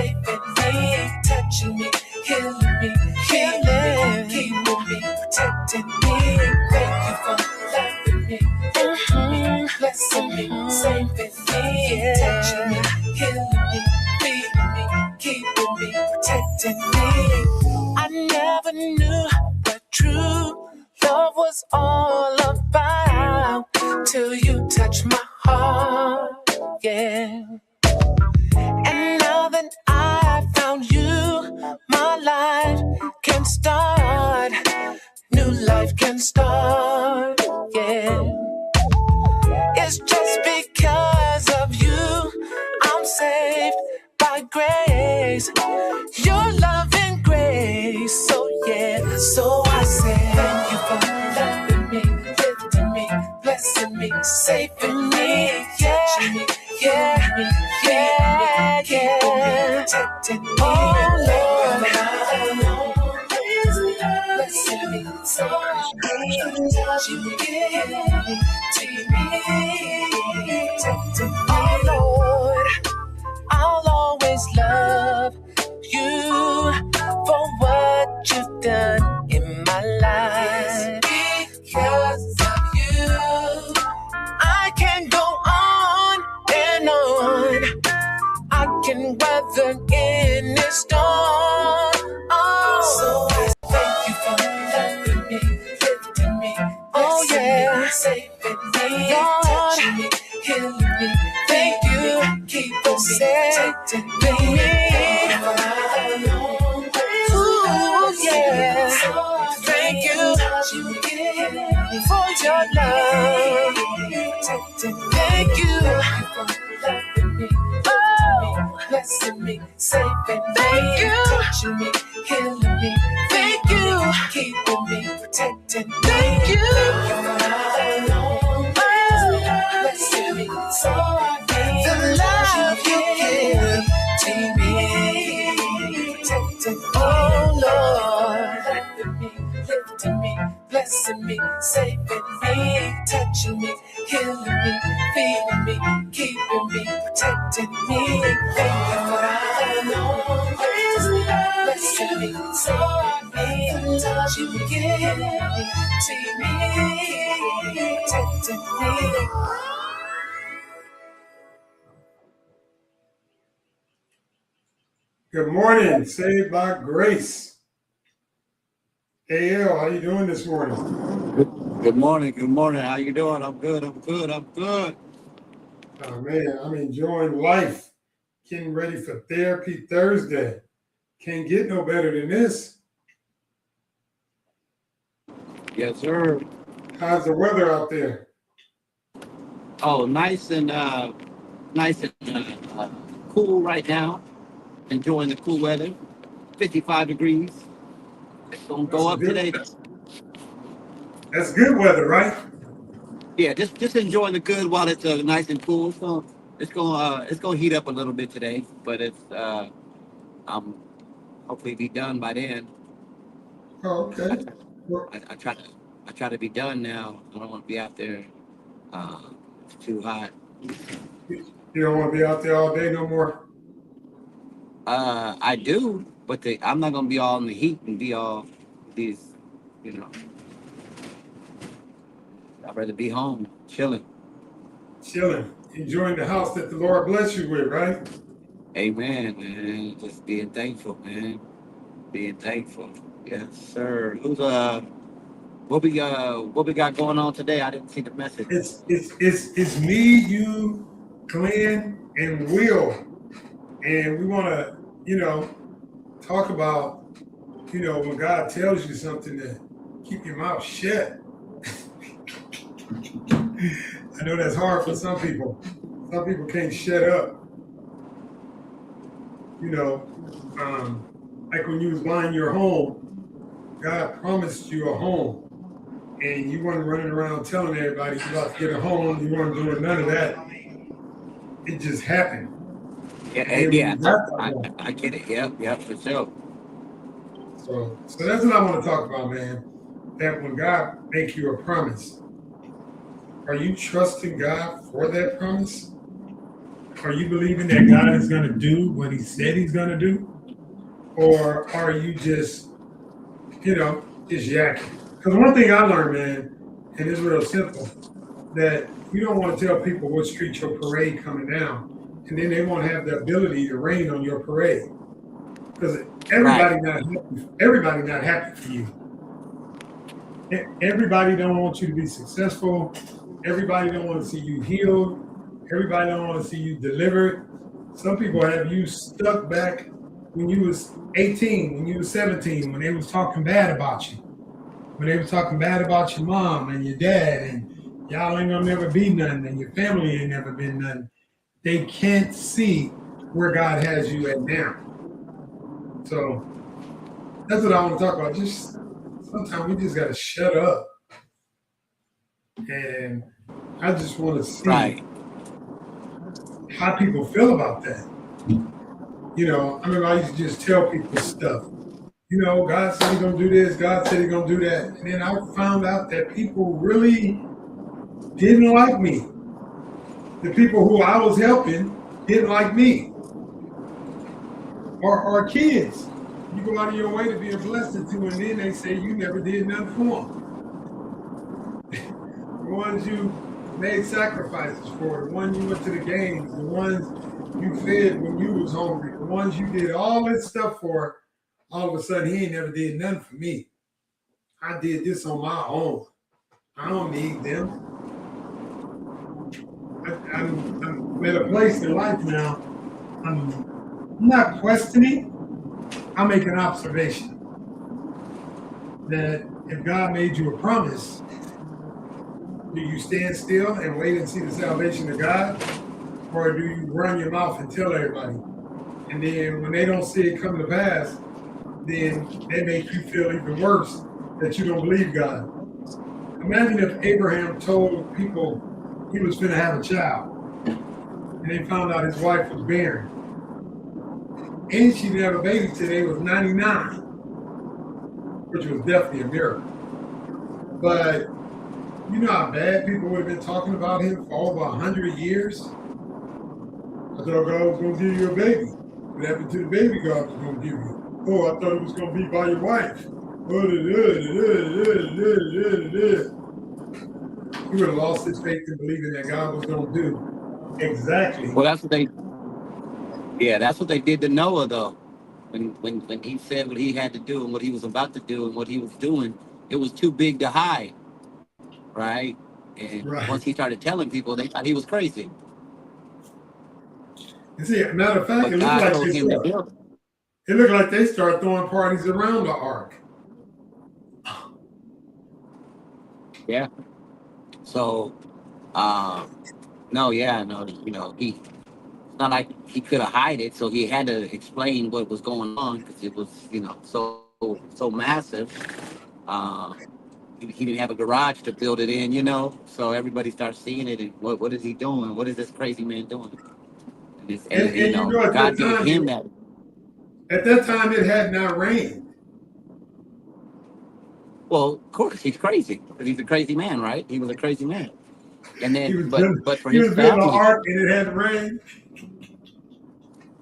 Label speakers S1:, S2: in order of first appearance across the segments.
S1: saving me, touching me, healing me, healing, keeping me, protecting me. Thank you for loving me, lifting me, blessing me, saving me, touching me, healing me, feeding me, keeping me, protecting me. I never knew what true love was all about till you touched my heart, yeah. And now that I found you, my life can start, new life can start, yeah. It's just because of you I'm saved by grace, your love and grace, so yeah. So I say thank you for loving me, lifting me, blessing me, saving me, touching me, yeah, me, yeah, yeah, protecting me, oh Lord, blessing me, saving me, touching me, healing me, teaching me, protecting me, oh Lord. I'll always love you for what you've done in my life. Because of you, I can go on and on. I can weather any storm. Oh, so I thank you for loving me, lifting me, oh yeah, me, saving me, Lord, touching me, healing me. Thank you, keep us protecting me. Ooh, yeah. Thank you for your love. Thank you. Oh, blessing me, saving me, touching me, healing me. Thank you, keeping me, protecting me. Thank you. Blessing me, so the love you give to me, protecting me, oh Lord, lifting me, blessing me, saving me, touching me, healing me, feeding me, keeping me, protecting me. Thank you for always blessing me, saving me, touching me, healing me, to me, protecting me.
S2: Good morning, Saved by Grace. AL, how you doing this morning?
S3: Good morning. Good morning. How you doing? I'm good.
S2: Oh man, I'm enjoying life. Getting ready for Therapy Thursday. Can't get no better than this.
S3: Yes, sir.
S2: How's the weather out there?
S3: Oh, nice and cool right now. Enjoying the cool weather. 55 degrees. It's gonna
S2: That's
S3: go
S2: a
S3: up
S2: good.
S3: today.
S2: That's good weather, right?
S3: Yeah, just enjoying the good while it's nice and cool. So it's gonna heat up a little bit today, but I'm hopefully be done by then.
S2: Oh, okay. Well,
S3: I try to be done now. I don't want to be out there. It's too hot.
S2: you don't want to be out there all day no more.
S3: I do, but I'm not gonna be all in the heat and be all these, you know. I'd rather be home, chilling.
S2: Chilling, enjoying the house that the Lord bless you with, right?
S3: Amen, man. Just being thankful, man. Being thankful. Yes, sir. What we got going on today? I didn't see the message.
S2: It's me, you, Glenn, and Will, and we want to, talk about, when God tells you something to keep your mouth shut. I know that's hard for some people. Some people can't shut up. Like when you was buying your home, God promised you a home, and you weren't running around telling everybody you about to get a home. You weren't doing none of that. It just happened.
S3: Yeah. I get it. Yep, for sure.
S2: So that's what I want to talk about, man. That when God make you a promise, are you trusting God for that promise? Are you believing that God is going to do what He said He's going to do, or are you just, just yakking? Because one thing I learned, man, and it's real simple, that you don't want to tell people what street your parade coming down, and then they won't have the ability to rain on your parade because
S3: Right.
S2: everybody not happy for you. Everybody don't want you to be successful. Everybody don't want to see you healed. Everybody don't want to see you delivered. Some people have you stuck back when you was 18, when you was 17, when they was talking bad about you, when they was talking bad about your mom and your dad, and y'all ain't gonna never be nothing, and your family ain't never been nothing. They can't see where God has you at now. So that's what I want to talk about. Just sometimes we just gotta shut up. And I just want to see
S3: Right.
S2: how people feel about that. I mean, I used to just tell people stuff. God said He's gonna do this, God said He's gonna do that. And then I found out that people really didn't like me. The people who I was helping didn't like me. Or kids. You go out of your way to be a blessing to, and then they say you never did nothing for them. The ones you made sacrifices for, the ones you went to the games, the ones you fed when you was hungry, the ones you did all this stuff for, all of a sudden he ain't never did nothing for me. I did this on my own. I don't need them. I'm at a place in life now. I'm not questioning. I make an observation that if God made you a promise, do you stand still and wait and see the salvation of God? Or do you run your mouth and tell everybody? And then when they don't see it come to pass, then they make you feel even worse that you don't believe God. Imagine if Abraham told people he was going to have a child, and they found out his wife was barren. And she didn't have a baby till they was 99, which was definitely a miracle. But you know how bad people would have been talking about him for over 100 years? I thought God was going to give you a baby. What happened to the baby God was going to give you? Oh, I thought it was going to be by your wife. He would have lost his faith in believing that God was going to do exactly.
S3: Well, that's what they did to Noah, though. When he said what he had to do and what he was about to do and what he was doing, it was too big to hide, right? And
S2: Right.
S3: once he started telling people, they thought he was crazy.
S2: You see, matter of fact,
S3: But
S2: it
S3: God
S2: looked
S3: told
S2: like
S3: him to build it.
S2: it looked like they started throwing parties around the ark.
S3: Yeah. So, no, it's not like he could have hide it, so he had to explain what was going on because it was, so massive. He didn't have a garage to build it in, so everybody starts seeing it and what is he doing? What is this crazy man doing?
S2: And at
S3: God
S2: that
S3: gave
S2: time,
S3: him that.
S2: it had not rained.
S3: Well, of course, he's crazy because he's a crazy man, right? He was a crazy man. And
S2: He
S3: then,
S2: was building,
S3: but for
S2: he
S3: his
S2: was building an
S3: family,
S2: ark and it had rained.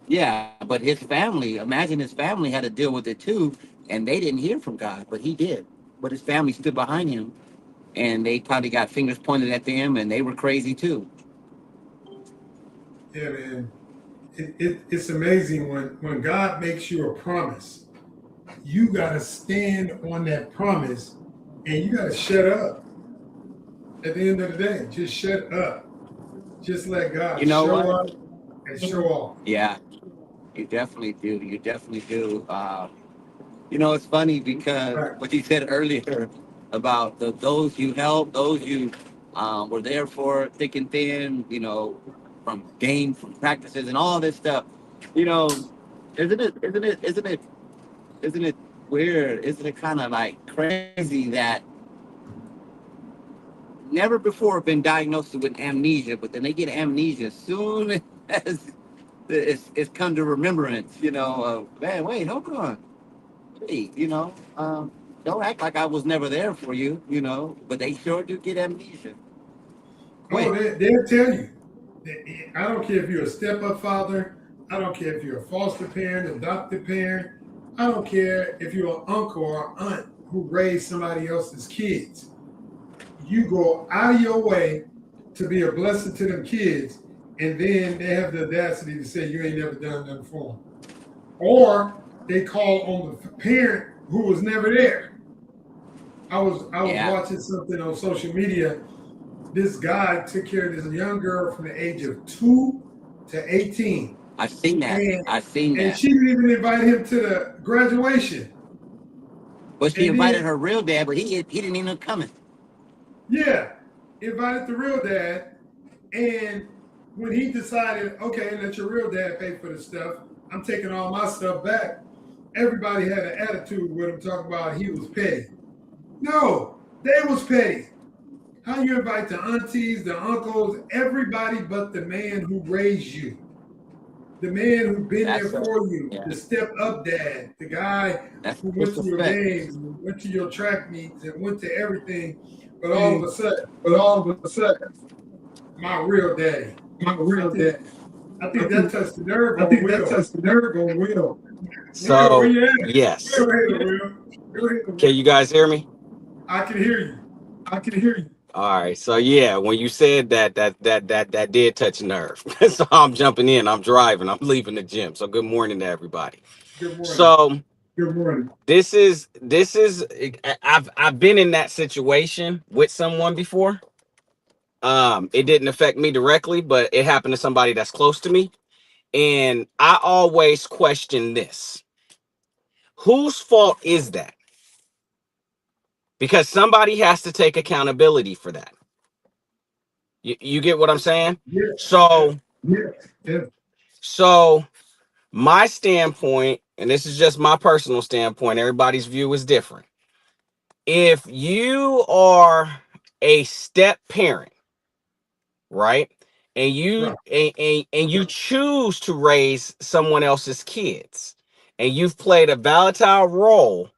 S3: yeah, but his family, imagine his family had to deal with it too, and they didn't hear from God, but he did. But his family stood behind him, and they probably got fingers pointed at them, and they were crazy too.
S2: Yeah, man. It's amazing when God makes you a promise, you got to stand on that promise and you got to shut up. At the end of the day, just shut up. Just let God
S3: You know
S2: show
S3: what?
S2: up and show off.
S3: Yeah, you definitely do. You definitely do. It's funny because
S2: Right.
S3: what you said earlier about those you help, those you were there for thick and thin, from games, from practices, and all this stuff. You know, isn't it weird? Isn't it kind of like crazy that never before been diagnosed with amnesia, but then they get amnesia as soon as it's come to remembrance. Man, wait, hold on. Hey, don't act like I was never there for you, but they sure do get amnesia.
S2: Oh,
S3: Quick.
S2: they'll tell you. I don't care if you're a step-up father. I don't care if you're a foster parent, adopted parent. I don't care if you're an uncle or aunt who raised somebody else's kids. You go out of your way to be a blessing to them kids, and then they have the audacity to say you ain't never done nothing for them. Or they call on the parent who was never there. I was
S3: Yeah.
S2: watching something on social media. This guy took care of this young girl from the age of 2 to 18.
S3: I've seen that.
S2: And,
S3: I've seen
S2: and
S3: that.
S2: she didn't even invite him to the graduation.
S3: But she
S2: And
S3: invited
S2: then,
S3: her real dad, but he didn't even come.
S2: yeah, invited the real dad. And when he decided, okay, let your real dad pay for the stuff, I'm taking all my stuff back. Everybody had an attitude with him talking about he was petty. No, they was petty. How you invite the aunties, the uncles, everybody but the man who raised you, the man who been there for you,
S3: Yeah.
S2: the step up dad, the guy
S3: That's
S2: who went to your
S3: disrespect.
S2: games, went to your track meets, and went to everything. But all of a sudden, my real daddy. I think that touched the nerve on Will.
S4: So,
S2: Where you at?
S4: yes.
S2: Go ahead, Will.
S4: Can you guys hear me?
S2: I can hear you.
S4: All right. So yeah, when you said that did touch a nerve. So I'm jumping in. I'm driving. I'm leaving the gym. So good morning to everybody.
S2: Good morning.
S4: So
S2: Good morning.
S4: this is I've been in that situation with someone before. It didn't affect me directly, but it happened to somebody that's close to me. And I always question this. Whose fault is that? Because somebody has to take accountability for that. You get what I'm saying?
S2: Yeah.
S4: So,
S2: Yeah.
S4: so my standpoint, and this is just my personal standpoint, everybody's view is different. If you are a step parent, right? And you and you choose to raise someone else's kids, and you've played a volatile role,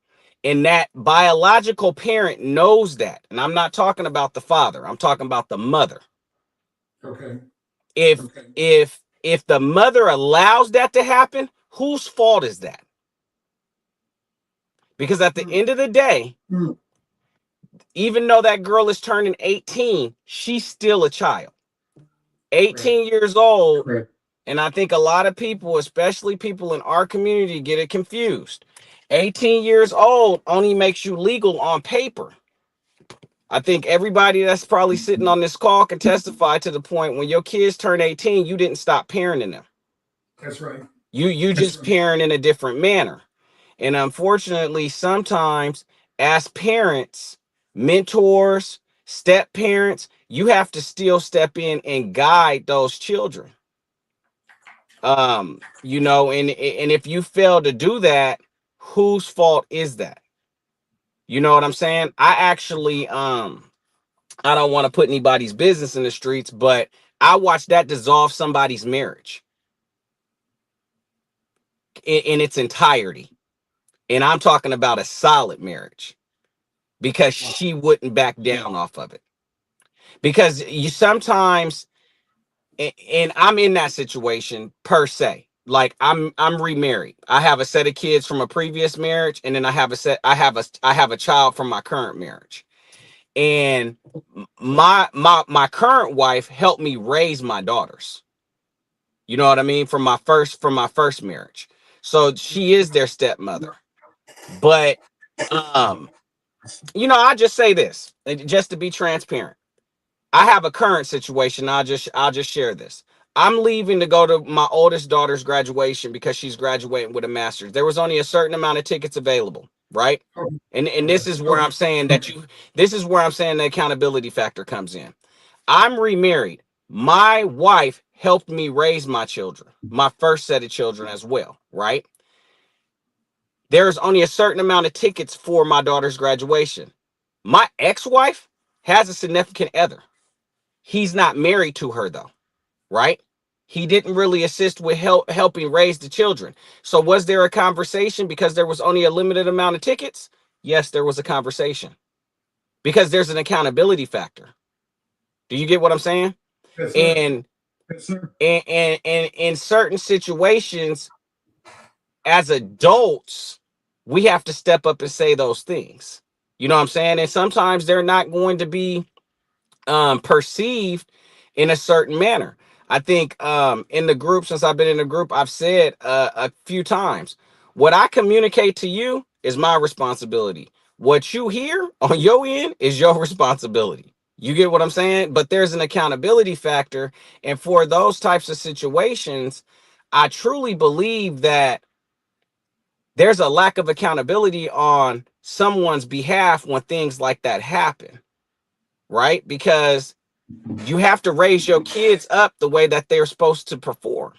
S4: and that biological parent knows that. And I'm not talking about the father, I'm talking about the mother.
S2: Okay.
S4: If the mother allows that to happen, whose fault is that? Because at the end of the day, even though that girl is turning 18, she's still a child. 18 years old. And I think a lot of people, especially people in our community, get it confused. 18 years old only makes you legal on paper. I think everybody that's probably sitting on this call can testify to the point when your kids turn 18, you didn't stop parenting them.
S2: That's right.
S4: You just parent in a different manner. And unfortunately, sometimes as parents, mentors, step parents, you have to still step in and guide those children. You know, and if you fail to do that, whose fault is that? You know what I'm saying? I actually I don't want to put anybody's business in the streets, but I watched that dissolve somebody's marriage in its entirety. And I'm talking about a solid marriage because she wouldn't back down off of it. Because you sometimes, and I'm in that situation per se. Like I'm remarried. I have a set of kids from a previous marriage, and then I have a child from my current marriage. And my current wife helped me raise my daughters. You know what I mean? From my first marriage. So she is their stepmother. But you know, I just say this, just to be transparent. I have a current situation. I'll just share this. I'm leaving to go to my oldest daughter's graduation because she's graduating with a master's. There was only a certain amount of tickets available, right? And this is where I'm saying this is where I'm saying the accountability factor comes in. I'm remarried. My wife helped me raise my children, my first set of children as well, right? There's only a certain amount of tickets for my daughter's graduation. My ex-wife has a significant other. He's not married to her though, right? He didn't really assist with helping raise the children. So was there a conversation because there was only a limited amount of tickets? Yes, there was a conversation because there's an accountability factor. Do you get what I'm saying?
S2: That's
S4: And
S2: Yes, sir.
S4: And in certain situations, as adults, we have to step up and say those things. You know what I'm saying? And sometimes they're not going to be perceived in a certain manner. I think in the group, since I've been in the group, I've said a few times, what I communicate to you is my responsibility. What you hear on your end is your responsibility. You get what I'm saying? But there's an accountability factor. And for those types of situations, I truly believe that there's a lack of accountability on someone's behalf when things like that happen, right? Because you have to raise your kids up the way that they're supposed to perform.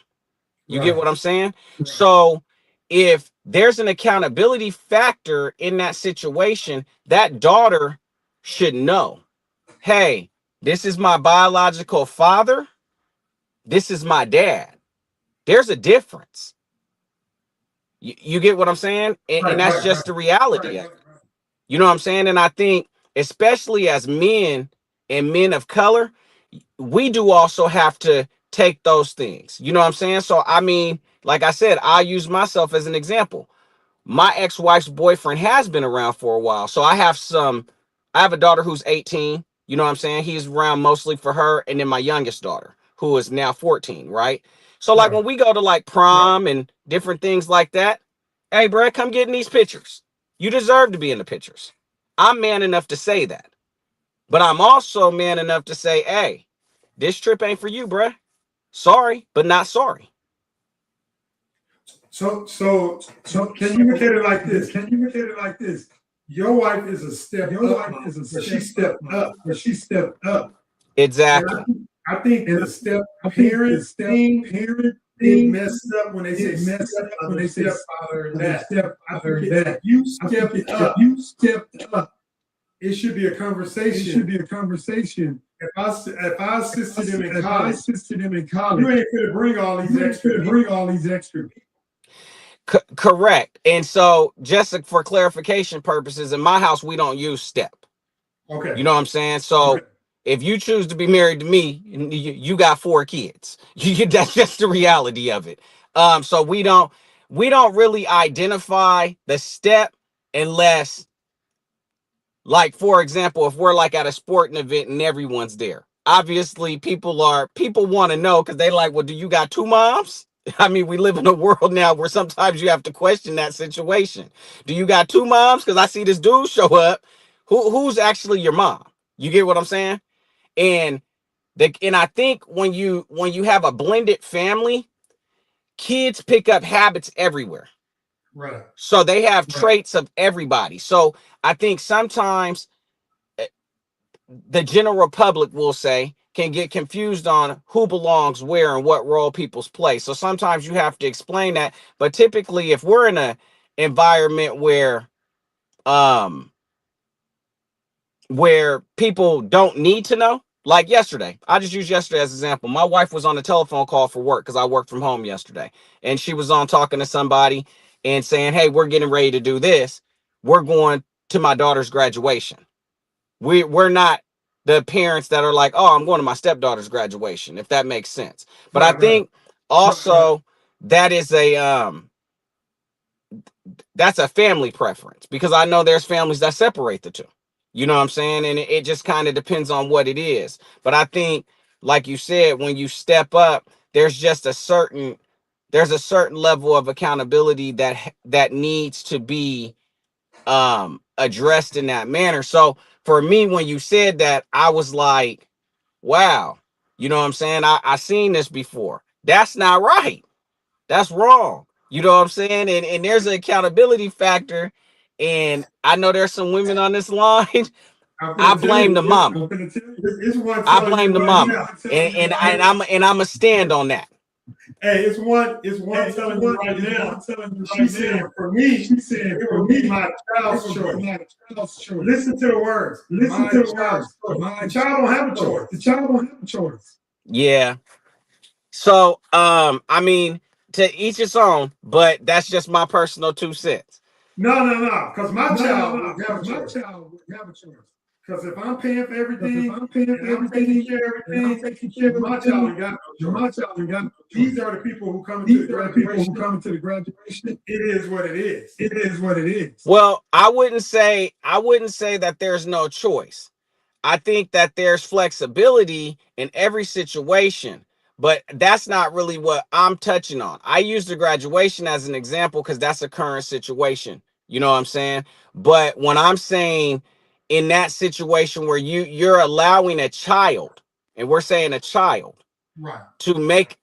S4: You get
S2: Right.
S4: what I'm saying? So if there's an accountability factor in that situation, that daughter should know, hey, this is my biological father. This is my dad. There's a difference. You get what I'm saying? And that's just the reality of it. You know what I'm saying? And I think, especially as men and men of color, we do also have to take those things. You know what I'm saying? So, I mean, like I said, I use myself as an example. My ex-wife's boyfriend has been around for a while. So I have a daughter who's 18. You know what I'm saying? He's around mostly for her. And then my youngest daughter, who is now 14, right? So, like,
S2: Right.
S4: when we go to like prom and different things like that, hey, bro, come get in these pictures. You deserve to be in the pictures. I'm man enough to say that. But I'm also man enough to say, hey, this trip ain't for you, bruh. Sorry, but not sorry.
S2: So can you look at it like this? Can you look at it like this? Your wife is a step up, but she stepped up.
S4: Exactly.
S2: And I think the step parent thing, it messed up when they say stepfather and that. I think if you stepped up, it should be a conversation. If I assisted him in college, you ain't gonna bring all these extra.
S4: Correct. And so, just for clarification purposes, in my house, we don't use step.
S2: Okay.
S4: You know what I'm saying? So, if you choose to be married to me, you got 4 kids. That's just the reality of it. So we don't really identify the step unless, like, for example, if we're like at a sporting event and everyone's there. Obviously, people want to know because they like, well, do you got 2 moms? I mean, we live in a world now where sometimes you have to question that situation. Do you got 2 moms? Because I see this dude show up. Who's actually your mom? You get what I'm saying? And I think when you have a blended family, kids pick up habits everywhere.
S2: Right.
S4: So they have traits of everybody. So I think sometimes the general public, will say, can get confused on who belongs where and what role people's play. So sometimes you have to explain that. But typically, if we're in an environment where people don't need to know, like yesterday, I just use yesterday as an example. My wife was on a telephone call for work because I worked from home yesterday, and she was on talking to somebody and saying, hey, we're getting ready to do this. We're going to my daughter's graduation. We're not the parents that are like, oh, I'm going to my stepdaughter's graduation, if that makes sense. But I think also that is that's a family preference, because I know there's families that separate the two. You know what I'm saying? And it just kind of depends on what it is. But I think, like you said, when you step up, there's a certain level of accountability that needs to be addressed in that manner. So for me, when you said that, I was like, wow, you know what I'm saying? I seen this before. That's not right. That's wrong. You know what I'm saying? And there's an accountability factor. And I know there's some women on this line. I blame the mama. I blame the mama. And I'm a stand on that.
S2: Hey, it's one telling you right now. She said, for me, it will be my child's choice. Listen to the words. The child don't have a choice.
S4: Yeah. So, I mean, to each its own, but that's just my personal 2 cents.
S2: No, because my child will have a choice. Because if I'm paying for everything,
S1: I'm paying for
S2: and I'm taking care of
S1: and I'm
S2: everything,
S1: taking care of
S2: my
S1: everything,
S2: child ain't got no
S1: my
S2: choice.
S1: child ain't got no
S2: These
S1: choice.
S2: are the people who come into
S1: These
S2: the
S1: are the people who
S2: graduation.
S1: come to the graduation.
S2: It is what it is.
S1: It is what it is.
S4: Well, I wouldn't say that there's no choice. I think that there's flexibility in every situation, but that's not really what I'm touching on. I use the graduation as an example because that's a current situation. You know what I'm saying? But when I'm saying in that situation where you're allowing a child, and we're saying a child,
S2: Right.
S4: to make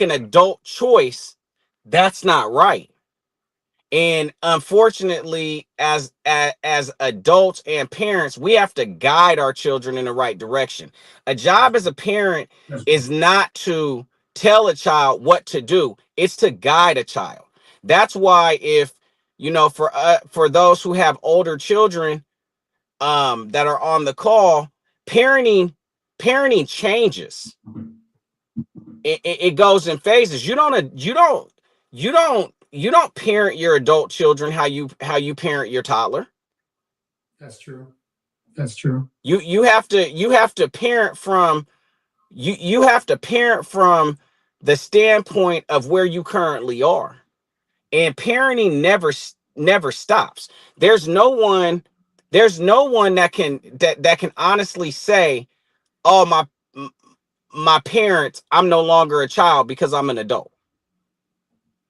S4: an adult choice, that's not right. And unfortunately, as adults and parents, we have to guide our children in the right direction. A job as a parent is not to tell a child what to do, it's to guide a child. That's why, if for those who have older children that are on the call, parenting changes. It goes in phases. You don't parent your adult children how you parent your toddler.
S2: That's true.
S1: That's true.
S4: You have to parent from you have to parent from the standpoint of where you currently are. And parenting never stops. There's no one that can honestly say, "Oh, my parents, I'm no longer a child because I'm an adult."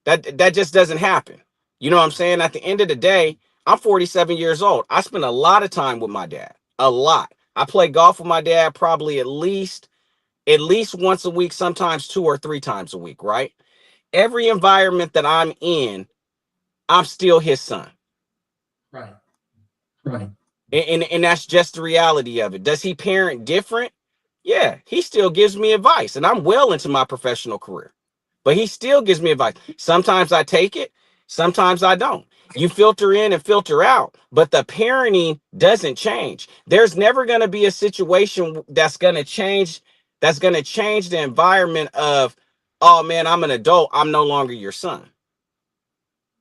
S4: That just doesn't happen. You know what I'm saying? At the end of the day, I'm 47 years old. I spend a lot of time with my dad. A lot. I play golf with my dad probably at least once a week, sometimes 2 or 3 times a week, right? Every environment that I'm in, I'm still his son.
S2: Right.
S1: Right.
S4: And that's just the reality of it. Does he parent different? Yeah, he still gives me advice, and I'm well into my professional career. But he still gives me advice. Sometimes I take it, sometimes I don't. You filter in and filter out, but the parenting doesn't change. There's never going to be a situation that's going to change the environment of, "Oh man, I'm an adult, I'm no longer your son."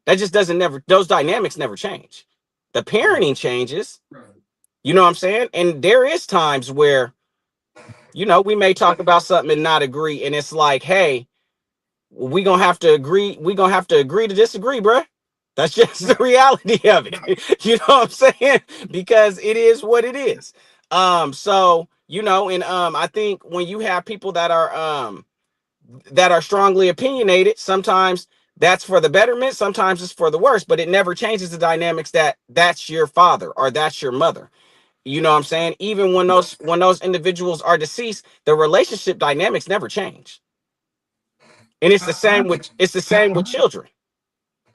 S4: That just those dynamics never change. The parenting changes.
S1: Right.
S4: You know what I'm saying? And there is times where, we may talk about something and not agree, and it's like, "Hey, we're gonna have to agree to disagree, bruh." That's just the reality of it. You know what I'm saying? Because it is what it is. So and I think when you have people that are strongly opinionated, sometimes that's for the betterment, sometimes it's for the worse, but it never changes the dynamics that's your father or that's your mother. You know what I'm saying? Even when those individuals are deceased, the relationship dynamics never change. And it's the same with children.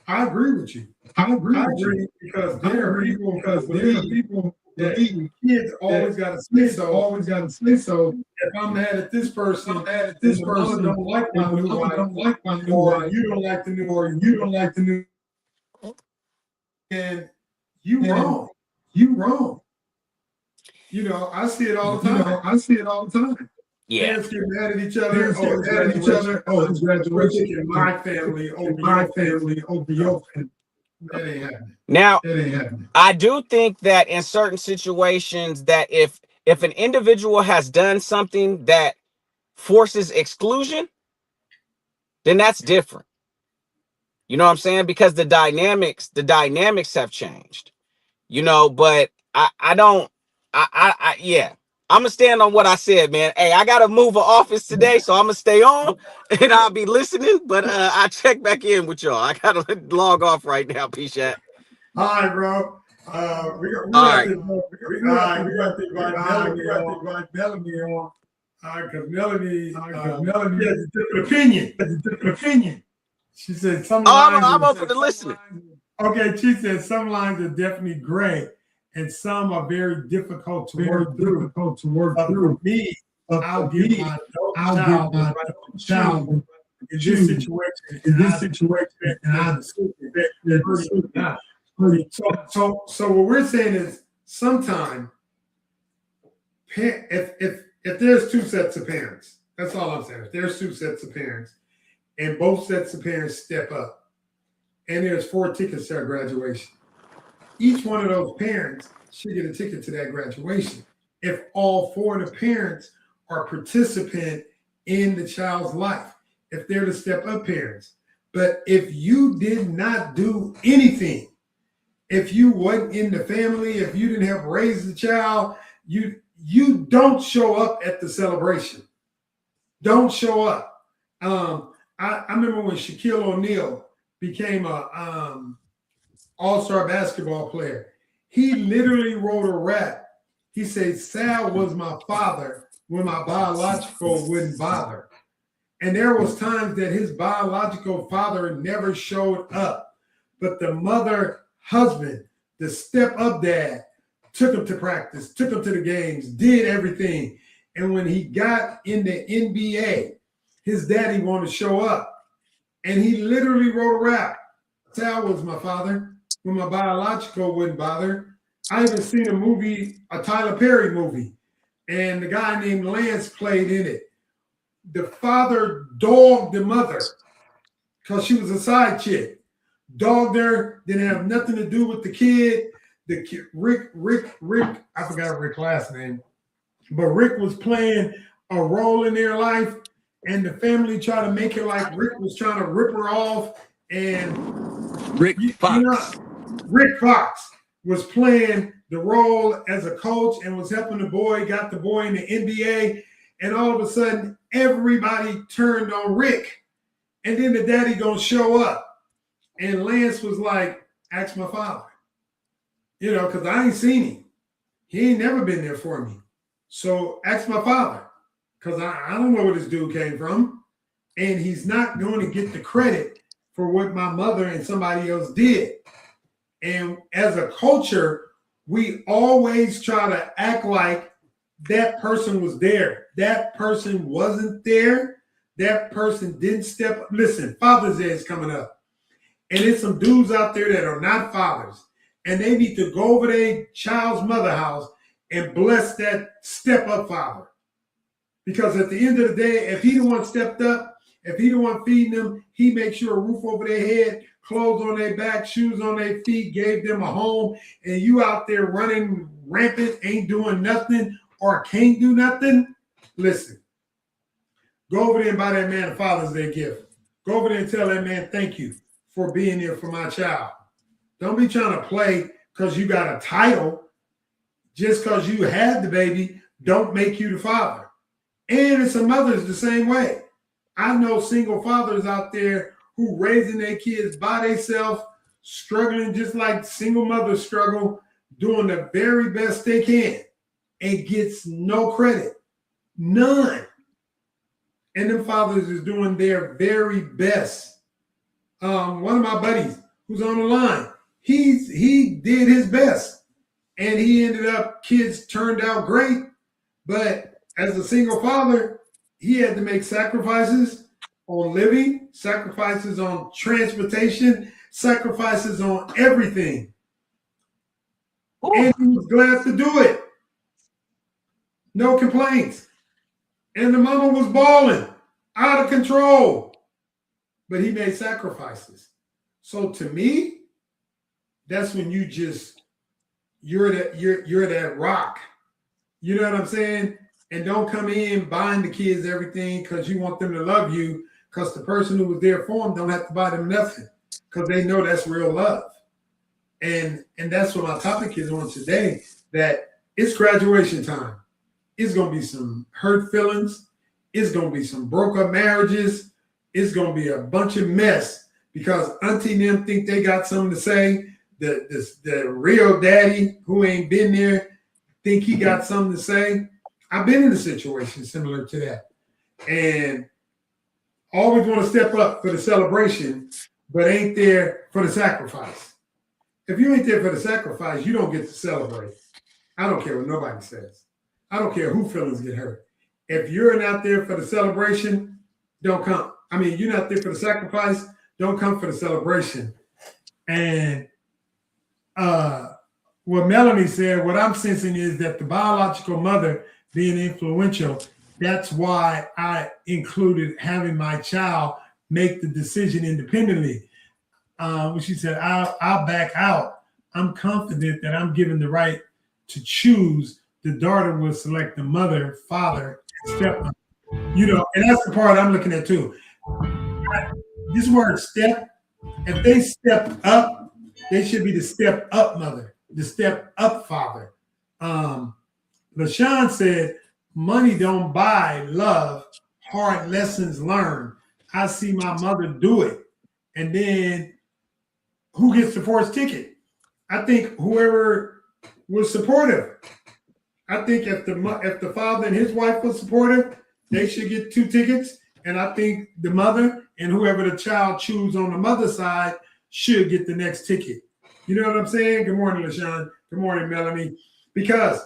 S2: I agree with you.
S1: I agree
S2: I
S1: with you.
S2: agree because
S1: I
S2: there are
S1: agree
S2: people
S1: because
S2: who
S1: there are
S2: believe
S1: people
S2: that
S1: believe
S2: kids always got to say
S1: kids
S2: so.
S1: always got to say so.
S2: If I'm mad at this person,
S1: I'm mad at
S2: then
S1: this
S2: the mother
S1: person,
S2: don't like
S1: my
S2: my new
S1: mother
S2: wife,
S1: don't like my new
S2: or
S1: wife,
S2: you don't like the new,
S1: or you don't like the new,
S2: and you
S1: and
S2: wrong.
S1: you wrong.
S2: I see it all the time.
S1: I see it all the time.
S4: Yeah.
S2: Parents get mad at each other.
S1: Parents get mad at each other. Oh, it's graduation.
S2: We're taking my family over
S1: My
S2: your
S1: family over your family.
S2: That ain't happening.
S4: Now,
S1: That ain't happening.
S4: I do think that in certain situations that if an individual has done something that forces exclusion, then that's different. You know what I'm saying? Because the dynamics have changed. But yeah. I'm gonna stand on what I said, man. Hey, I gotta move an office today, so I'm gonna stay on and I'll be listening. But I'll check back in with y'all. I gotta log off right now, P-Shat.
S2: All right, bro. We got to invite Melanie on. Because Melanie has a different opinion. She said some lines.
S4: I'm open to listening.
S2: Okay, she said some lines are definitely gray, and some are very difficult to work through. For me, I'll give my child in this situation. And I not. So what we're saying is sometimes if there's 2 sets of parents, that's all I'm saying. If there's 2 sets of parents and both sets of parents step up and there's 4 tickets to our graduation, each one of those parents should get a ticket to that graduation if all 4 of the parents are participant in the child's life, if they're the step up parents. But if you did not do anything, if you wasn't in the family, if you didn't help raise the child, you don't show up at the celebration. Don't show up. I remember when Shaquille O'Neal became a all-star basketball player. He literally wrote a rap. He said, Sal was my father when my biological wouldn't bother. And there was times that his biological father never showed up, but the mother husband, the step-up dad, took him to practice, took him to the games, did everything. And when he got in the NBA, his daddy wanted to show up. And he literally wrote a rap. Sal was my father when my biological wouldn't bother. I even seen a movie, a Tyler Perry movie, and the guy named Lance played in it. The father dogged the mother because she was a side chick. Dogged her, didn't have nothing to do with the kid. The kid, Rick, I forgot Rick's last name, but Rick was playing a role in their life, and the family tried to make it like Rick was trying to rip her off. And
S3: Rick Fox.
S2: Rick Fox was playing the role as a coach and was helping the boy, got the boy in the NBA, and all of a sudden everybody turned on Rick. And then the daddy gonna show up. And Lance was like, ask my father. You know, because I ain't seen him. He ain't never been there for me. So ask my father. Because I don't know where this dude came from. And he's not going to get the credit for what my mother and somebody else did. And as a culture, we always try to act like that person was there. That person wasn't there. That person didn't step up. Listen, Father's Day is coming up. And there's some dudes out there that are not fathers. And they need to go over their child's mother house and bless that step-up father. Because at the end of the day, if he the one stepped up, if he the one feeding them, he makes sure a roof over their head, clothes on their back, shoes on their feet, gave them a home, and you out there running rampant, ain't doing nothing, or can't do nothing. Listen, go over there and buy that man a Father's Day gift. Go over there and tell that man, thank you for being there for my child. Don't be trying to play because you got a title. Just because you had the baby, don't make you the father. And it's some mothers the same way. I know single fathers out there who raising their kids by themselves, struggling just like single mothers struggle, doing the very best they can, and gets no credit. None. And them fathers is doing their very best. One of my buddies who's on the line, he did his best. And he ended up, kids turned out great. But as a single father, he had to make sacrifices on living, sacrifices on transportation, sacrifices on everything. Ooh. And he was glad to do it. No complaints. And the mama was balling, out of control. But he made sacrifices. So to me, that's when you just, you're that rock. You know what I'm saying? And don't come in buying the kids everything because you want them to love you, because the person who was there for them don't have to buy them nothing because they know that's real love. And that's what my topic is on today, that it's graduation time. It's going to be some hurt feelings. It's going to be some broke up marriages. It's going to be a bunch of mess because auntie and them think they got something to say. The real daddy who ain't been there think he got something to say. I've been in a situation similar to that. And always want to step up for the celebration, but ain't there for the sacrifice. If you ain't there for the sacrifice, you don't get to celebrate. I don't care what nobody says. I don't care who feelings get hurt. If you're not there for the celebration, don't come. I mean, you're not there for the sacrifice, don't come for the celebration. And what Melanie said, what I'm sensing is that the biological mother being influential, that's why I included having my child make the decision independently. When she said, I'll back out, I'm confident that I'm given the right to choose. The daughter will select the mother, father, and stepmother. And that's the part I'm looking at too. This word step, if they step up, they should be the step up mother, the step up father. LaShawn said, money don't buy love, hard lessons learned. I see my mother do it. And then who gets the first ticket? I think whoever was supportive. I think if the father and his wife was supportive, they should get 2 tickets. And I think the mother and whoever the child choose on the mother's side should get the next ticket. You know what I'm saying? Good morning, LaShawn. Good morning, Melanie. Because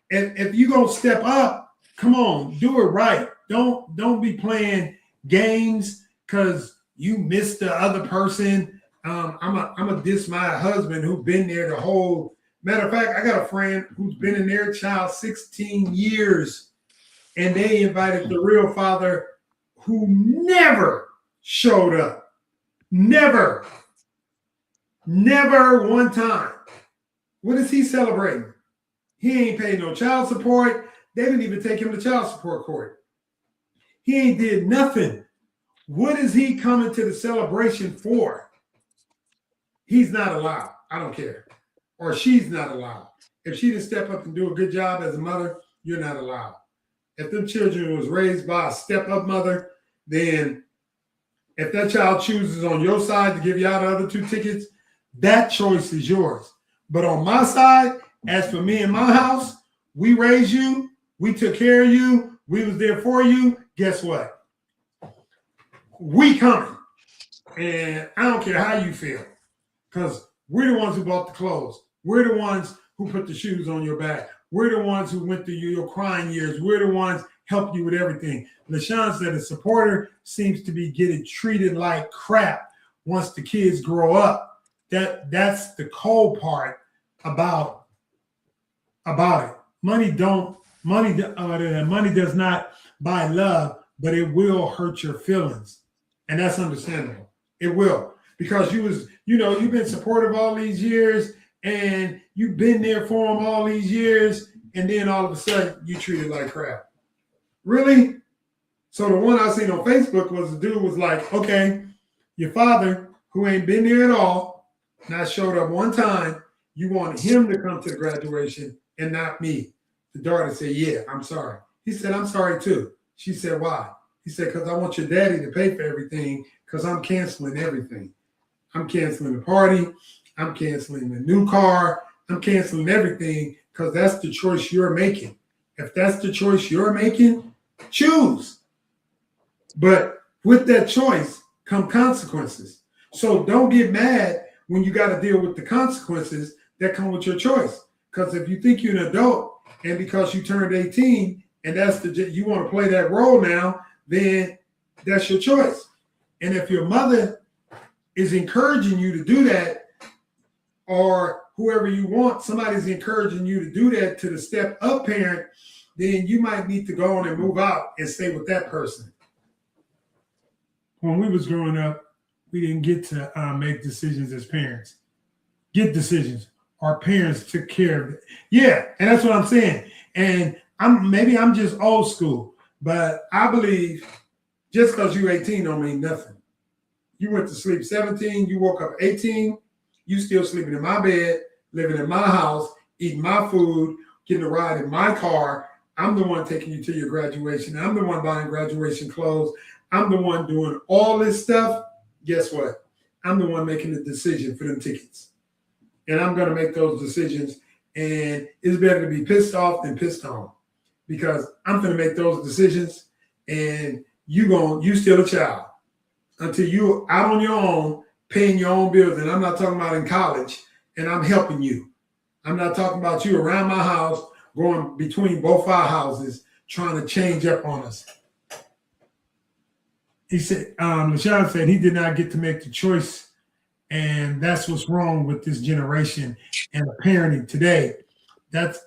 S2: if you're going to step up, come on, do it right. Don't be playing games because you missed the other person. I'm a diss my husband who's been there the whole. Matter of fact, I got a friend who's been in their child 16 years, and they invited the real father who never showed up. Never one time. What is he celebrating? He ain't paid no child support. They didn't even take him to child support court. He ain't did nothing. What is he coming to the celebration for? He's not allowed. I don't care. Or she's not allowed. If she didn't step up and do a good job as a mother, you're not allowed. If them children was raised by a step-up mother, then if that child chooses on your side to give y'all the other 2 tickets, that choice is yours. But on my side, as for me and my house, we raised you, we took care of you, we was there for you. Guess what? We coming. And I don't care how you feel, because we're the ones who bought the clothes. We're the ones who put the shoes on your back. We're the ones who went through your crying years. We're the ones helped you with everything. LaShawn said a supporter seems to be getting treated like crap once the kids grow up. That's the cold part about it. Money does not buy love, but it will hurt your feelings. And that's understandable. It will. Because you've been supportive all these years and you've been there for them all these years, and then all of a sudden you treat it like crap. Really? So the one I seen on Facebook was the dude was like, okay, your father, who ain't been there at all, not showed up one time, you want him to come to the graduation and not me. The daughter said, yeah, I'm sorry. He said, I'm sorry too. She said, why? He said, because I want your daddy to pay for everything, because I'm canceling everything. I'm canceling the party. I'm canceling the new car. I'm canceling everything because that's the choice you're making. If that's the choice you're making, choose. But with that choice come consequences. So don't get mad when you got to deal with the consequences that come with your choice. Because if you think you're an adult and because you turned 18 and you want to play that role now, then that's your choice. And if your mother is encouraging you to do that, or whoever you want, somebody's encouraging you to do that to the step up parent, then you might need to go on and move out and stay with that person. When we was growing up, we didn't get to make decisions as parents. Get decisions. Our parents took care of it. Yeah, and that's what I'm saying. And I'm just old school, but I believe just because you're 18 don't mean nothing. You went to sleep 17, you woke up 18, you still sleeping in my bed, living in my house, eating my food, getting a ride in my car. I'm the one taking you to your graduation. I'm the one buying graduation clothes. I'm the one doing all this stuff. Guess what? I'm the one making the decision for them tickets. And I'm going to make those decisions. And it's better to be pissed off than pissed on, because I'm going to make those decisions and you still a child until you out on your own, paying your own bills. And I'm not talking about in college, and I'm helping you. I'm not talking about you around my house, going between both our houses, trying to change up on us. He said, LaShawn said he did not get to make the choice, and that's what's wrong with this generation and the parenting today. That's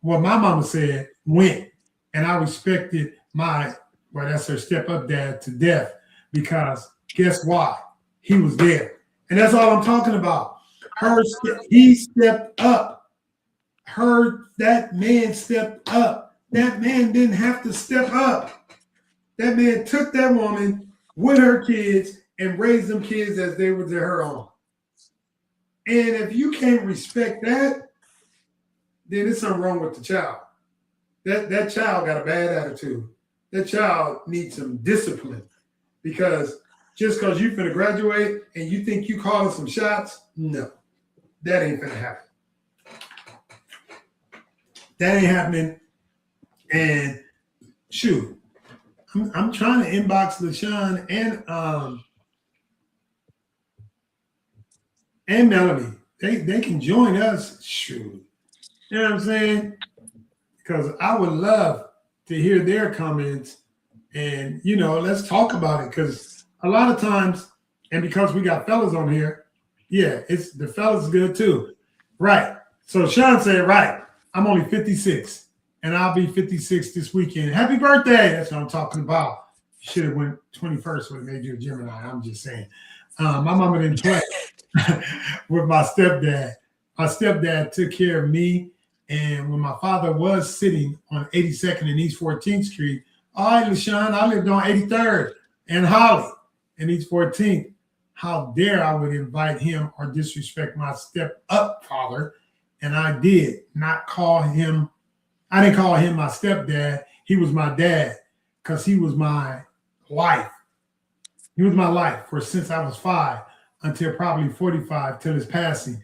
S2: what my mama said went, and I respected that's her step-up dad to death, because guess why? He was there. And that's all I'm talking about. He stepped up. That man stepped up. That man didn't have to step up. That man took that woman with her kids and raised them kids as they were her own. And if you can't respect that, then there's something wrong with the child. That child got a bad attitude. That child needs some discipline, because just because you finna graduate and you think you calling some shots, no, that ain't finna happen. That ain't happening. And shoot, I'm trying to inbox LaShawn and Melanie. They can join us. Shoot. You know what I'm saying? Because I would love to hear their comments, and let's talk about it. Because a lot of times, and because we got fellas on here, yeah, it's the fellas good too. Right. So Sean said, right, I'm only 56 and I'll be 56 this weekend. Happy birthday. That's what I'm talking about. You should have went 21st when it made you a Gemini. I'm just saying. My mama didn't play with my stepdad. My stepdad took care of me. And when my father was sitting on 82nd and East 14th Street, all right, LaShawn, I lived on 83rd and Holly and East 14th. How dare I would invite him or disrespect my step-up father? And I did not call him. I didn't call him my stepdad. He was my dad, because he was my life. He was my life since I was 5 until probably 45, till his passing.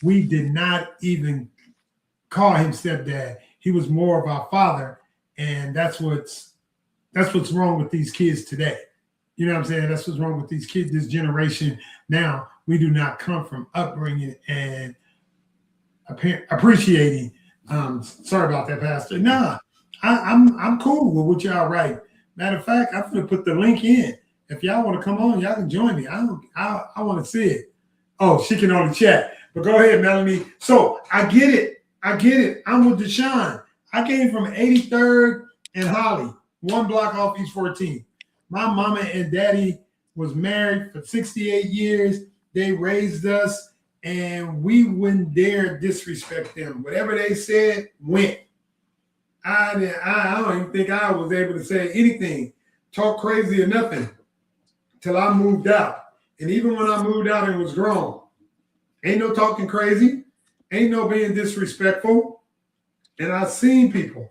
S2: We did not even call him stepdad. He was more of our father, and that's what's wrong with these kids today. You know what I'm saying? That's what's wrong with these kids, this generation now. We do not come from upbringing and appreciating. Sorry about that, Pastor. Nah, I'm cool with what y'all write. Matter of fact, I'm gonna put the link in. If y'all want to come on, y'all can join me. I want to see it. Oh, she can only chat. But go ahead, Melanie. So I get it. I'm with Deshaun. I came from 83rd and Holly, 1 block off East 14th. My mama and daddy was married for 68 years. They raised us, and we wouldn't dare disrespect them. Whatever they said went. I don't even think I was able to say anything, talk crazy or nothing, till I moved out. And even when I moved out and was grown, ain't no talking crazy, ain't no being disrespectful. And I've seen people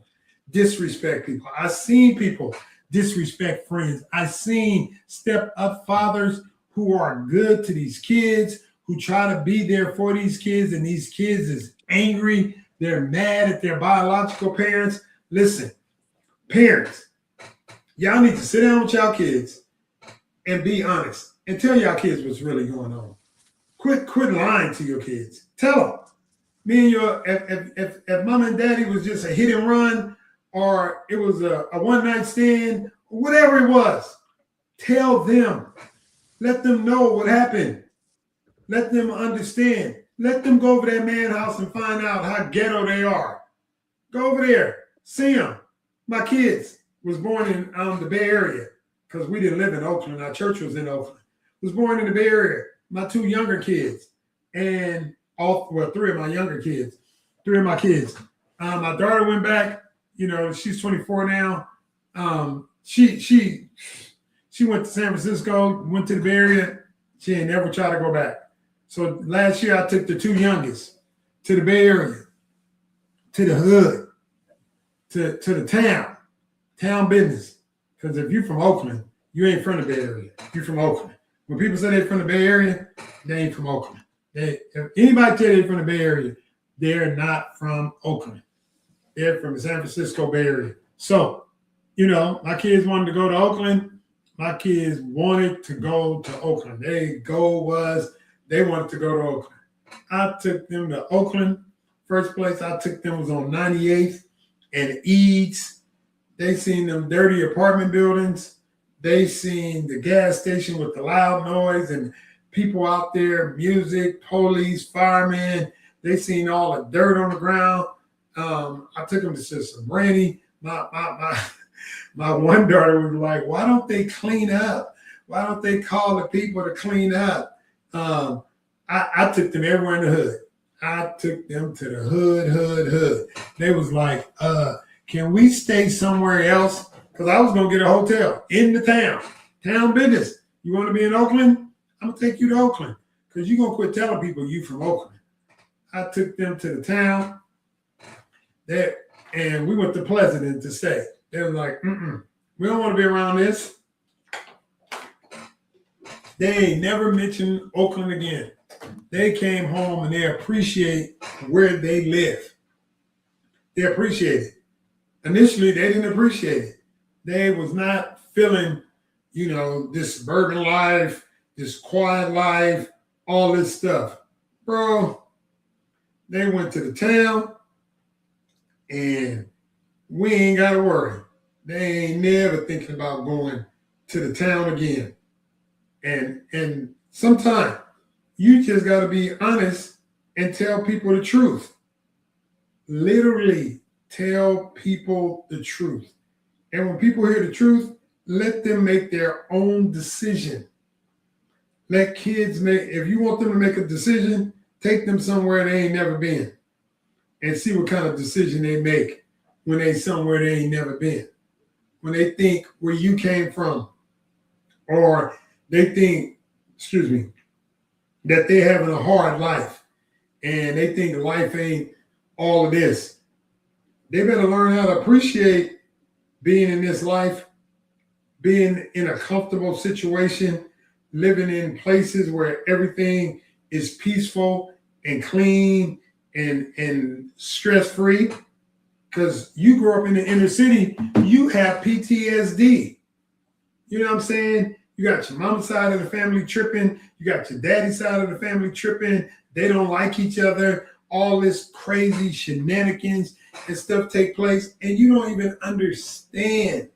S2: disrespect people. I've seen people disrespect friends. I've seen step-up fathers who are good to these kids, who try to be there for these kids, and these kids is angry. They're mad at their biological parents. Listen, parents, y'all need to sit down with y'all kids and be honest and tell y'all kids what's really going on. Quit lying to your kids. Tell them. Me and if mom and daddy was just a hit and run, or it was a one-night stand, whatever it was, tell them. Let them know what happened. Let them understand. Let them go over that man's house and find out how ghetto they are. Go over there. See them. My kids was born in the Bay Area, because we didn't live in Oakland. Our church was in Oakland. Was born in the Bay Area. My 2 younger kids, and 3 of my younger kids, 3 of my kids. My daughter went back. She's 24 now. She went to San Francisco, went to the Bay Area. She ain't never tried to go back. So last year I took the 2 youngest to the Bay Area, to the hood, to the town business. Because if you're from Oakland, you ain't from the Bay Area. You're from Oakland. When people say they're from the Bay Area, they ain't from Oakland. If anybody tell you they're from the Bay Area, they're not from Oakland. They're from the San Francisco Bay Area. So, my kids wanted to go to Oakland. My kids wanted to go to Oakland. Their goal was they wanted to go to Oakland. I took them to Oakland. First place I took them was on 98th and Eads. They seen them dirty apartment buildings. They seen the gas station with the loud noise and people out there, music, police, firemen. They seen all the dirt on the ground. I took them to Sister Brandy. My one daughter was like, why don't they clean up? Why don't they call the people to clean up? I I took them everywhere in the hood. I took them to the hood. They was like, can we stay somewhere else? Because I was going to get a hotel in the town business. You want to be in Oakland? I'm going to take you to Oakland because you're going to quit telling people you from Oakland. I took them to the town there, and we went to Pleasanton to stay. They were like, we don't want to be around this. They ain't never mentioned Oakland again. They came home and they appreciate where they live. They appreciate it. Initially, they didn't appreciate it. They was not feeling, this suburban life, this quiet life, all this stuff. Bro, they went to the town and we ain't got to worry. They ain't never thinking about going to the town again. And sometimes you just got to be honest and tell people the truth. Literally tell people the truth. And when people hear the truth, let them make their own decision. Let kids if you want them to make a decision, take them somewhere they ain't never been and see what kind of decision they make when they somewhere they ain't never been. When they think where you came from, or they think, that they're having a hard life and they think life ain't all of this. They better learn how to appreciate being in this life, being in a comfortable situation, living in places where everything is peaceful and clean and stress-free. Because you grew up in the inner city, you have PTSD. You know what I'm saying? You got your mama's side of the family tripping. You got your daddy's side of the family tripping. They don't like each other. All this crazy shenanigans and stuff take place. And you don't even understand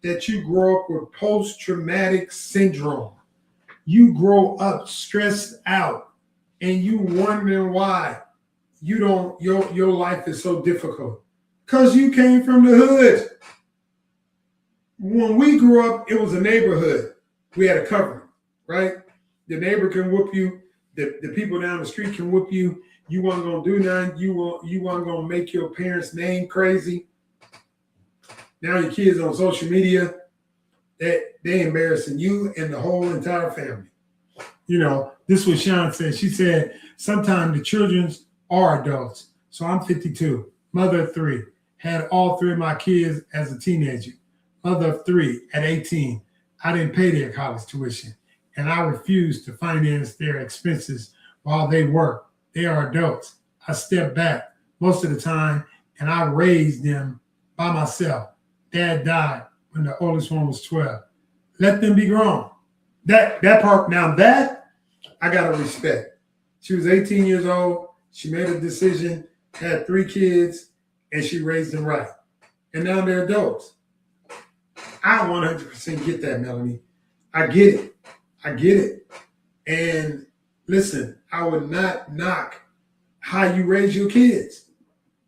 S2: that you grow up with post-traumatic syndrome. You grow up stressed out and you wondering why your life is so difficult. Because you came from the hood. When we grew up, it was a neighborhood. We had a covering, right? The neighbor can whoop you. The people down the street can whoop you. You weren't going to do nothing. You weren't going to make your parents' name crazy. Now your kids on social media, they embarrassing you and the whole entire family. This is what Sean said. She said, sometimes the children are adults. So I'm 52, mother of 3. Had all 3 of my kids as a teenager. Mother of 3 at 18. I didn't pay their college tuition, and I refused to finance their expenses while they work. They are adults. I stepped back most of the time, and I raised them by myself. Dad died when the oldest one was 12. Let them be grown. That part, now that I got to respect. She was 18 years old. She made a decision, had 3 kids, and she raised them right. And now they're adults. I 100% get that, Melanie. I get it. And listen, I would not knock how you raise your kids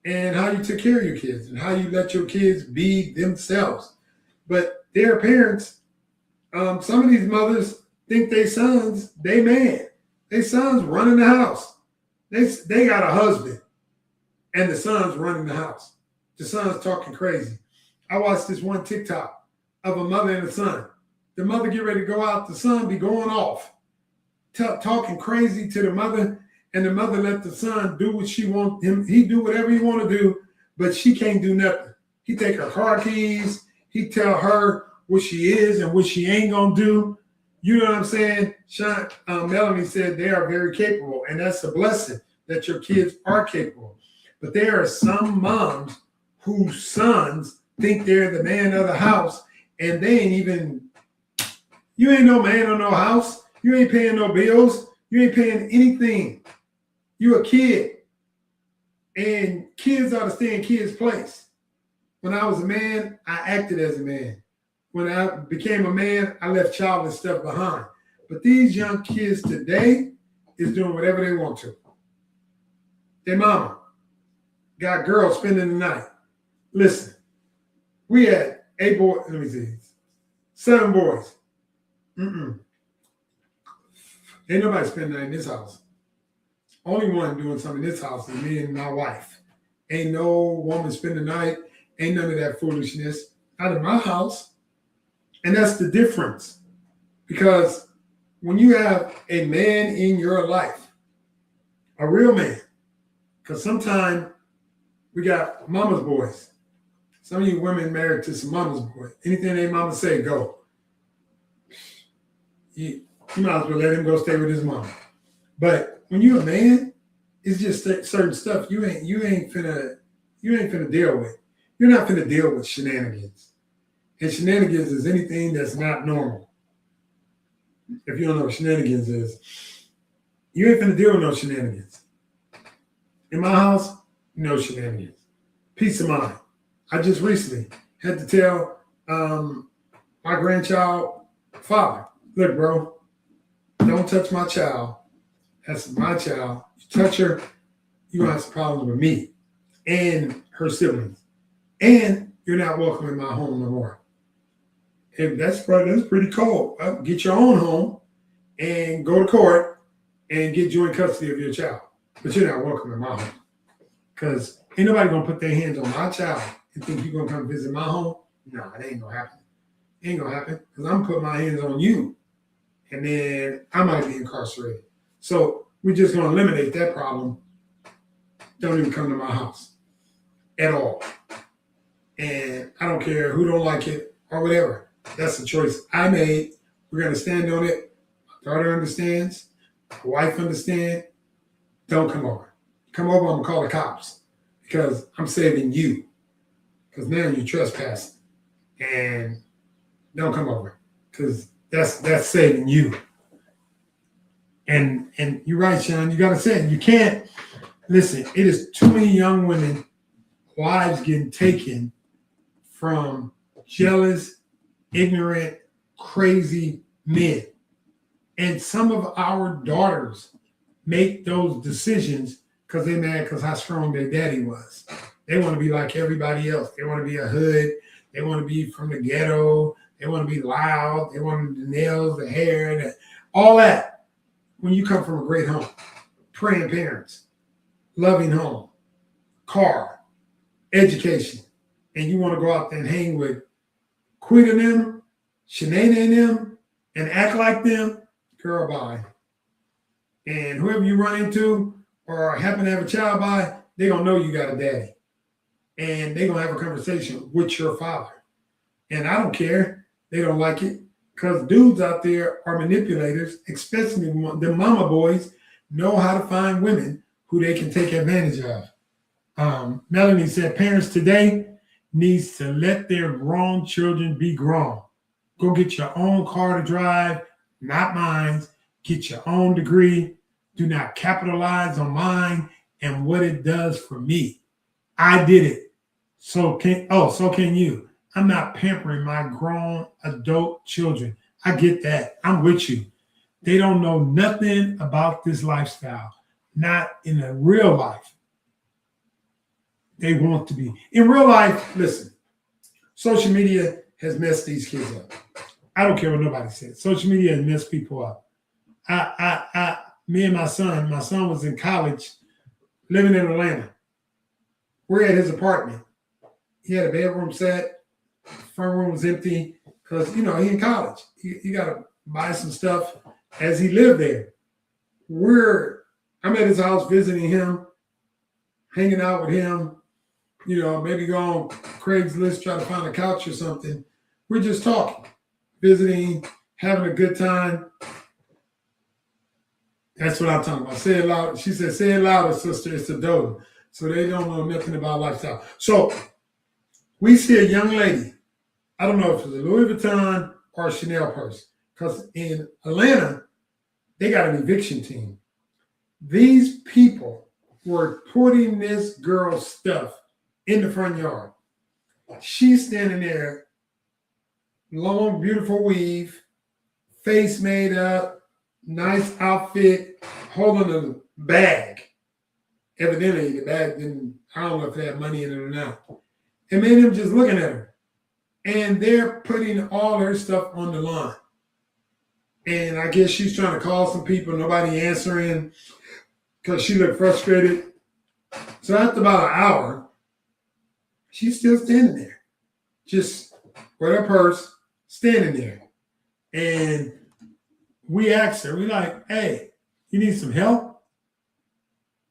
S2: and how you took care of your kids and how you let your kids be themselves. But their parents, some of these mothers think they sons, they sons running the house. They got a husband and the son's running the house. The son's talking crazy. I watched this one TikTok of a mother and a son. The mother get ready to go out, the son be going off, talking crazy to the mother, and the mother let the son do what she want him. He do whatever he want to do, but she can't do nothing. He take her car keys. He tell her what she is and what she ain't gonna do. You know what I'm saying? Sean, Melanie said they are very capable, and that's a blessing that your kids are capable. But there are some moms whose sons think they're the man of the house. And you ain't no man on no house. You ain't paying no bills. You ain't paying anything. You a kid. And kids ought to stay in kids' place. When I was a man, I acted as a man. When I became a man, I left childish stuff behind. But these young kids today is doing whatever they want to. Their mama got girls spending the night. Listen, we had 8 boys, 7 boys. Ain't nobody spending the night in this house. Only one doing something in this house is me and my wife. Ain't no woman spend the night. Ain't none of that foolishness out of my house. And that's the difference. Because when you have a man in your life, a real man, because sometimes we got mama's boys. Some of you women married to some mama's boy. Anything they mama say, go. You might as well let him go stay with his mama. But when you're a man, it's just certain stuff you ain't finna deal with. You're not finna deal with shenanigans. And shenanigans is anything that's not normal. If you don't know what shenanigans is, you ain't finna deal with no shenanigans. In my house, no shenanigans. Peace of mind. I just recently had to tell my grandchild father, look, bro, don't touch my child. That's my child. You touch her, you're gonna have some problems with me and her siblings. And you're not welcome in my home no more. And that's pretty cold. Get your own home and go to court and get joint custody of your child. But you're not welcome in my home. Because ain't nobody gonna put their hands on my child and think you're gonna come visit my home. No, it ain't gonna happen. It ain't gonna happen. Because I'm putting my hands on you. And then I might be incarcerated. So we're just gonna eliminate that problem. Don't even come to my house at all. And I don't care who don't like it or whatever. That's the choice I made. We're going to stand on it. My daughter understands. My wife understands. Don't come over. Come over, I'm going to call the cops because I'm saving you. Because now you're trespassing. And don't come over because that's saving you. And you're right, Sean. You got to say it. You can't. Listen, it is too many young women, wives getting taken from jealous, ignorant, crazy men. And some of our daughters make those decisions because they're mad because how strong their daddy was. They want to be like everybody else. They want to be a hood. They want to be from the ghetto. They want to be loud. They want the nails, the hair, all that. When you come from a great home, praying parents, loving home, car, education, and you want to go out there and hang with Quita and them, Shanae and them, and act like them, girl, bye. And whoever you run into or happen to have a child by, they're going to know you got a daddy. And they're going to have a conversation with your father. And I don't care. They don't like it because dudes out there are manipulators, especially the mama boys know how to find women who they can take advantage of. Melanie said, parents today needs to let their grown children be grown. Go get your own car to drive, not mine. Get your own degree. Do not capitalize on mine and what it does for me. I did it. So can you. I'm not pampering my grown adult children. I get that. I'm with you. They don't know nothing about this lifestyle. Not in a real life. They want to be. In real life, listen, social media has messed these kids up. I don't care what nobody says. Social media has messed people up. Me and my son was in college, living in Atlanta. We're at his apartment. He had a bedroom set. Front room was empty because, he in college. He got to buy some stuff as he lived there. I'm at his house visiting him, hanging out with him, maybe go on Craigslist, try to find a couch or something. We're just talking, visiting, having a good time. That's what I'm talking about. Say it loud. She said, say it louder, sister. It's a dodo. So they don't know nothing about lifestyle. So we see a young lady. I don't know if it's a Louis Vuitton or a Chanel purse. Because in Atlanta, they got an eviction team. These people were putting this girl's stuff in the front yard. She's standing there, long, beautiful weave, face made up, nice outfit, holding a bag. Evidently, the bag I don't know if they had money in it or not. And made him just looking at her. And they're putting all her stuff on the line. And I guess she's trying to call some people, nobody answering. because she looked frustrated. So after about an hour, she's still standing there, just with her purse, standing there. And we asked her, we like, hey, you need some help?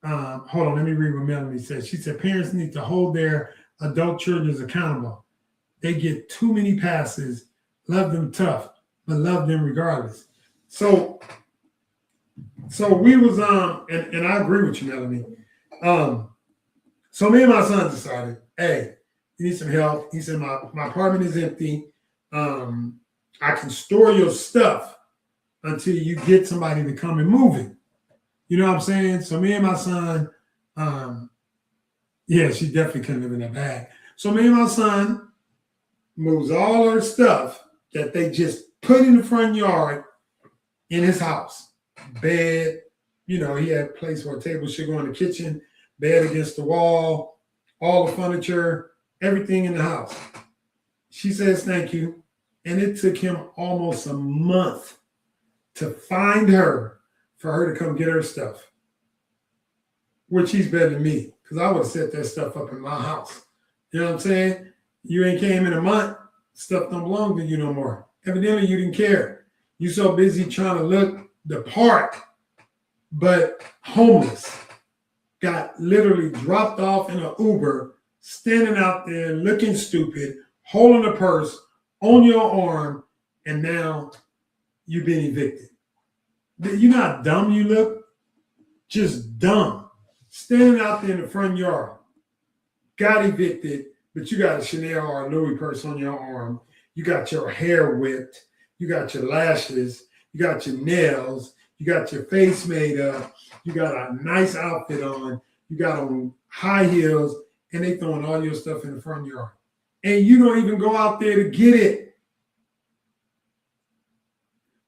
S2: Hold on, let me read what Melanie said. She said, parents need to hold their adult children accountable. They get too many passes. Love them tough, but love them regardless. So we was and I agree with you, Melanie. So me and my son decided, hey, you need some help. He said, my apartment is empty. I can store your stuff until you get somebody to come and move it. You know what I'm saying? So me and my son, yeah, she definitely couldn't live in that bag. So me and my son moves all her stuff that they just put in the front yard in his house. Bed, he had a place for a table should go in the kitchen, bed against the wall, all the furniture, everything in the house. She says thank you. And it took him almost a month to find her, for her to come get her stuff. Which he's better than me, because I would have set that stuff up in my house. You know what I'm saying? You ain't came in a month, stuff don't belong to you no more. Evidently, you didn't care. You so busy trying to look the part, but homeless. Got literally dropped off in an Uber, standing out there looking stupid, holding a purse on your arm, and now you've been evicted. You're not dumb, you look just dumb. Standing out there in the front yard, got evicted, but you got a Chanel or a Louis purse on your arm. You got your hair whipped. You got your lashes. You got your nails. You got your face made up. You got a nice outfit on. You got on high heels, and they throwing all your stuff in the front yard. And you don't even go out there to get it.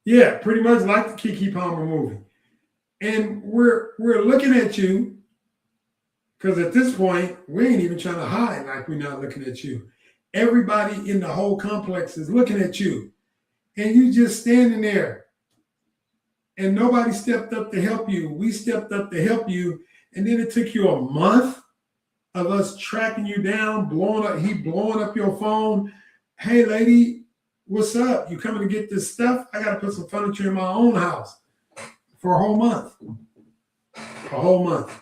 S2: Yeah, pretty much like the Kiki Palmer movie. And we're looking at you, because at this point, we ain't even trying to hide like we're not looking at you. Everybody in the whole complex is looking at you. And you just standing there. And nobody stepped up to help you. We stepped up to help you. And then it took you a month of us tracking you down, blowing up your phone. Hey, lady, what's up? You coming to get this stuff? I got to put some furniture in my own house for a whole month. A whole month.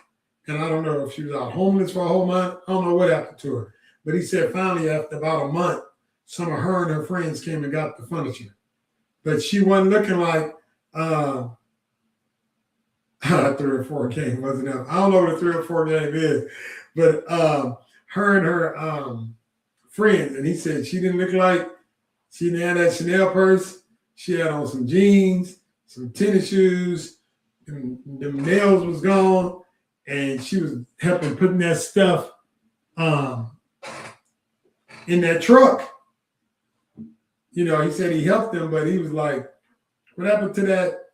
S2: And I don't know if she was out homeless for a whole month. I don't know what happened to her. But he said finally, after about a month, some of her and her friends came and got the furniture. But she wasn't looking like 3 or 4 game wasn't up. I don't know what a 3 or 4 game is. But her and her friends, and he said she didn't look like she didn't have that Chanel purse. She had on some jeans, some tennis shoes, and them nails was gone. And she was helping putting that stuff in that truck. He said he helped them, but he was like, what happened to that?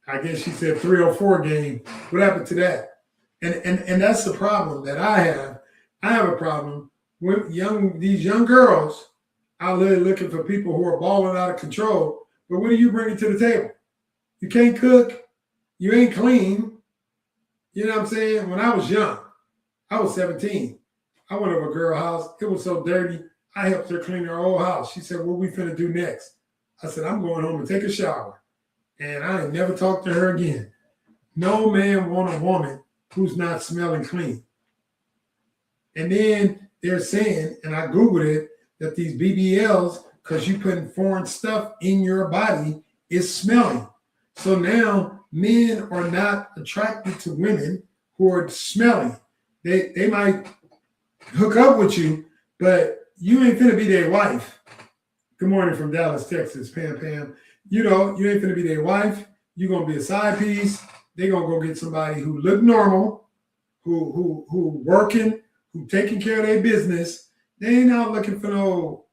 S2: I guess she said 3 or 4 game. What happened to that? And that's the problem that I have. I have a problem with these young girls out there looking for people who are balling out of control. But what are you bringing to the table? You can't cook. You ain't clean. You know what I'm saying? When I was young, I was 17. I went over a girl's house. It was so dirty. I helped her clean her whole house. She said, what we finna do next? I said, I'm going home and take a shower. And I ain't never talked to her again. No man want a woman who's not smelling clean. And then they're saying, and I Googled it, that these BBLs, because you putting foreign stuff in your body, is smelling. So now men are not attracted to women who are smelly. They might hook up with you, but you ain't finna be their wife. Good morning from Dallas, Texas, Pam. You ain't finna be their wife. You're gonna be a side piece. They're gonna go get somebody who look normal, who working, who taking care of their business. They ain't out looking for no,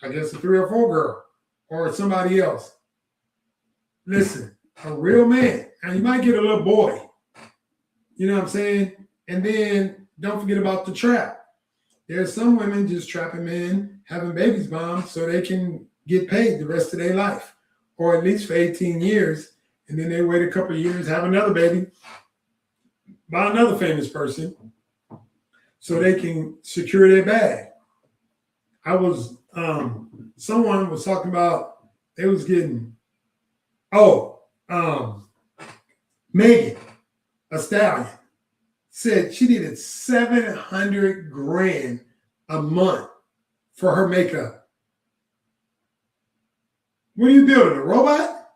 S2: I guess, a 3 or 4 girl or somebody else. Listen, a real man, and you might get a little boy. You know what I'm saying? And then don't forget about the trap. There's some women just trapping men, having babies bombed so they can get paid the rest of their life, or at least for 18 years. and then they wait a couple of years, have another baby by another famous person, so they can secure their bag. I was someone was talking about they was getting Megan Thee Stallion said she needed 700 grand a month for her makeup. What are you building, a robot?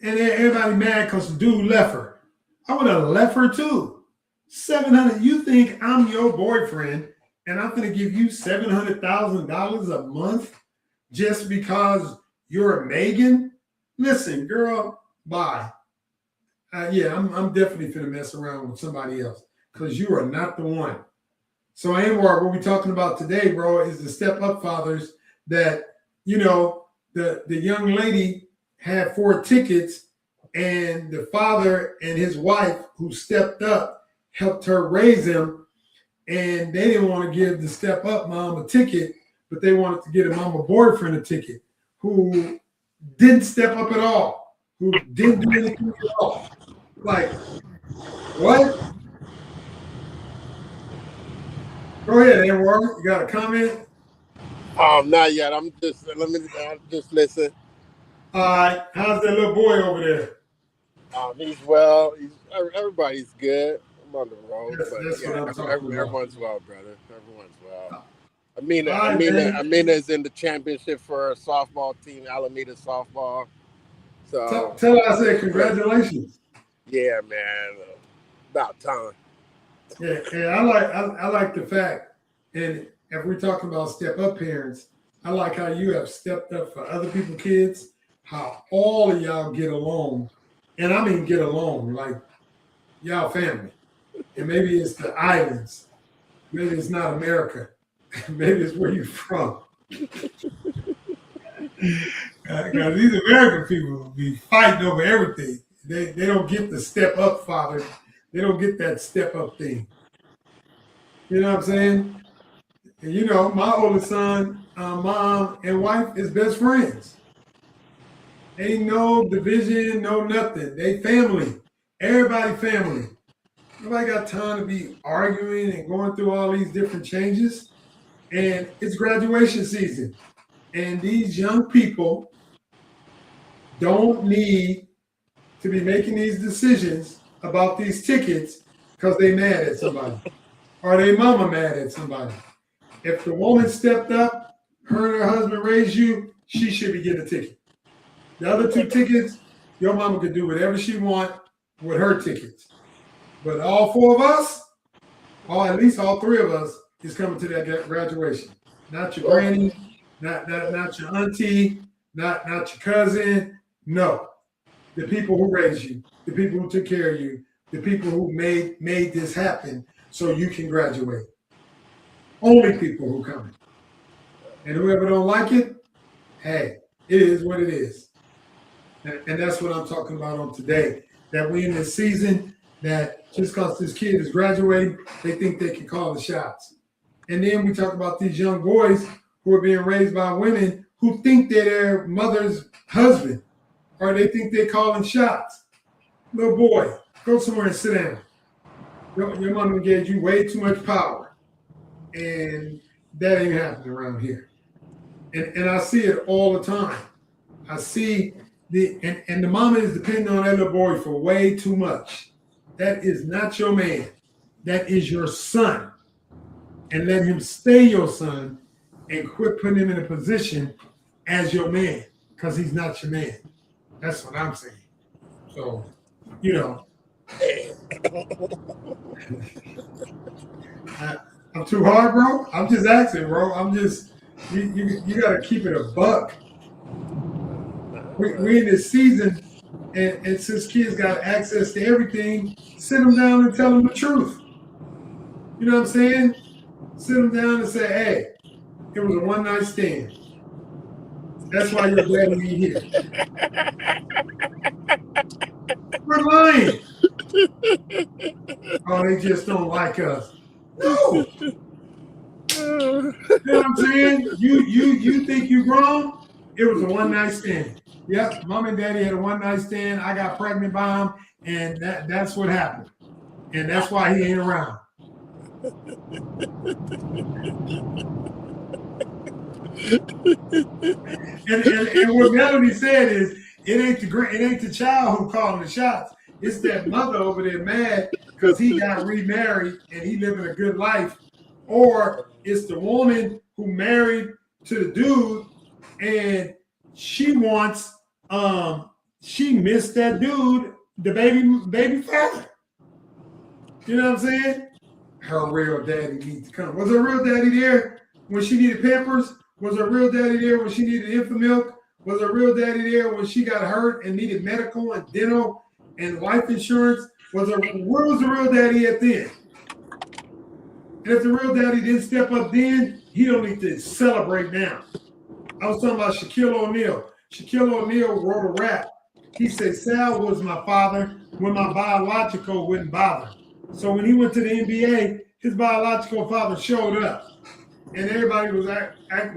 S2: And then everybody mad because the dude left her. I would have left her too. 700. You think I'm your boyfriend and I'm going to give you $700,000 a month just because you're a Megan? Listen, girl, bye. I'm definitely finna mess around with somebody else because you are not the one. So Anwar, what we're talking about today, bro, is the step-up fathers that, the young lady had 4 tickets and the father and his wife who stepped up helped her raise them, and they didn't want to give the step-up mom a ticket, but they wanted to get a mama boyfriend a ticket who didn't step up at all, who didn't do anything at all. Like, what? Go ahead, Anwar. You got a comment?
S5: Not yet. I'll just listen.
S2: All right. How's that little boy over there?
S5: He's well. Everybody's good. I'm on the road,
S2: That's
S5: but
S2: what I'm talking about.
S5: everyone's well, brother. Everyone's well.
S2: All right,
S5: Amina's in the championship for a softball team, Alameda softball. So
S2: tell her I said congratulations.
S5: yeah, man. About time.
S2: Yeah, I like the fact, and if we're talking about step up parents, I like how you have stepped up for other people's kids, how all of y'all get along, and I mean get along, like y'all family. And maybe it's the islands, maybe it's not America, maybe it's where you're from. Because these American people be fighting over everything. They don't get the step up father. They don't get that step up thing. You know what I'm saying? And my oldest son, mom and wife is best friends. Ain't no division, no nothing. They family. Everybody family. Nobody got time to be arguing and going through all these different changes. And it's graduation season. And these young people don't need to be making these decisions about these tickets because they mad at somebody or they mama mad at somebody. If the woman stepped up, her and her husband raised you, she should be getting a ticket. The other 2 tickets, your mama could do whatever she want with her tickets. But all 4 of us, or at least all 3 of us, is coming to that graduation. Not your granny, not your auntie, not your cousin. No. The people who raised you, the people who took care of you, the people who made this happen so you can graduate. Only people who come. And whoever don't like it, hey, it is what it is. And that's what I'm talking about on today. That we in this season that just because this kid is graduating, they think they can call the shots. And then we talk about these young boys who are being raised by women who think they're their mother's husband, or they think they're calling shots. Little boy, go somewhere and sit down. Your mama gave you way too much power. And that ain't happening around here. And I see it all the time. I see and the mama is depending on that little boy for way too much. That is not your man. That is your son. And let him stay your son and quit putting him in a position as your man because he's not your man. That's what I'm saying. So, I'm too hard, bro. I'm just asking, bro. I'm just, you got to keep it a buck. We in this season, and since kids got access to everything, sit them down and tell them the truth. You know what I'm saying? Sit them down and say, hey, it was a one-night stand. That's why your daddy ain't here. We're lying. Oh, they just don't like us. No. You know what I'm saying? You think you grown? It was a one-night stand. Yep, mom and daddy had a one night stand. I got pregnant by him, and that's what happened. And that's why he ain't around. and what Melody said is it ain't the child who calling the shots. It's that mother over there mad because he got remarried and he living a good life, or it's the woman who married to the dude and she wants she missed that dude, the baby father. You know what I'm saying? Her real daddy needs to come. Was her real daddy there when she needed Pampers? Was her real daddy there when she needed infant milk? Was her real daddy there when she got hurt and needed medical and dental and life insurance? Where was the real daddy at then? And if the real daddy didn't step up then, he don't need to celebrate now. I was talking about Shaquille O'Neal. Shaquille O'Neal wrote a rap. He said, Sal was my father when my biological wouldn't bother. So when he went to the NBA, his biological father showed up. And everybody was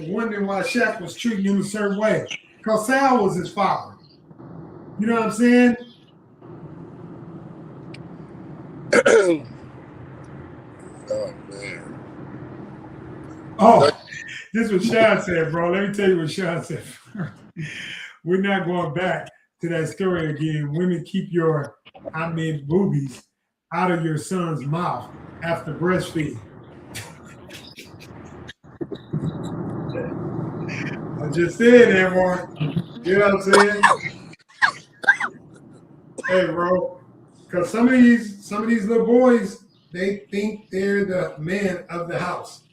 S2: wondering why Shaq was treating him a certain way. Because Sal was his father. You know what I'm saying?
S5: Oh, man.
S2: Oh, this is what Sean said, bro. Let me tell you what Sean said. We're not going back to that story again. Women, keep your, boobies out of your son's mouth after breastfeeding. I just said that, Mark. You know what I'm saying? Hey, bro. Because some of these little boys, they think they're the man of the house.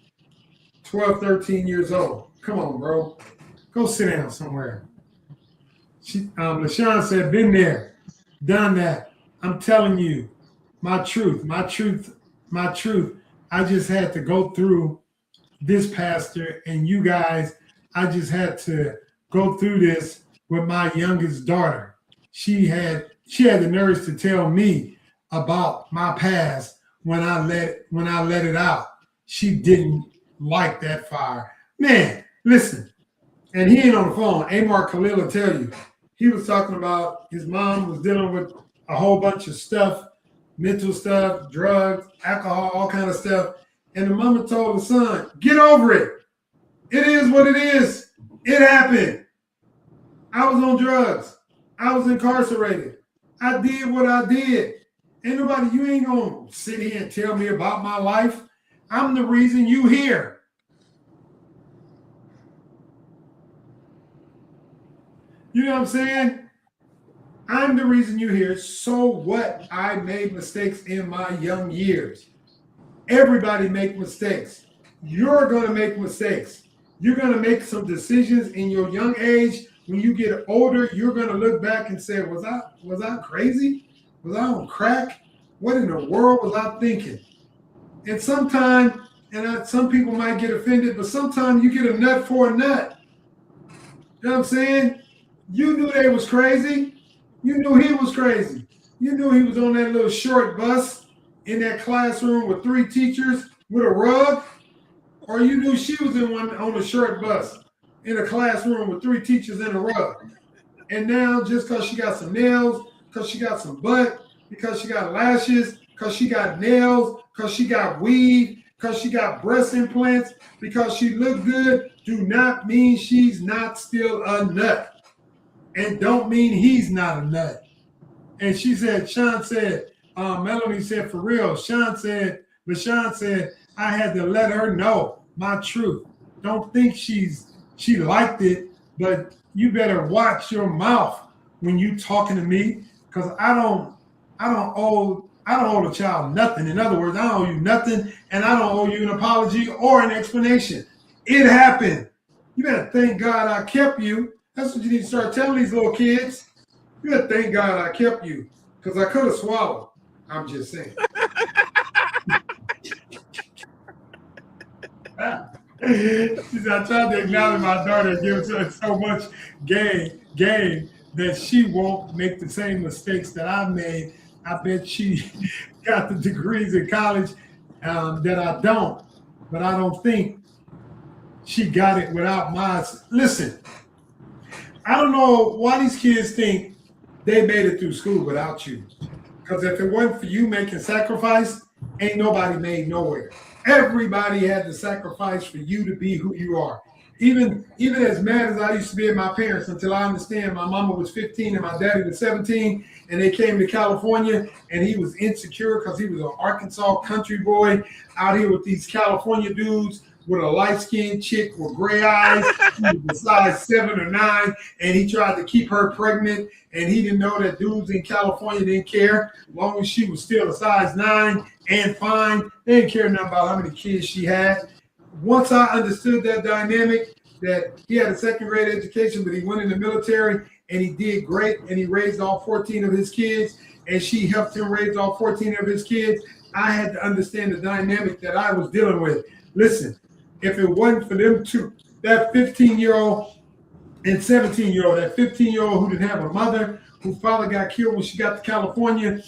S2: 12, 13 years old. Come on, bro. Go sit down somewhere. LaShawn said, been there, done that. I'm telling you, my truth. I just had to go through this, pastor, and you guys, I just had to go through this with my youngest daughter. She had the nerves to tell me about my past when I let it out. She didn't like that fire. Man, listen, and he ain't on the phone. Amar Khalil will tell you. He was talking about his mom was dealing with a whole bunch of stuff, mental stuff, drugs, alcohol, all kind of stuff. And the mama told the son, get over it. It is what it is. It happened. I was on drugs. I was incarcerated. I did what I did. Ain't nobody, you ain't gonna sit here and tell me about my life. I'm the reason you here. You know what I'm saying? I'm the reason you're here. So what? I made mistakes in my young years. Everybody make mistakes. You're going to make mistakes. You're going to make some decisions in your young age. When you get older, you're going to look back and say, was I crazy? Was I on crack? What in the world was I thinking? And sometimes, some people might get offended, but sometimes you get a nut for a nut. You know what I'm saying? You knew they was crazy. You knew he was crazy. You knew he was on that little short bus in that classroom with 3 teachers with a rug. Or you knew she was in one on a short bus in a classroom with 3 teachers and a rug. And now just because she got some nails, because she got some butt, because she got lashes, because she got nails, because she got weave, because she got breast implants, because she looked good, do not mean she's not still a nut. And don't mean he's not a nut. And she said, Sean said, Melanie said, for real. LaShawn said, I had to let her know my truth. Don't think she liked it, but you better watch your mouth when you talking to me, because I don't owe the child nothing. In other words, I don't owe you nothing, and I don't owe you an apology or an explanation. It happened. You better thank God I kept you. That's what you need to start telling these little kids. You better thank God I kept you, because I could have swallowed. I'm just saying. She said, I tried to acknowledge my daughter and give her so much game that she won't make the same mistakes that I made. I bet she got the degrees in college that I don't, but I don't think she got it without my. Listen, I don't know why these kids think they made it through school without you. Because if it wasn't for you making sacrifice, ain't nobody made nowhere. Everybody had to sacrifice for you to be who you are. Even as mad as I used to be at my parents until I understand my mama was 15 and my daddy was 17, and they came to California and he was insecure because he was an Arkansas country boy out here with these California dudes with a light-skinned chick with gray eyes. He was a size 7 or 9, and he tried to keep her pregnant, and he didn't know that dudes in California didn't care as long as she was still a size 9 and fine. They didn't care nothing about how many kids she had. Once I understood that dynamic, that he had a second grade education, but he went in the military and he did great, and he raised all 14 of his kids, and she helped him raise all 14 of his kids, I had to understand the dynamic that I was dealing with. Listen, if it wasn't for them two, that 15-year-old and 17-year-old, that 15-year-old who didn't have a mother, whose father got killed when she got to California,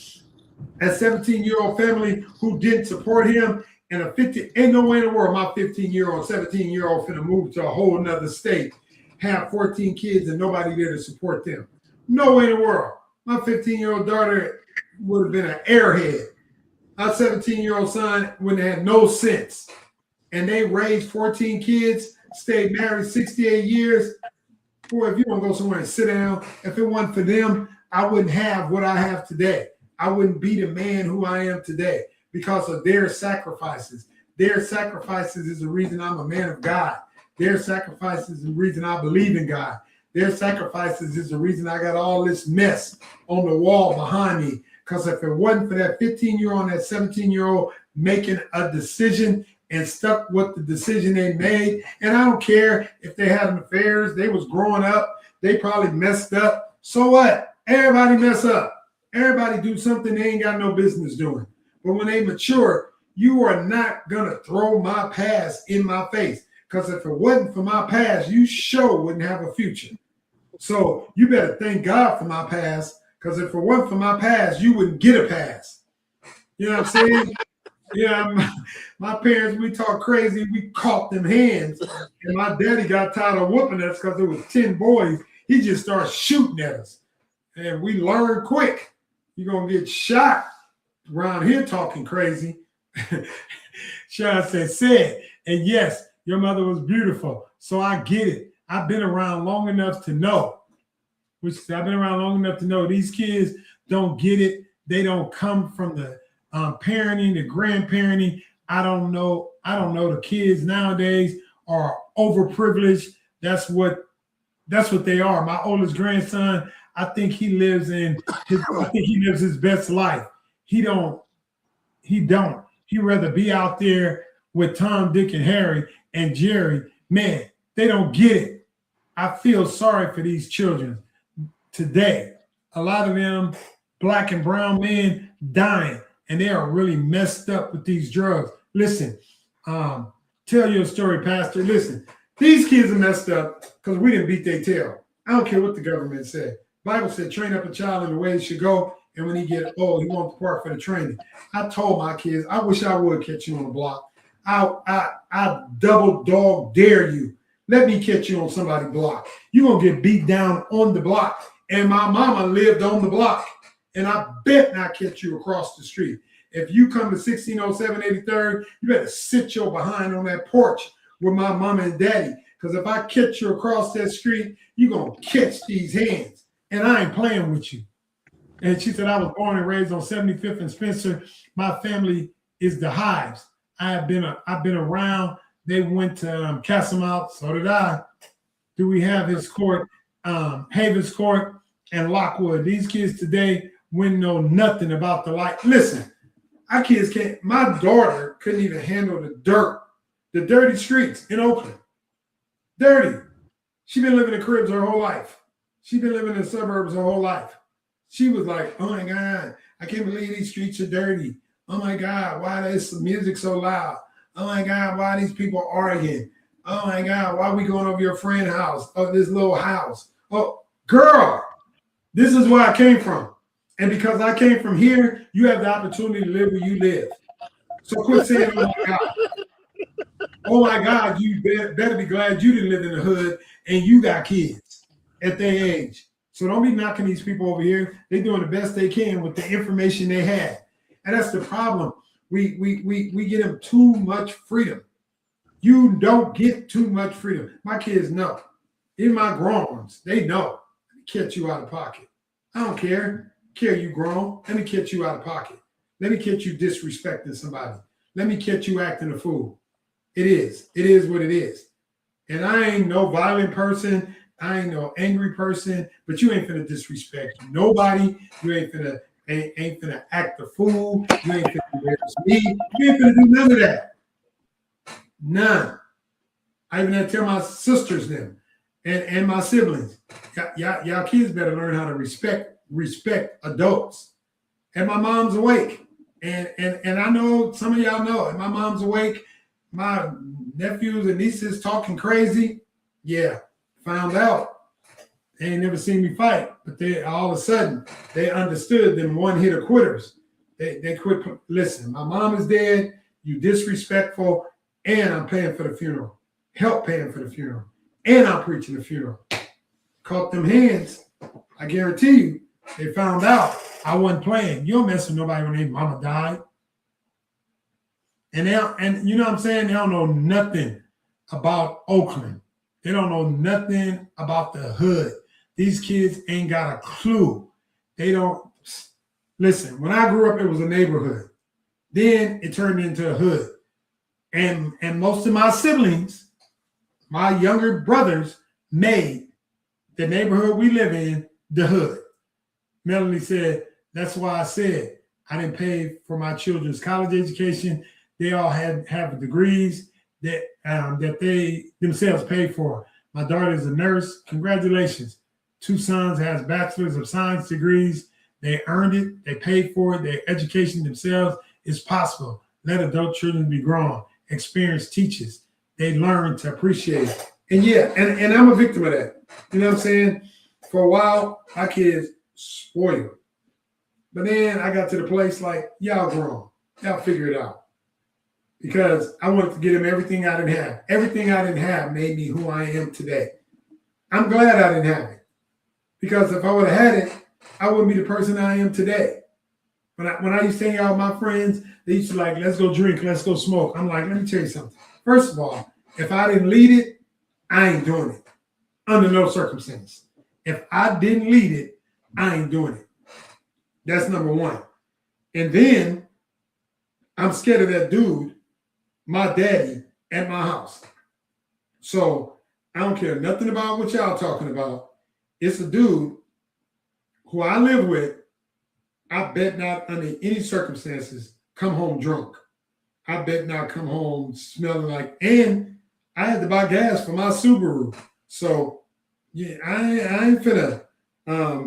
S2: that 17-year-old family who didn't support him, and a 50, ain't no way in the world my 15-year-old, 17-year-old finna move to a whole nother state, have 14 kids and nobody there to support them. No way in the world. My 15-year-old daughter would have been an airhead. My 17-year-old son wouldn't have had no sense. And they raised 14 kids, stayed married 68 years. Boy, if you want to go somewhere and sit down, if it wasn't for them, I wouldn't have what I have today. I wouldn't be the man who I am today because of their sacrifices. Their sacrifices is the reason I'm a man of God. Their sacrifices is the reason I believe in God. Their sacrifices is the reason I got all this mess on the wall behind me. Because if it wasn't for that 15-year-old and that 17-year-old making a decision and stuck with the decision they made. And I don't care if they had affairs, they was growing up, they probably messed up. So what? Everybody mess up. Everybody do something they ain't got no business doing. But when they mature, you are not gonna throw my past in my face. Because if it wasn't for my past, you sure wouldn't have a future. So you better thank God for my past, because if it wasn't for my past, you wouldn't get a pass. You know what I'm saying? Yeah, my parents, we talk crazy, we caught them hands. And my daddy got tired of whooping us because there was 10 boys. He just started shooting at us. And we learned quick. You're going to get shot around here talking crazy. Sean said, and yes, your mother was beautiful. So I get it. I've been around long enough to know. I've been around long enough to know these kids don't get it. They don't come from the parenting, the grandparenting. I don't know the kids nowadays are overprivileged. That's what they are. My oldest grandson, I think he lives his best life. He'd rather be out there with Tom, Dick, and Harry and Jerry. Man, they don't get it. I feel sorry for these children today. A lot of them black and brown men dying, and they are really messed up with these drugs. Listen, tell your story, Pastor. Listen, these kids are messed up because we didn't beat their tail. I don't care what the government said. Bible said, train up a child in the way he should go, and when he get old, he won't depart for the training. I told my kids, I wish I would catch you on the block. I double dog dare you. Let me catch you on somebody's block. You're going to get beat down on the block. And my mama lived on the block. And I bet not catch you across the street. If you come to 1607 83rd, you better sit your behind on that porch with my mama and daddy. Because if I catch you across that street, you're going to catch these hands. And I ain't playing with you. And she said, I was born and raised on 75th and Spencer. My family is the Hives. I've been around. They went to Casamount. So did I. Do we have his court, Havens Court, and Lockwood? These kids today wouldn't know nothing about the light. Listen, our kids can't. My daughter couldn't even handle the dirt, the dirty streets in Oakland. Dirty. She's been living in cribs her whole life. She's been living in the suburbs her whole life. She was like, oh my God, I can't believe these streets are dirty. Oh my God, why is the music so loud? Oh my God, why are these people arguing? Oh my God, why are we going over your friend's house? Oh, this little house. Oh, girl, this is where I came from. And because I came from here, you have the opportunity to live where you live. So quit saying, oh my God. Oh my God, you better be glad you didn't live in the hood and you got kids. at their age. So don't be knocking these people over here. They're doing the best they can with the information they had. And that's the problem. We get them too much freedom. You don't get too much freedom. My kids know. Even my grown ones, they know. Let me catch you out of pocket. I don't care. Care you grown. Let me catch you out of pocket. Let me catch you disrespecting somebody. Let me catch you acting a fool. It is. It is what it is. And I ain't no violent person. I ain't no angry person. But you ain't finna disrespect nobody. You ain't finna act a fool. You ain't finna embarrass me. You ain't finna do none of that. None. I even had to tell my sisters them and my siblings. Y'all kids better learn how to respect adults. And my mom's awake. And I know some of y'all know, and my mom's awake. My nephews and nieces talking crazy. Yeah, found out. They ain't never seen me fight, but they all of a sudden they understood them one-hitter quitters. They quit. Listen, my mom is dead. You disrespectful, and I'm paying for the funeral. Help paying for the funeral, and I'm preaching the funeral. Caught them hands. I guarantee you, they found out I wasn't playing. You don't mess with nobody when their mama died. And you know what I'm saying? They don't know nothing about Oakland. They don't know nothing about the hood. These kids ain't got a clue. They don't listen. When I grew up, it was a neighborhood. Then it turned into a hood. And most of my siblings, my younger brothers, made the neighborhood we live in the hood. Melanie said, that's why I said I didn't pay for my children's college education. They all have degrees that they themselves paid for. My daughter is a nurse. Congratulations. 2 sons has bachelor's of science degrees. They earned it. They paid for it. Their education themselves is possible. Let adult children be grown. Experience teaches. They learn to appreciate it. And yeah, and I'm a victim of that. You know what I'm saying? For a while, my kids spoiled. But then I got to the place like, y'all grown. Y'all figure it out. Because I wanted to get them everything I didn't have. Everything I didn't have made me who I am today. I'm glad I didn't have it. Because if I would have had it, I wouldn't be the person I am today. When I used to hang out with my friends, they used to like, let's go drink, let's go smoke. I'm like, let me tell you something. First of all, if I didn't lead it, I ain't doing it. Under no circumstance. If I didn't lead it, I ain't doing it. That's number one. And then I'm scared of that dude, my daddy, at my house. So I don't care nothing about what y'all talking about. It's a dude who I live with. I bet not under any circumstances come home drunk. I bet not come home smelling like, and I had to buy gas for my Subaru. So yeah, I ain't finna.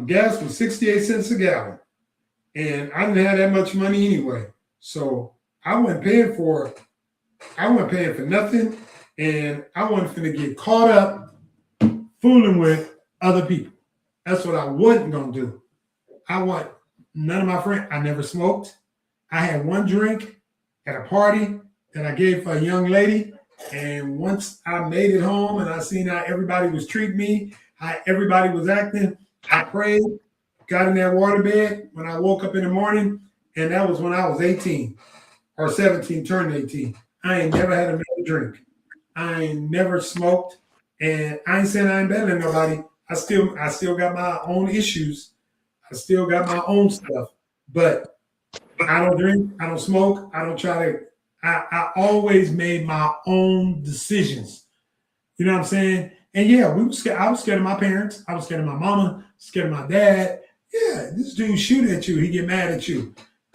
S2: Gas was 68 cents a gallon. And I didn't have that much money anyway. So I wasn't paying for it. I wasn't paying for nothing. And I wasn't finna get caught up fooling with other people. That's what I wasn't gonna do. I want none of my friends. I never smoked. I had one drink at a party that I gave for a young lady. And once I made it home and I seen how everybody was treating me, how everybody was acting, I prayed, got in that waterbed when I woke up in the morning, and that was when I was 18 or 17, turned 18. I ain't never had another drink. I ain't never smoked, and I ain't saying I ain't better than nobody. I still got my own issues. I still got my own stuff, but I don't drink. I don't smoke. I don't try to. I always made my own decisions. You know what I'm saying? And yeah, we was scared. I was scared of my parents. I was scared of my mama. Scared of my dad. Yeah, this dude shoot at you. He get mad at you.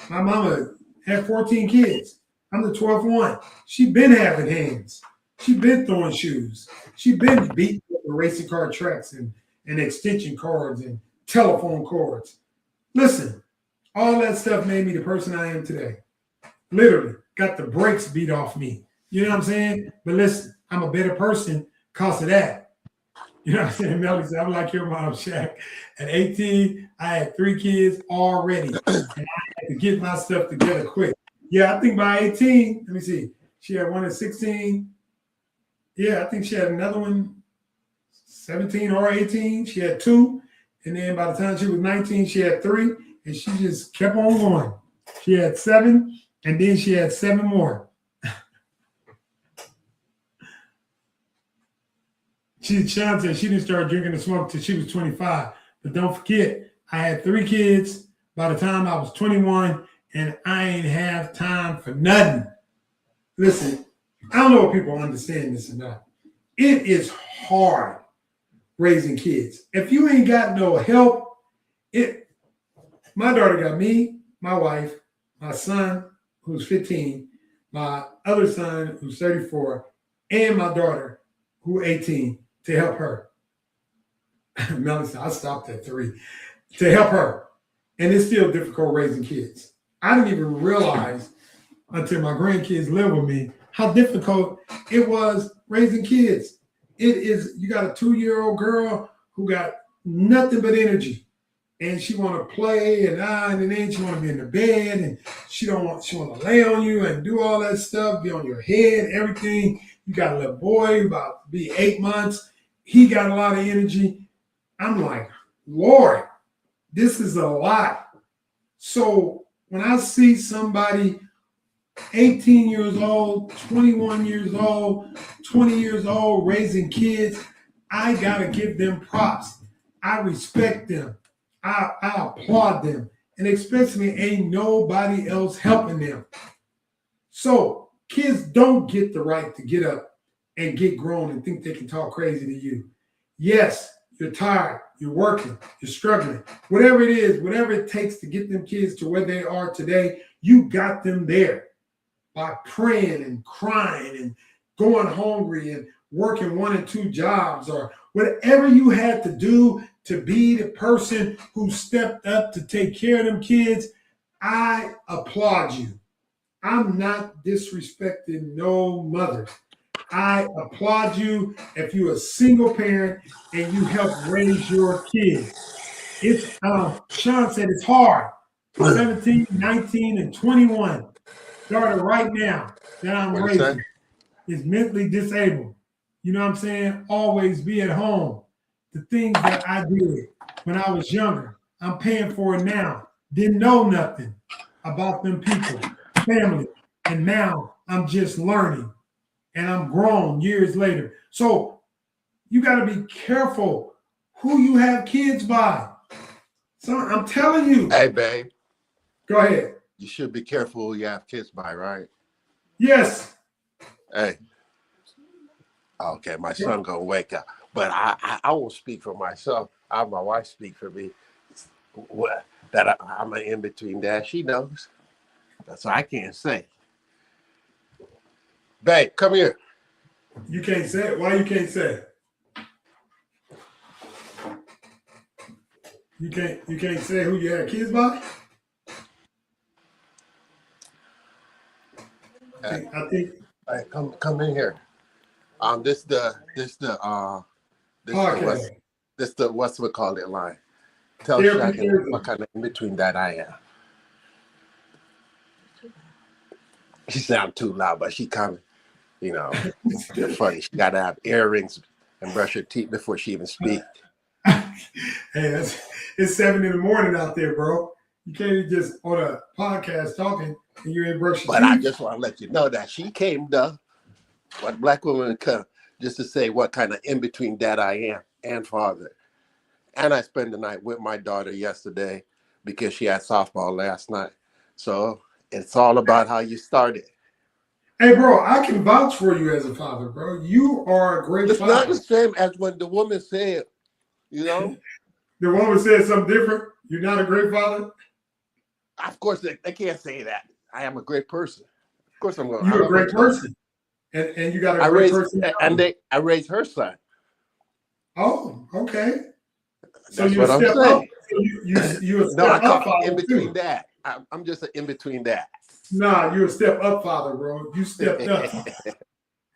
S2: My mama had 14 kids. I'm the 12th one. She been having hands. She been throwing shoes. She been beating up the racing car tracks and extension cords and telephone cords. Listen, all that stuff made me the person I am today. Literally, got the brakes beat off me. You know what I'm saying? But listen, I'm a better person because of that. You know what I'm saying? Melody said, I'm like your mom, Shaq. At 18, I had 3 kids already. And I had to get my stuff together quick. Yeah, I think by 18, let me see. She had one at 16. Yeah, I think she had another one 17 or 18, she had 2. And then by the time she was 19, she had 3. And she just kept on going. She had 7, and then she had 7 more. Sean said she didn't start drinking and smoke till she was 25. But don't forget, I had 3 kids by the time I was 21, and I ain't have time for nothing. Listen, I don't know if people understand this or not. It is hard raising kids. If you ain't got no help, my daughter got me, my wife, my son, who's 15, my other son, who's 34, and my daughter, who's 18, to help her. Melanie said, I stopped at 3. To help her. And it's still difficult raising kids. I didn't even realize until my grandkids live with me how difficult it was raising kids. It is, you got a 2-year-old girl who got nothing but energy. And she want to play and then she want to be in the bed and she want to lay on you and do all that stuff, be on your head, everything. You got a little boy about to be 8 months. He got a lot of energy. I'm like, Lord, this is a lot. So when I see somebody 18 years old, 21 years old, 20 years old raising kids, I got to give them props. I respect them. I applaud them. And especially ain't nobody else helping them. So kids don't get the right to get up and get grown and think they can talk crazy to you. Yes, you're tired, you're working, you're struggling. Whatever it is, whatever it takes to get them kids to where they are today, you got them there by praying and crying and going hungry and working 1 and 2 jobs or whatever you had to do to be the person who stepped up to take care of them kids. I applaud you. I'm not disrespecting no mothers. I applaud you if you're a single parent and you help raise your kids. It's Sean said it's hard. 17, 19, and 21. Daughter right now that I'm raising is mentally disabled. You know what I'm saying? Always be at home. The things that I did when I was younger, I'm paying for it now. Didn't know nothing about them people, family. And now I'm just learning. And I'm grown years later. So you got to be careful who you have kids by. So I'm telling you.
S5: Hey, babe.
S2: Go ahead.
S5: You should be careful who you have kids by, right?
S2: Yes.
S5: Hey. Okay, my son gonna wake up. But I won't speak for myself. My wife speak for me. That I'm an in-between dad. She knows. That's what I can't say. Babe, come here.
S2: You can't say it. Why you can't say it? You can't say who you had kids by? I think.
S5: Hey, come in here. This the what's we call it line. Tell Shaq what kind of in between that I am. She sounds too loud, but she kind of, it's funny. She got to have earrings and brush her teeth before she even speaks.
S2: Hey, it's 7 a.m. out there, bro. You can't just on a podcast talking and you ain't brushing
S5: But
S2: teeth.
S5: I just want to let you know that she came to what black women come just to say what kind of in between dad I am and father. And I spent the night with my daughter yesterday because she had softball last night. So it's all about how you started.
S2: Hey, bro, I can vouch for you as a father, bro. You are a great father.
S5: It's not the same as when the woman said,
S2: The woman said something different. You're not a great father?
S5: Of course, they can't say that. I am a great person. Of course, I'm going.
S2: You're a great person, and you got a great person.
S5: And I raised her son.
S2: Oh, okay. So
S5: That's
S2: you
S5: what I'm
S2: step
S5: saying.
S2: up. So you a step
S5: No, I
S2: up,
S5: call
S2: father.
S5: in between
S2: too.
S5: that. I'm just an in between that.
S2: Nah, you're a step up, father, bro. You stepped up,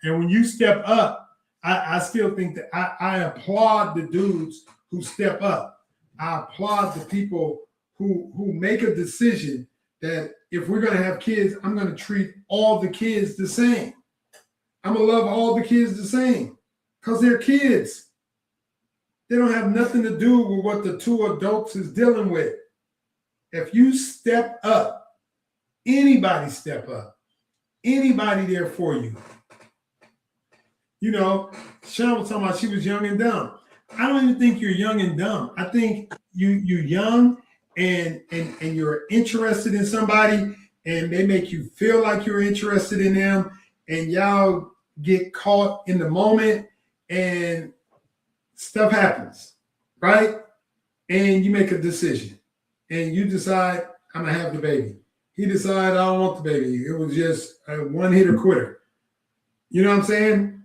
S2: and when you step up, I still think that I applaud the dudes who step up. I applaud the people who make a decision that if we're going to have kids, I'm going to treat all the kids the same. I'm going to love all the kids the same because they're kids. They don't have nothing to do with what the two adults is dealing with. If you step up, anybody step up, anybody there for you. You know, Sean was talking about she was young and dumb. I don't even think you're young and dumb. I think you're young and you're interested in somebody, and they make you feel like you're interested in them, and y'all get caught in the moment, and stuff happens, right? And you make a decision, and you decide, I'm gonna have the baby. He decided, I don't want the baby. It was just a one hitter quitter. You know what I'm saying?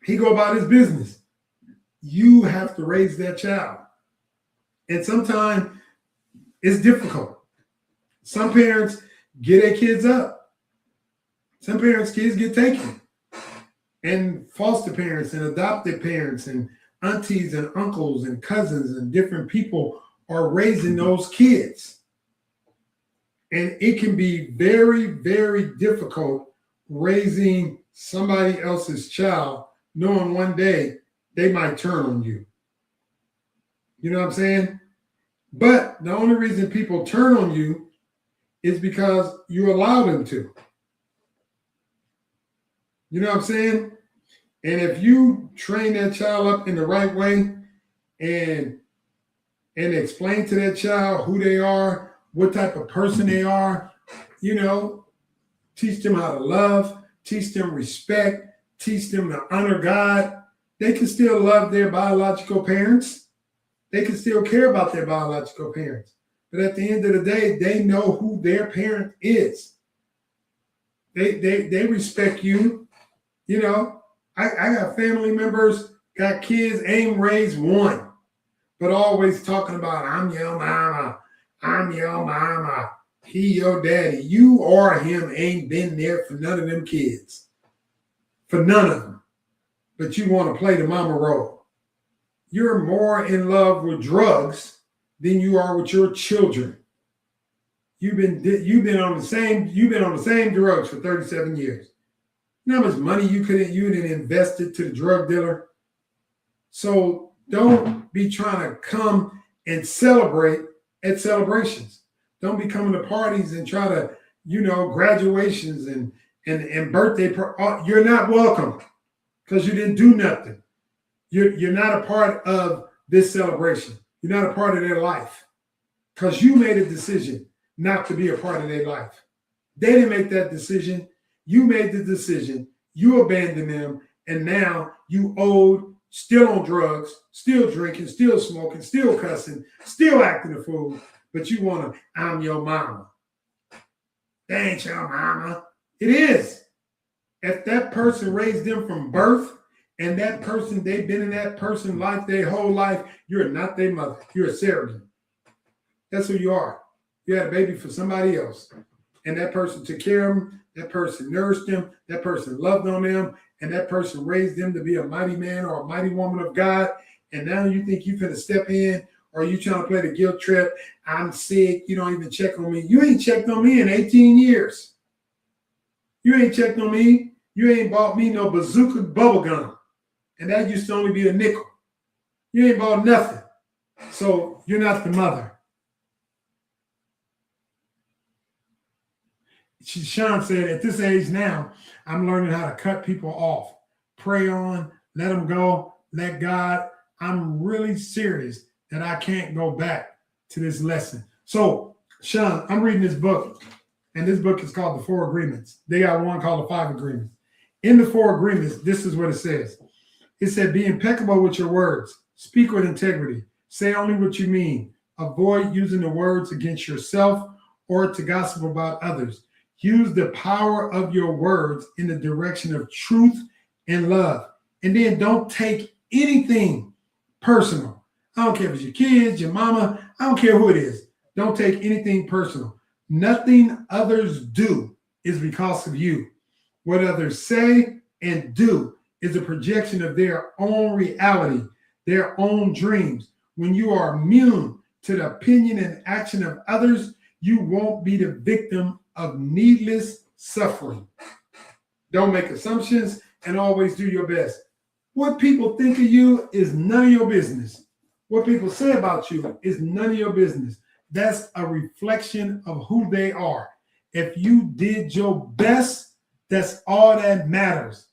S2: He go about his business. You have to raise that child. And sometimes it's difficult. Some parents get their kids up. Some parents' kids get taken. And foster parents and adopted parents and aunties and uncles and cousins and different people are raising those kids. And it can be very, very difficult raising somebody else's child, knowing one day they might turn on you. You know what I'm saying? But the only reason people turn on you is because you allow them to. You know what I'm saying? And if you train that child up in the right way and explain to that child who they are, what type of person they are, you know, teach them how to love, teach them respect, teach them to honor God, they can still love their biological parents. They can still care about their biological parents. But at the end of the day, they know who their parent is. They respect you. You know, I got family members, got kids, ain't raised one, but always talking about, I'm your mama, I'm your mama, he your daddy. You or him ain't been there for none of them kids. For none of them. But you want to play the mama role. You're more in love with drugs than you are with your children. You've been on the same drugs for 37 years. You know how much money you didn't invested to the drug dealer? So don't be trying to come and celebrate at celebrations. Don't be coming to parties and try to, graduations and birthday. You're not welcome because you didn't do nothing. You're not a part of this celebration. You're not a part of their life because you made a decision not to be a part of their life. They didn't make that decision. You made the decision. You abandoned them. And now you owed, still on drugs, still drinking, still smoking, still cussing, still acting a fool. But you want to, I'm your mama. That ain't your mama. It is. If that person raised them from birth and that person, they've been in that person's life their whole life, you're not their mother. You're a surrogate. That's who you are. You had a baby for somebody else. And that person took care of them. That person nourished them. That person loved on them. And that person raised them to be a mighty man or a mighty woman of God. And now you think you're going to step in, or you trying to play the guilt trip. I'm sick. You don't even check on me. You ain't checked on me in 18 years. You ain't checked on me. You ain't bought me no bazooka bubble gum. And that used to only be a nickel. You ain't bought nothing. So you're not the mother. Sean said, at this age now, I'm learning how to cut people off, pray on, let them go, let God. I'm really serious that I can't go back to this lesson. So, Sean, I'm reading this book, and this book is called The 4 Agreements. They got one called The 5 Agreements. In the 4 Agreements, this is what it says. It said, be impeccable with your words, speak with integrity, say only what you mean, avoid using the words against yourself or to gossip about others. Use the power of your words in the direction of truth and love. And then don't take anything personal. I don't care if it's your kids, your mama, I don't care who it is. Don't take anything personal. Nothing others do is because of you. What others say and do is a projection of their own reality, their own dreams. When you are immune to the opinion and action of others, you won't be the victim of needless suffering. Don't make assumptions and always do your best. What people think of you is none of your business. What people say about you is none of your business. That's a reflection of who they are. If you did your best, that's all that matters.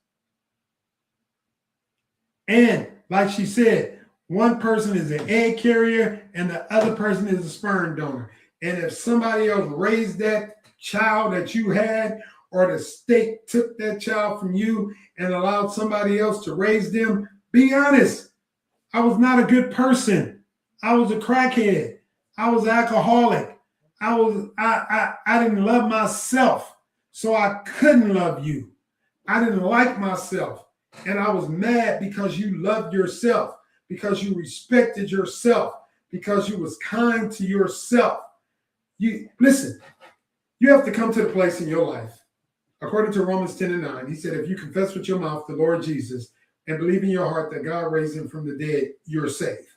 S2: And like she said, one person is an egg carrier and the other person is a sperm donor. And if somebody else raised that child that you had, or the state took that child from you and allowed somebody else to raise them, be honest. I was not a good person. I was a crackhead. I was alcoholic. I didn't love myself, so I couldn't love you. I didn't like myself, and I was mad because you loved yourself, because you respected yourself, because you was kind to yourself. You listen, you have to come to the place in your life. According to Romans 10:9, he said, if you confess with your mouth the Lord Jesus and believe in your heart that God raised him from the dead, you're saved.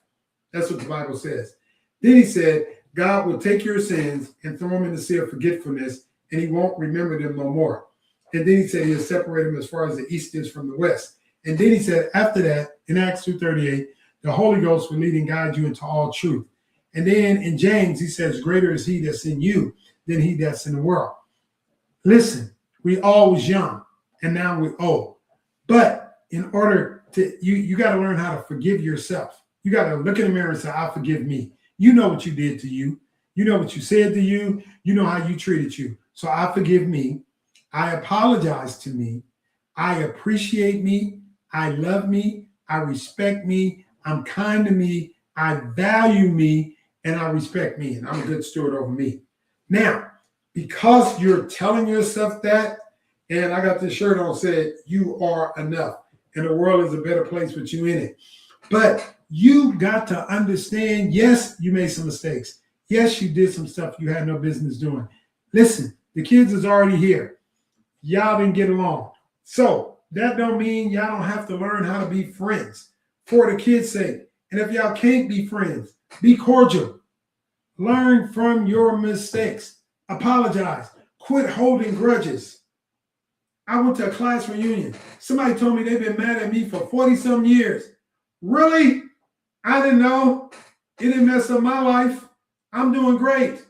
S2: That's what the Bible says. Then he said, God will take your sins and throw them in the sea of forgetfulness, and he won't remember them no more. And then he said he'll separate them as far as the east is from the west. And then he said, after that, in Acts 2:38, the Holy Ghost will lead and guide you into all truth. And then in James, he says, greater is he that's in you than he that's in the world. Listen, we all was young, and now we're old. But in order to, you got to learn how to forgive yourself. You got to look in the mirror and say, I forgive me. You know what you did to you. You know what you said to you. You know how you treated you. So I forgive me. I apologize to me. I appreciate me. I love me. I respect me. I'm kind to me. I value me, and I respect me, and I'm a good steward over me. Now, because you're telling yourself that, and I got this shirt on said, you are enough, and the world is a better place with you in it. But you got to understand, yes, you made some mistakes. Yes, you did some stuff you had no business doing. Listen, the kids is already here. Y'all didn't get along. So that don't mean y'all don't have to learn how to be friends for the kids' sake. And if y'all can't be friends, be cordial. Learn from your mistakes. Apologize. Quit holding grudges. I went to a class reunion. Somebody told me they've been mad at me for 40-some years. Really? I didn't know. It didn't mess up my life. I'm doing great.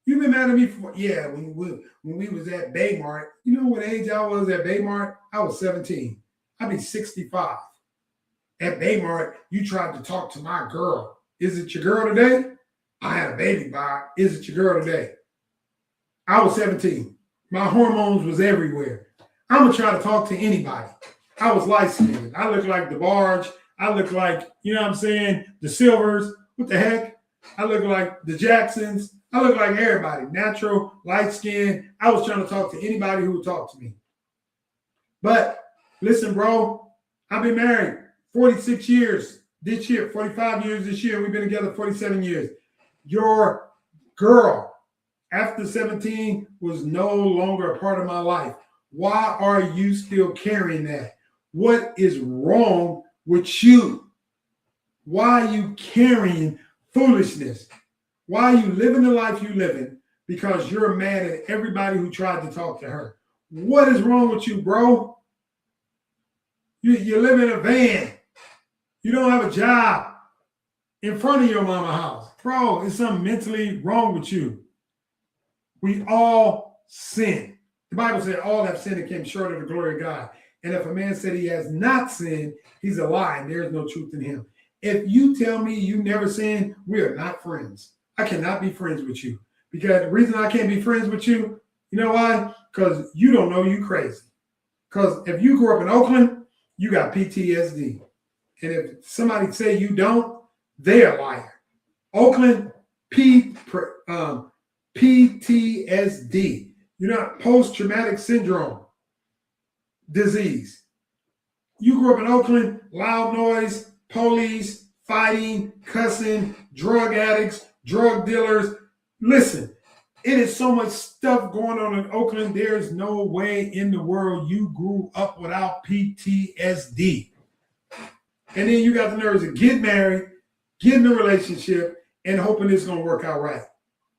S2: You've been mad at me for, yeah, when we was at Baymart. You know what age I was at Baymart? I was 17. I'd be 65. At Baymart, you tried to talk to my girl. Is it your girl today? I had a baby by. Is it your girl today? I was 17. My hormones was everywhere. I'm going to try to talk to anybody. I was light-skinned. I look like the Barge. I look like, you know what I'm saying, the Silvers. What the heck? I look like the Jacksons. I look like everybody. Natural, light-skinned. I was trying to talk to anybody who would talk to me. But listen, bro, I've been married 46 years this year, 45 years this year. We've been together 47 years. Your girl, after 17, was no longer a part of my life. Why are you still carrying that? What is wrong with you? Why are you carrying foolishness? Why are you living the life you living? Because you're mad at everybody who tried to talk to her. What is wrong with you, bro? You live in a van. You don't have a job in front of your mama house. Bro, it's something mentally wrong with you. We all sin. The Bible said all have sinned and came short of the glory of God. And if a man said he has not sinned, he's a lie and there is no truth in him. If you tell me you never sinned, we are not friends. I cannot be friends with you. Because the reason I can't be friends with you, you know why? Because you don't know you crazy. Because if you grew up in Oakland, you got PTSD. And if somebody say you don't, they're a liar. Oakland, PTSD. You know, post-traumatic syndrome disease. You grew up in Oakland, loud noise, police, fighting, cussing, drug addicts, drug dealers. Listen, it is so much stuff going on in Oakland. There's no way in the world you grew up without PTSD. And then you got the nerves to get married, get in a relationship, and hoping it's going to work out right.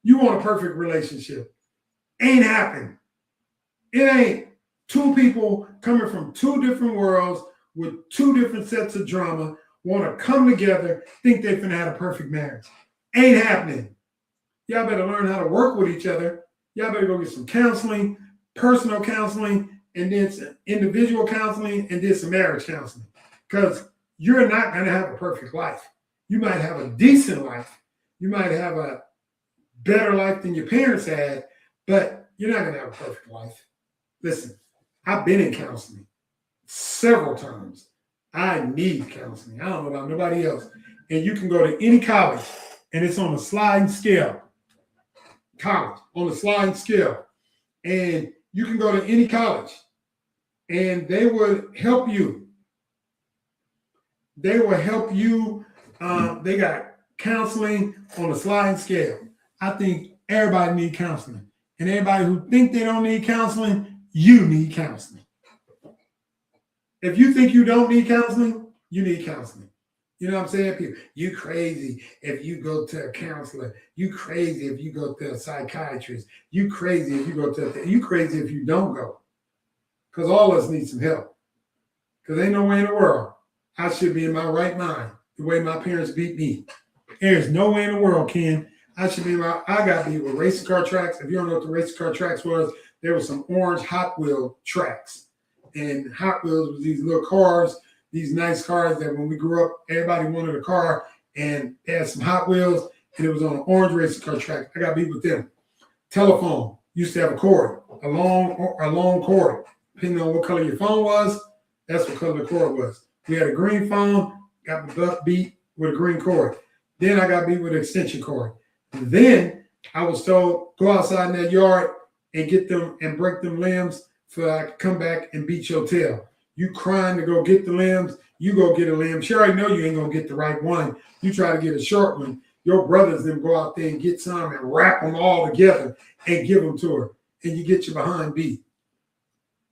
S2: You want a perfect relationship. Ain't happened. It ain't. Two people coming from two different worlds with two different sets of drama, want to come together, think they're finna have a perfect marriage. Ain't happening. Y'all better learn how to work with each other. Y'all better go get some counseling, personal counseling, and then some individual counseling, and then some marriage counseling. Because you're not going to have a perfect life. You might have a decent life. You might have a better life than your parents had, but you're not going to have a perfect life. Listen, I've been in counseling several times. I need counseling. I don't know about nobody else. And you can go to any college, and it's on a sliding scale. College on a sliding scale. And you can go to any college, and they would help you. They will help you. They got counseling on a sliding scale. I think everybody needs counseling. And everybody who think they don't need counseling, you need counseling. If you think you don't need counseling, you need counseling. You know what I'm saying? People, you crazy if you go to a counselor. You crazy if you go to a psychiatrist. You crazy if you go to you crazy if you don't go. Because all of us need some help. Because ain't no way in the world I should be in my right mind the way my parents beat me. There's no way in the world, Ken. I should be I got beat with racing car tracks. If you don't know what the racing car tracks was, there was some orange Hot Wheel tracks. And Hot Wheels was these little cars, these nice cars that when we grew up, everybody wanted a car, and they had some Hot Wheels, and it was on an orange racing car track. I got beat with them. Telephone used to have a cord, a long cord. Depending on what color your phone was, that's what color the cord was. We had a green phone, got my butt beat with a green cord. Then I got beat with an extension cord. And then I was told, go outside in that yard and get them and break them limbs so I could come back and beat your tail. You crying to go get the limbs, you go get a limb. She already know you ain't gonna get the right one. You try to get a short one. Your brothers then go out there and get some and wrap them all together and give them to her. And you get your behind beat.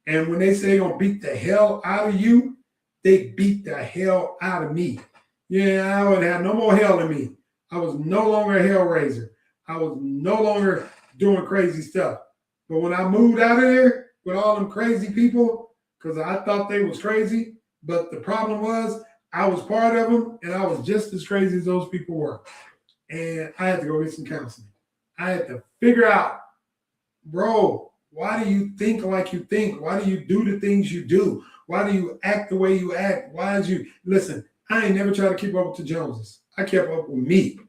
S2: And when they say they're gonna beat the hell out of you, they beat the hell out of me. Yeah, I would have no more hell in me. I was no longer a hell raiser. I was no longer doing crazy stuff. But when I moved out of there with all them crazy people, because I thought they was crazy, but the problem was I was part of them, and I was just as crazy as those people were. And I had to go get some counseling. I had to figure out, bro, why do you think like you think? Why do you do the things you do? Why do you act the way you act? Why did you listen? I ain't never tried to keep up with the Joneses. I kept up with me.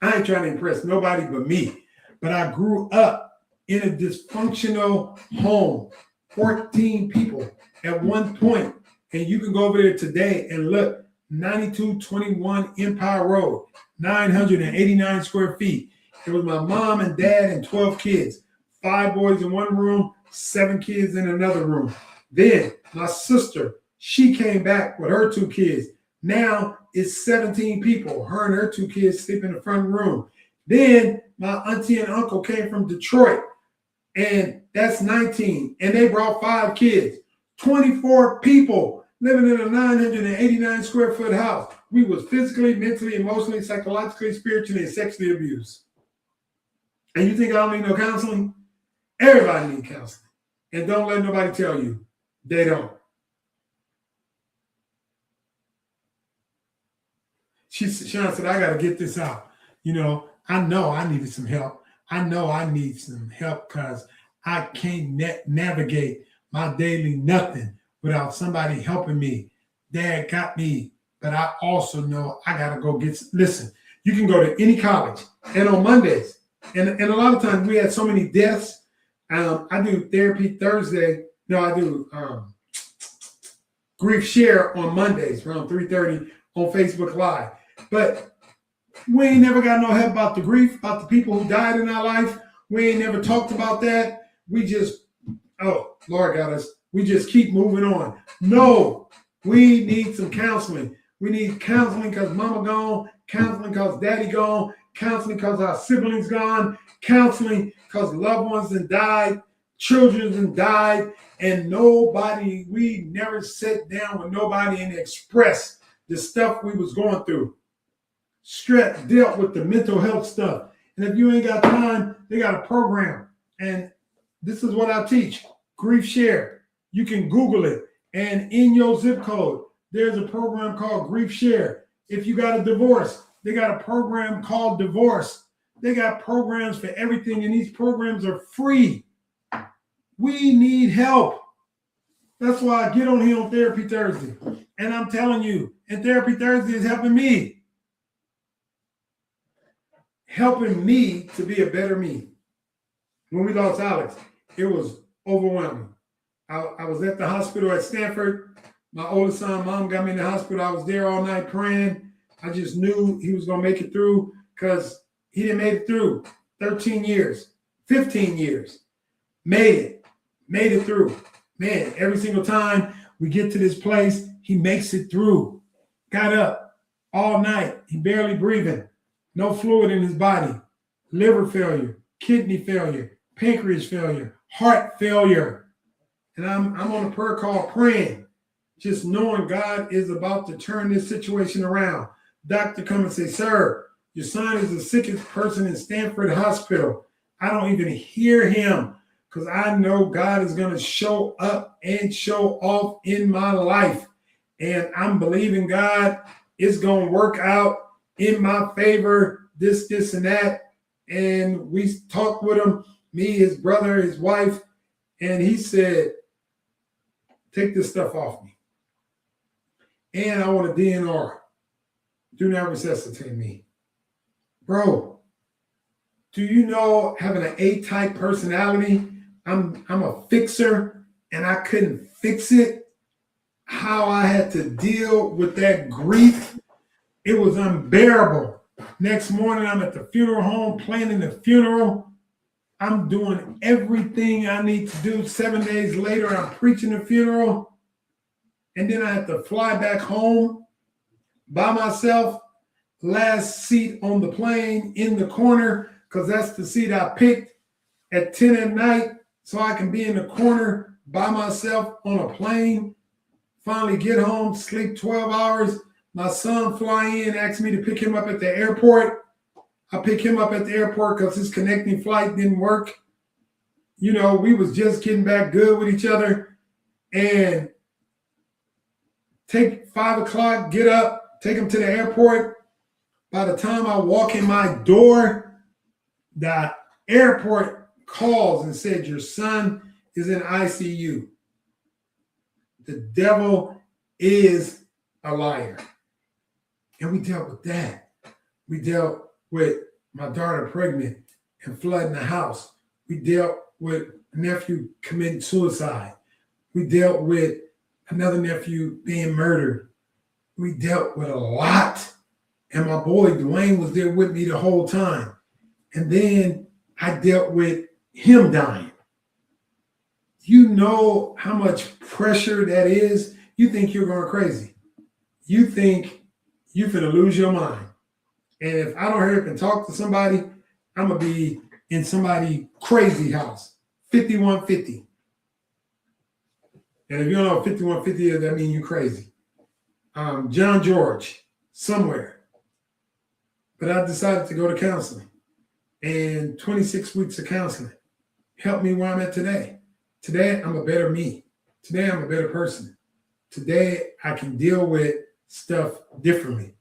S2: I ain't trying to impress nobody but me. But I grew up in a dysfunctional home, 14 people at one point. And you can go over there today and look, 9221 Empire Road, 989 square feet. It was my mom and dad and 12 kids, 5 boys in one room, 7 kids in another room. Then my sister, she came back with her 2 kids. Now it's 17 people. Her and her 2 kids sleep in the front room. Then my auntie and uncle came from Detroit, and that's 19. And they brought 5 kids, 24 people living in a 989 square foot house. We was physically, mentally, emotionally, psychologically, spiritually, and sexually abused. And you think I don't need no counseling? Everybody needs counseling. And don't let nobody tell you they don't. Sean said, I got to get this out. You know I needed some help. I know I need some help because I can't navigate my daily nothing without somebody helping me. Dad got me, but I also know I got to go get some. Listen, you can go to any college, and on Mondays, and a lot of times we had so many deaths. I do therapy Thursday. No, I do grief share on Mondays around 3:30 on Facebook Live. But we ain't never got no help about the grief, about the people who died in our life. We ain't never talked about that. We just, oh, Lord got us. We just keep moving on. No, we need some counseling. We need counseling because mama gone, counseling because daddy gone, counseling because our siblings gone, counseling because loved ones have died, children have died, and nobody, we never sat down with nobody and expressed the stuff we was going through. Stress, dealt with the mental health stuff. And if you ain't got time, they got a program. And this is what I teach, Grief Share. You can Google it. And in your zip code, there's a program called Grief Share. If you got a divorce, they got a program called Divorce. They got programs for everything, and these programs are free. We need help. That's why I get on here on Therapy Thursday. And I'm telling you, and Therapy Thursday is helping me to be a better me. When we lost Alex, it was overwhelming. I was at the hospital at Stanford. My oldest son, mom got me in the hospital. I was there all night praying. I just knew he was going to make it through because he didn't make it through 13 years, 15 years. Made it through. Man, every single time we get to this place, he makes it through. Got up all night. He barely breathing. No fluid in his body. Liver failure, kidney failure, pancreas failure, heart failure. And I'm on a prayer call praying, just knowing God is about to turn this situation around. Doctor come and say, sir, your son is the sickest person in Stanford Hospital. I don't even hear him because I know God is going to show up and show off in my life. And I'm believing God is going to work out in my favor, this, and that. And we talked with him, me, his brother, his wife, and he said, take this stuff off me. And I want a DNR. Do not resuscitate me. Bro, do you know having an A-type personality, I'm a fixer and I couldn't fix it? How I had to deal with that grief, it was unbearable. Next morning, I'm at the funeral home planning the funeral. I'm doing everything I need to do. 7 days later, I'm preaching the funeral. And then I have to fly back home by myself. Last seat on the plane in the corner, because that's the seat I picked at 10 at night, so I can be in the corner by myself on a plane. Finally get home, sleep 12 hours. My son fly in, asked me to pick him up at the airport. I pick him up at the airport because his connecting flight didn't work. You know, we was just getting back good with each other. And take 5 o'clock, get up, take him to the airport. By the time I walk in my door, the airport calls and said, your son is in ICU. The devil is a liar. And we dealt with that. We dealt with my daughter pregnant and flooding the house. We dealt with a nephew committing suicide. We dealt with another nephew being murdered. We dealt with a lot. And my boy Dwayne was there with me the whole time. And then I dealt with him dying. You know how much pressure that is? You think you're going crazy. You think you're finna lose your mind. And if I don't hurry up and talk to somebody, I'm going to be in somebody's crazy house. 5150. And if you don't know what 5150 is, that means you're crazy. John George, somewhere. But I decided to go to counseling. And 26 weeks of counseling helped me where I'm at today. Today, I'm a better me. Today, I'm a better person. Today, I can deal with stuff differently.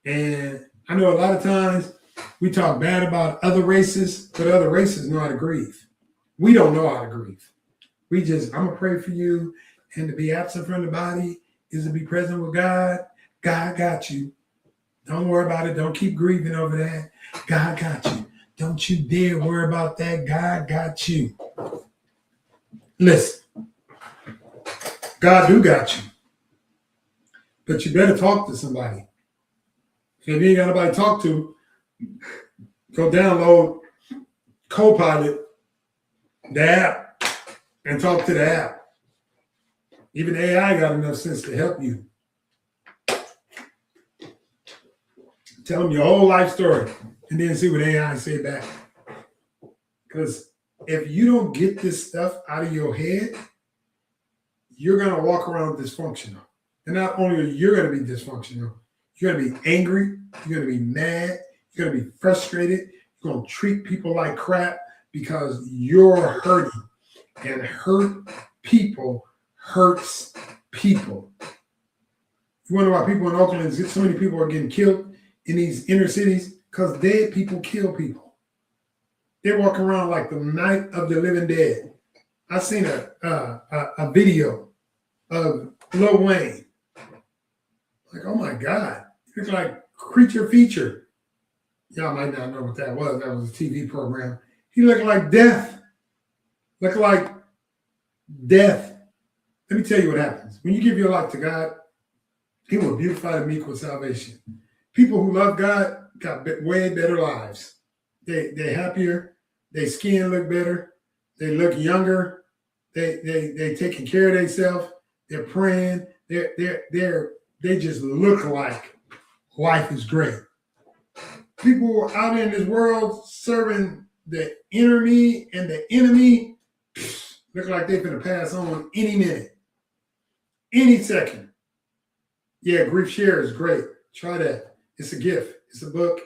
S2: And I know a lot of times we talk bad about other races, but other races know how to grieve. We don't know how to grieve. I'm going to pray for you. And to be absent from the body is to be present with God. God got you. Don't worry about it. Don't keep grieving over that. God got you. Don't you dare worry about that. God got you. Listen, God do got you. But you better talk to somebody. If you ain't got nobody to talk to, go download Copilot, the app, and talk to the app. Even AI got enough sense to help you. Tell them your whole life story and then see what AI say back. Because if you don't get this stuff out of your head, you're going to walk around dysfunctional. And not only are you going to be dysfunctional, you're going to be angry, you're going to be mad, you're going to be frustrated, you're going to treat people like crap because you're hurting. And hurt people hurts people. You wonder why people in Oakland, so many people are getting killed in these inner cities? Because dead people kill people. They walk around like the night of the living dead. I seen a video of Lil Wayne. Like, oh my God, he looked like Creature Feature. Y'all might not know what that was. That was a TV program. He looked like death. Looked like death. Let me tell you what happens. When you give your life to God, He will beautify the meek with salvation. People who love God got way better lives. They're happier. Their skin look better. They look younger. They taking care of themselves. They're praying. They just look like life is great. People out in this world serving the enemy and the enemy look like they're going to pass on any minute, any second. Yeah, Grief Share is great. Try that. It's a gift. It's a book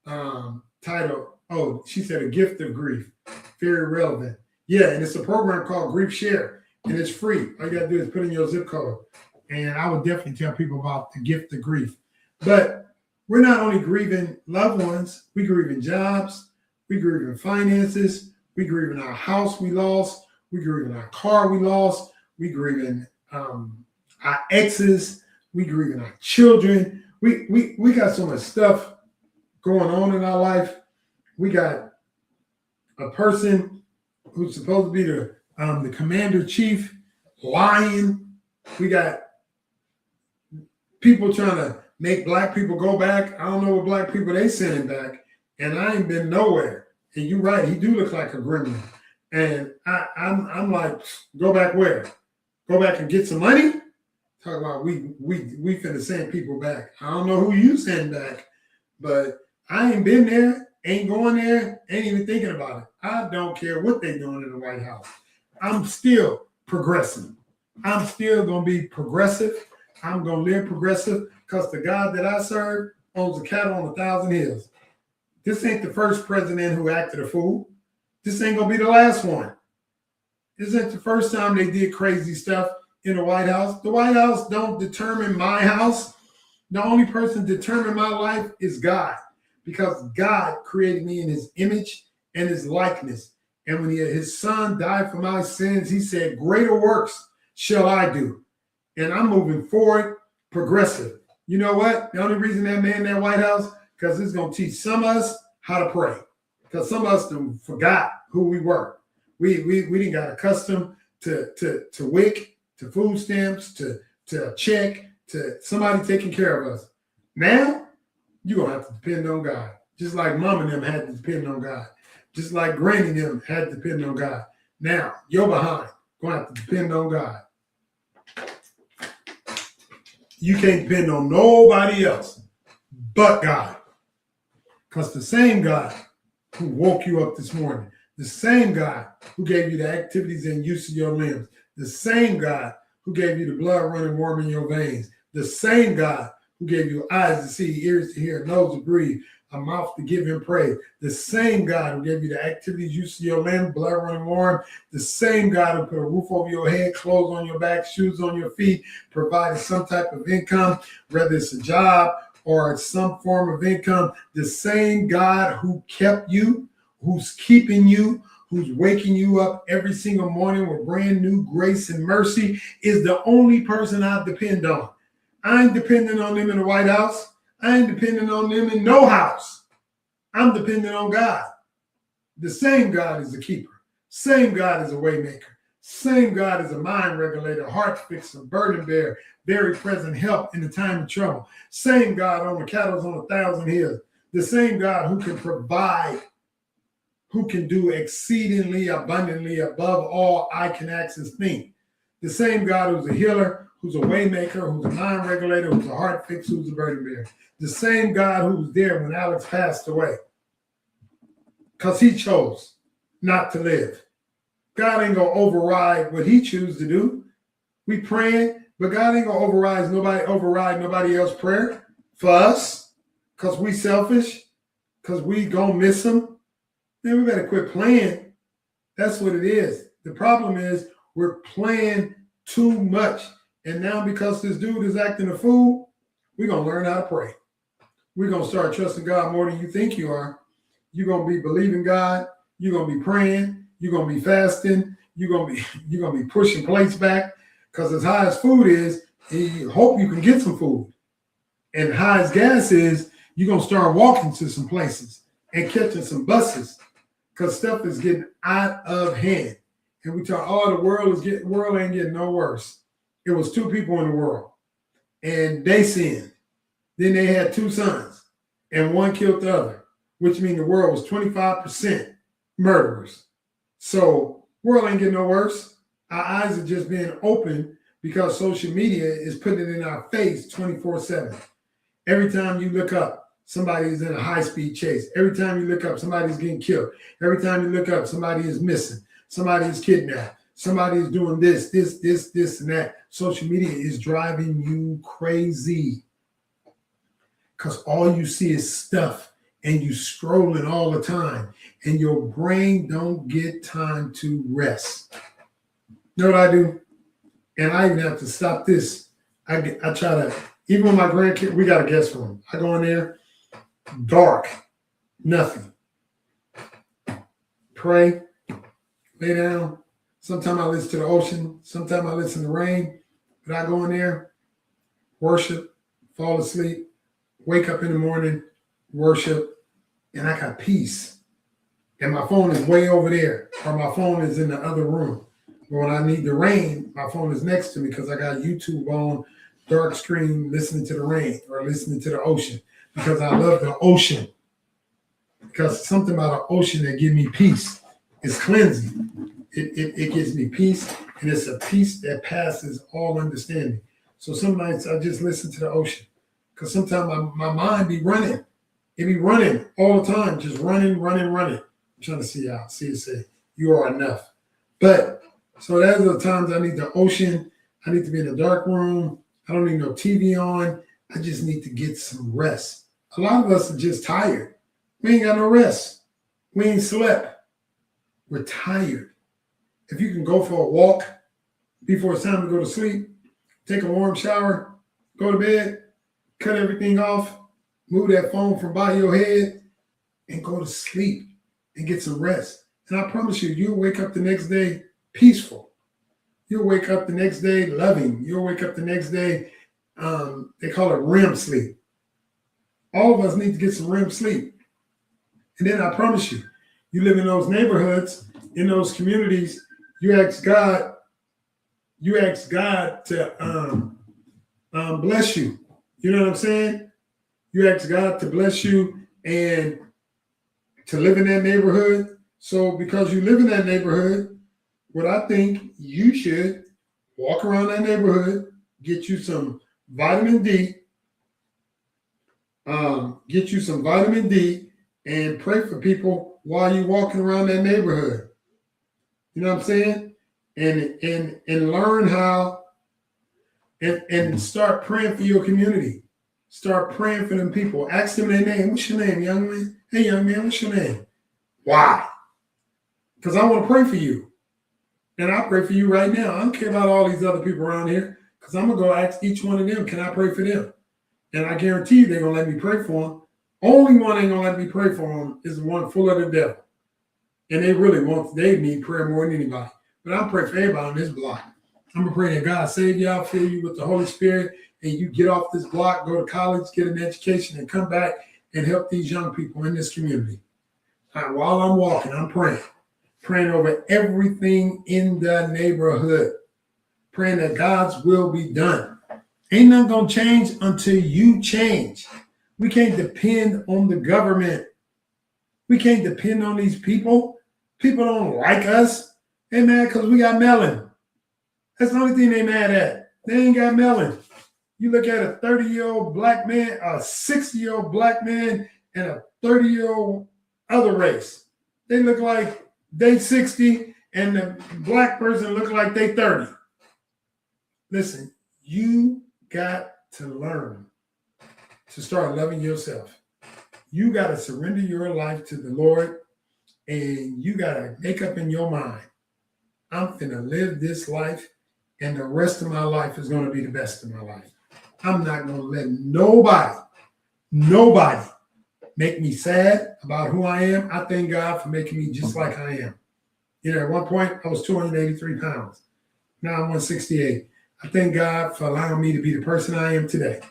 S2: titled, oh, she said A Gift of Grief. Very relevant. Yeah, and it's a program called Grief Share, and it's free. All you got to do is put in your zip code. And I would definitely tell people about the gift of grief. But we're not only grieving loved ones, we grieving jobs, we grieving finances, we grieving our house we lost, we grieving our car we lost, we grieving our exes, we grieving our children. We got so much stuff going on in our life. We got a person who's supposed to be the commander chief lying. We got people trying to make black people go back. I don't know what black people they sending back, and I ain't been nowhere. And you're right, he do look like a gremlin. And I'm like, go back where? Go back and get some money? Talk about we finna send people back. I don't know who you send back, but I ain't been there, ain't going there, ain't even thinking about it. I don't care what they doing in the White House. I'm still progressing. I'm still gonna be progressive. I'm gonna live progressive because the God that I serve owns a cattle on 1,000 hills. This ain't the first president who acted a fool. This ain't gonna be the last one. This ain't the first time they did crazy stuff in the White House. The White House don't determine my house. The only person determining my life is God, because God created me in his image and his likeness. And when his son died for my sins, he said, greater works shall I do. And I'm moving forward, progressive. You know what? The only reason that man in that White House, because it's going to teach some of us how to pray. Because some of us forgot who we were. We didn't got accustomed to WIC, to food stamps, to a check, to somebody taking care of us. Now, you're going to have to depend on God. Just like mom and them had to depend on God. Just like granny and them had to depend on God. Now, you're behind. Going to have to depend on God. You can't depend on nobody else but God. Because the same God who woke you up this morning, the same God who gave you the activities and use of your limbs, the same God who gave you the blood running warm in your veins, the same God who gave you eyes to see, ears to hear, nose to breathe, a mouth to give him praise, the same God who gave you the activities, use of your limbs, blood running warm, the same God who put a roof over your head, clothes on your back, shoes on your feet, provided some type of income, whether it's a job or some form of income, the same God who kept you, who's keeping you, who's waking you up every single morning with brand new grace and mercy is the only person I depend on. I ain't depending on them in the White House. I ain't depending on them in no house. I'm depending on God. The same God is a keeper. Same God is a way maker. Same God is a mind regulator, heart fixer, burden bearer, very present help in the time of trouble. Same God on the cattle on 1,000 hills. The same God who can provide, who can do exceedingly abundantly above all I can ask and think. The same God who's a healer, who's a way maker, who's a mind regulator, who's a heart fixer, who's a burden bearer. The same God who was there when Alex passed away. Because he chose not to live. God ain't going to override what he chooses to do. We praying, but God ain't going to override nobody else's prayer for us because we selfish, because we going to miss him. Man, we better quit playing. That's what it is. The problem is we're playing too much And now because this dude is acting a fool, we're going to learn how to pray. We're going to start trusting God more than you think you are. You're going to be believing God. You're going to be praying. You're going to be fasting. You're going to be pushing plates back, because as high as food is, you hope you can get some food. And high as gas is, you're going to start walking to some places and catching some buses, because stuff is getting out of hand. And we talk, oh, the world ain't getting no worse. It was 2 people in the world, and they sinned. Then they had 2 sons, and one killed the other, which means the world was 25% murderers. So world ain't getting no worse. Our eyes are just being opened because social media is putting it in our face 24/7. Every time you look up, somebody's in a high-speed chase. Every time you look up, somebody's getting killed. Every time you look up, somebody is missing. Somebody is kidnapped. Somebody is doing this, and that. Social media is driving you crazy, because all you see is stuff, and you scrolling all the time, and your brain don't get time to rest. You know what I do? And I even have to stop this. I try to, even with my grandkids, we got a guest room. I go in there, dark, nothing. Pray, lay down. Sometimes I listen to the ocean. Sometimes I listen to rain. But I go in there, worship, fall asleep, wake up in the morning, worship, and I got peace. And my phone is way over there, or my phone is in the other room. But when I need the rain, my phone is next to me, because I got YouTube on, dark screen, listening to the rain or listening to the ocean, because I love the ocean. Because something about the ocean that gives me peace. It's cleansing. It gives me peace, and it's a peace that passes all understanding. So some nights I just listen to the ocean, because sometimes my mind be running. It be running all the time, just running. I'm trying to see out, see it say, you are enough. But so those are the times I need the ocean. I need to be in a dark room. I don't need no TV on. I just need to get some rest. A lot of us are just tired. We ain't got no rest. We ain't slept. We're tired. If you can go for a walk before it's time to go to sleep, take a warm shower, go to bed, cut everything off, move that phone from by your head, and go to sleep and get some rest. And I promise you, you'll wake up the next day peaceful. You'll wake up the next day loving. You'll wake up the next day, they call it REM sleep. All of us need to get some REM sleep. And then I promise you, you live in those neighborhoods, in those communities, you ask God to bless you. You know what I'm saying? You ask God to bless you and to live in that neighborhood. So because you live in that neighborhood, what I think you should walk around that neighborhood, get you some vitamin D, and pray for people while you're walking around that neighborhood. You know what I'm saying? And learn how and start praying for your community. Start praying for them people. Ask them their name. What's your name, young man? Hey, young man, what's your name? Why? Because I want to pray for you. And I pray for you right now. I don't care about all these other people around here, because I'm going to go ask each one of them, can I pray for them? And I guarantee you they're going to let me pray for them. Only one ain't going to let me pray for them is the one full of the devil. And they need prayer more than anybody. But I'm praying for everybody on this block. I'm going to pray that God save y'all, fill you with the Holy Spirit, and you get off this block, go to college, get an education, and come back and help these young people in this community. While I'm walking, I'm praying over everything in the neighborhood, praying that God's will be done. Ain't nothing going to change until you change. We can't depend on the government. We can't depend on these people. People don't like us. They mad because we got melon. That's the only thing they mad at. They ain't got melon. You look at a 30-year-old black man, a 60-year-old black man, and a 30-year-old other race. They look like they 60, and the black person look like they 30. Listen, you got to learn to start loving yourself. You got to surrender your life to the Lord, and you got to make up in your mind, I'm finna live this life and the rest of my life is going to be the best of my life. I'm not going to let nobody make me sad about who I am. I thank God for making me just like I am. You know, at one point I was 283 pounds. Now I'm 168. I thank God for allowing me to be the person I am today.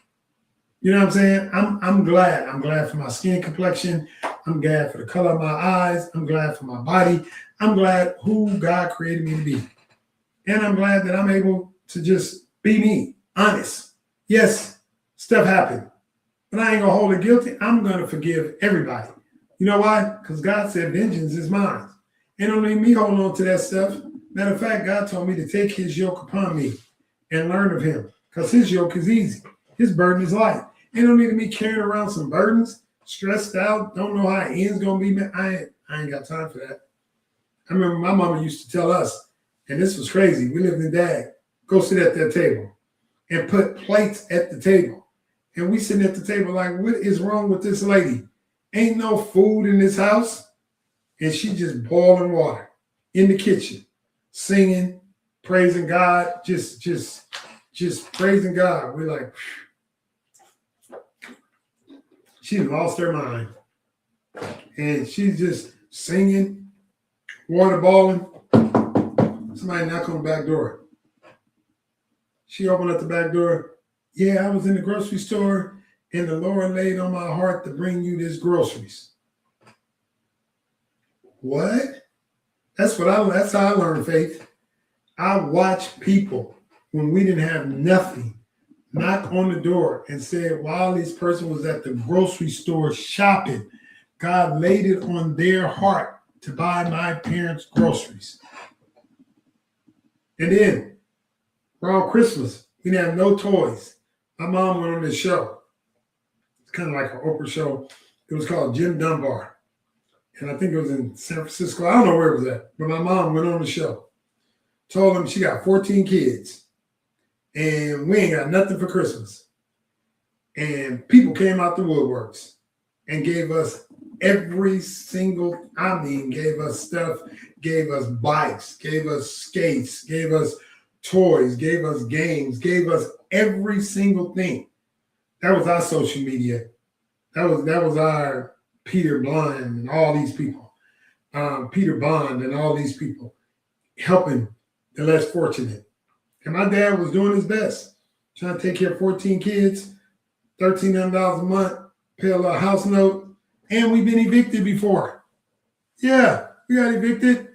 S2: You know what I'm saying? I'm glad. I'm glad for my skin complexion. I'm glad for the color of my eyes. I'm glad for my body. I'm glad who God created me to be. And I'm glad that I'm able to just be me, honest. Yes, stuff happened, but I ain't gonna hold it guilty. I'm gonna forgive everybody. You know why? Because God said, vengeance is mine. Ain't no need me holding on to that stuff. Matter of fact, God told me to take his yoke upon me and learn of him, because his yoke is easy. His burden is light. Ain't no need of me carrying around some burdens, stressed out, don't know how it end's gonna be. I ain't got time for that. I remember my mama used to tell us, and this was crazy. We lived in Dag. Go sit at that table and put plates at the table. And we sitting at the table like, what is wrong with this lady? Ain't no food in this house. And she just boiling water in the kitchen, singing, praising God, just praising God. We're like, she lost her mind. And she's just singing, water boiling. Somebody knock on the back door. She opened up the back door. Yeah, I was in the grocery store and the Lord laid on my heart to bring you this groceries. What? That's how I learned faith. I watched people when we didn't have nothing knock on the door and said, while this person was at the grocery store shopping, God laid it on their heart to buy my parents groceries. And then around Christmas, we didn't have no toys. My mom went on this show. It's kind of like an Oprah show. It was called Jim Dunbar. And I think it was in San Francisco. I don't know where it was at, but my mom went on the show. Told them she got 14 kids and we ain't got nothing for Christmas. And people came out the woodworks and gave us every single, gave us stuff, gave us bikes, gave us skates, gave us toys, gave us games, gave us every single thing. That was our social media. That was our Peter Bond and all these people. Peter Bond and all these people helping the less fortunate. And my dad was doing his best, trying to take care of 14 kids, $1,300 a month, pay a little house note, and we've been evicted before. Yeah, we got evicted,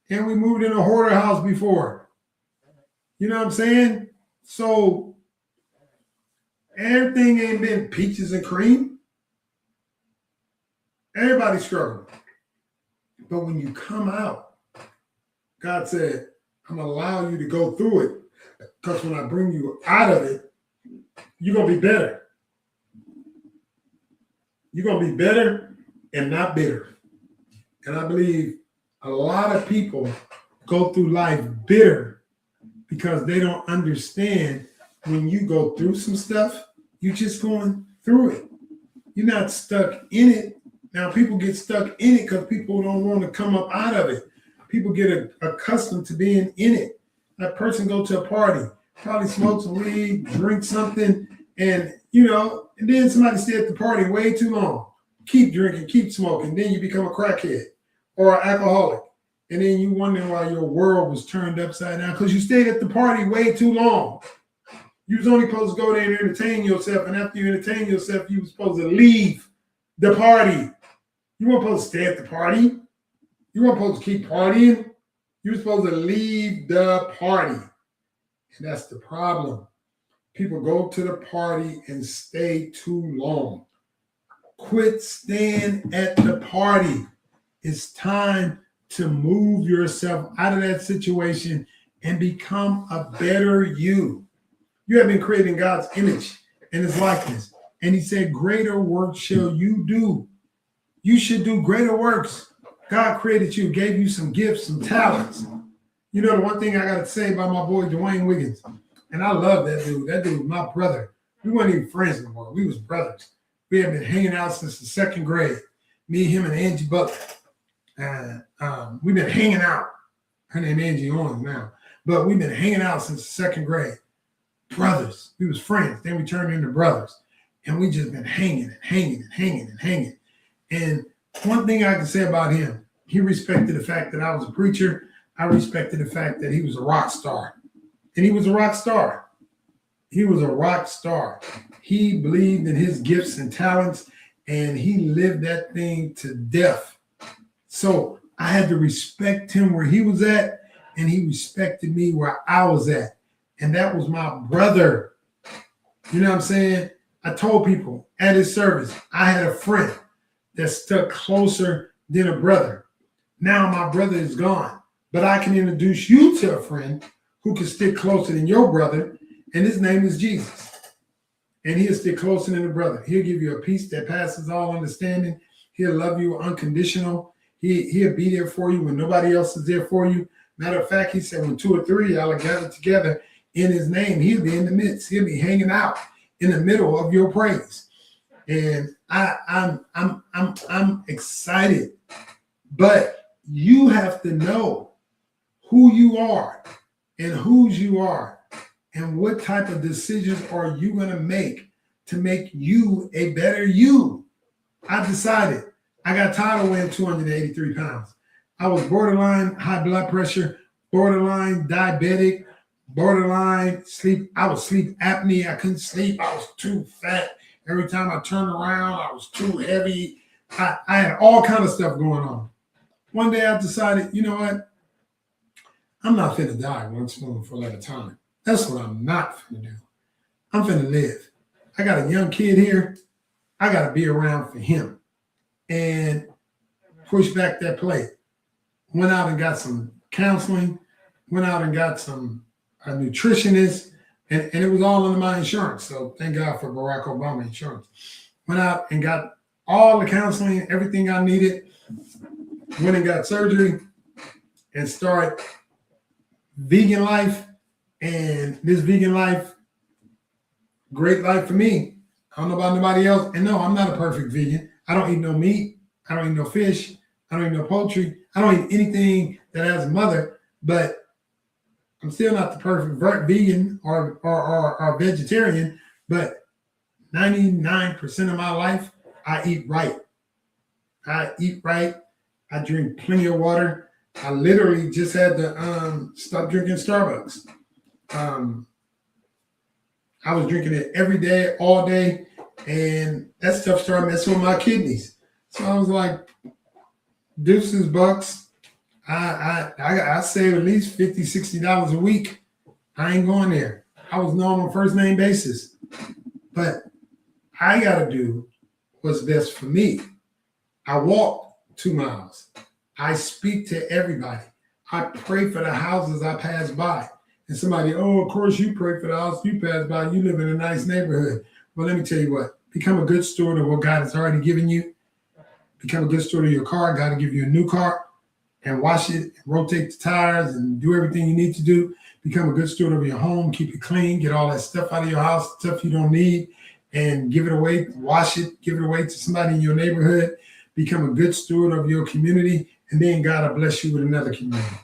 S2: and we moved in a hoarder house before. You know what I'm saying? So everything ain't been peaches and cream. Everybody struggled. But when you come out, God said, I'm going to allow you to go through it, because when I bring you out of it, you're going to be better. You're going to be better and not bitter. And I believe a lot of people go through life bitter because they don't understand when you go through some stuff, you're just going through it. You're not stuck in it. Now, people get stuck in it because people don't want to come up out of it. People get accustomed to being in it. That person go to a party, probably smoke some weed, drink something, and then somebody stay at the party way too long. Keep drinking, keep smoking, then you become a crackhead or an alcoholic. And then you wonder why your world was turned upside down because you stayed at the party way too long. You was only supposed to go there and entertain yourself, and after you entertain yourself, you were supposed to leave the party. You weren't supposed to stay at the party. You weren't supposed to keep partying. You were supposed to leave the party. And that's the problem. People go to the party and stay too long. Quit staying at the party. It's time to move yourself out of that situation and become a better you. You have been created in God's image and his likeness. And he said, greater works shall you do. You should do greater works. God created you, gave you some gifts, some talents. You know, the one thing I got to say about my boy, Dwayne Wiggins, and I love that dude. That dude was my brother. We weren't even friends anymore. We was brothers. We had been hanging out since the second grade. Me, him, and Angie Butler. And we've been hanging out. Her name Angie Owens now. but we've been hanging out since the second grade. Brothers. We was friends. Then we turned into brothers. And we just been hanging and hanging and hanging and hanging. And one thing I can say about him, he respected the fact that I was a preacher. I respected the fact that he was a rock star. And he was a rock star. He was a rock star. He believed in his gifts and talents, and he lived that thing to death. So I had to respect him where he was at, and he respected me where I was at. And that was my brother. You know what I'm saying? I told people at his service, I had a friend that stuck closer than a brother. Now my brother is gone, but I can introduce you to a friend who can stick closer than your brother, and his name is Jesus. And he'll stick closer than a brother. He'll give you a peace that passes all understanding. He'll love you unconditional. He'll be there for you when nobody else is there for you. Matter of fact, he said when 2 or 3 y'all are gathered together in his name, he'll be in the midst. He'll be hanging out in the middle of your praise. And I'm excited. But you have to know who you are and whose you are and what type of decisions are you going to make you a better you. I decided. I got tired of weighing 283 pounds. I was borderline high blood pressure, borderline diabetic, borderline sleep. I was sleep apnea. I couldn't sleep. I was too fat. Every time I turned around, I was too heavy. I had all kind of stuff going on. One day I decided, you know what? I'm not finna die one spoonful at a time. That's what I'm not finna do. I'm finna live. I got a young kid here. I got to be around for him. And push back that plate. Went out and got some counseling. Went out and got a nutritionist. And it was all under my insurance. So thank God for Barack Obama insurance. Went out and got all the counseling, everything I needed. Went and got surgery and started vegan life. And this vegan life, great life for me. I don't know about nobody else. And no, I'm not a perfect vegan. I don't eat no meat. I don't eat no fish. I don't eat no poultry. I don't eat anything that has a mother. But I'm still not the perfect vegan or vegetarian. But 99% of my life, I eat right. I eat right. I drink plenty of water. I literally just had to stop drinking Starbucks. I was drinking it every day, all day, and that stuff started messing with my kidneys. So I was like, deuces bucks. I save at least $50, $60 a week. I ain't going there. I was known on a first name basis. But I got to do what's best for me. I walk 2 miles. I speak to everybody. I pray for the houses I pass by. And somebody, oh, of course you pray for the house you pass by. You live in a nice neighborhood. Well, let me tell you what. Become a good steward of what God has already given you. Become a good steward of your car. God will give you a new car and wash it, and rotate the tires, and do everything you need to do. Become a good steward of your home. Keep it clean. Get all that stuff out of your house, stuff you don't need, and give it away. Wash it. Give it away to somebody in your neighborhood. Become a good steward of your community, and then God will bless you with another community.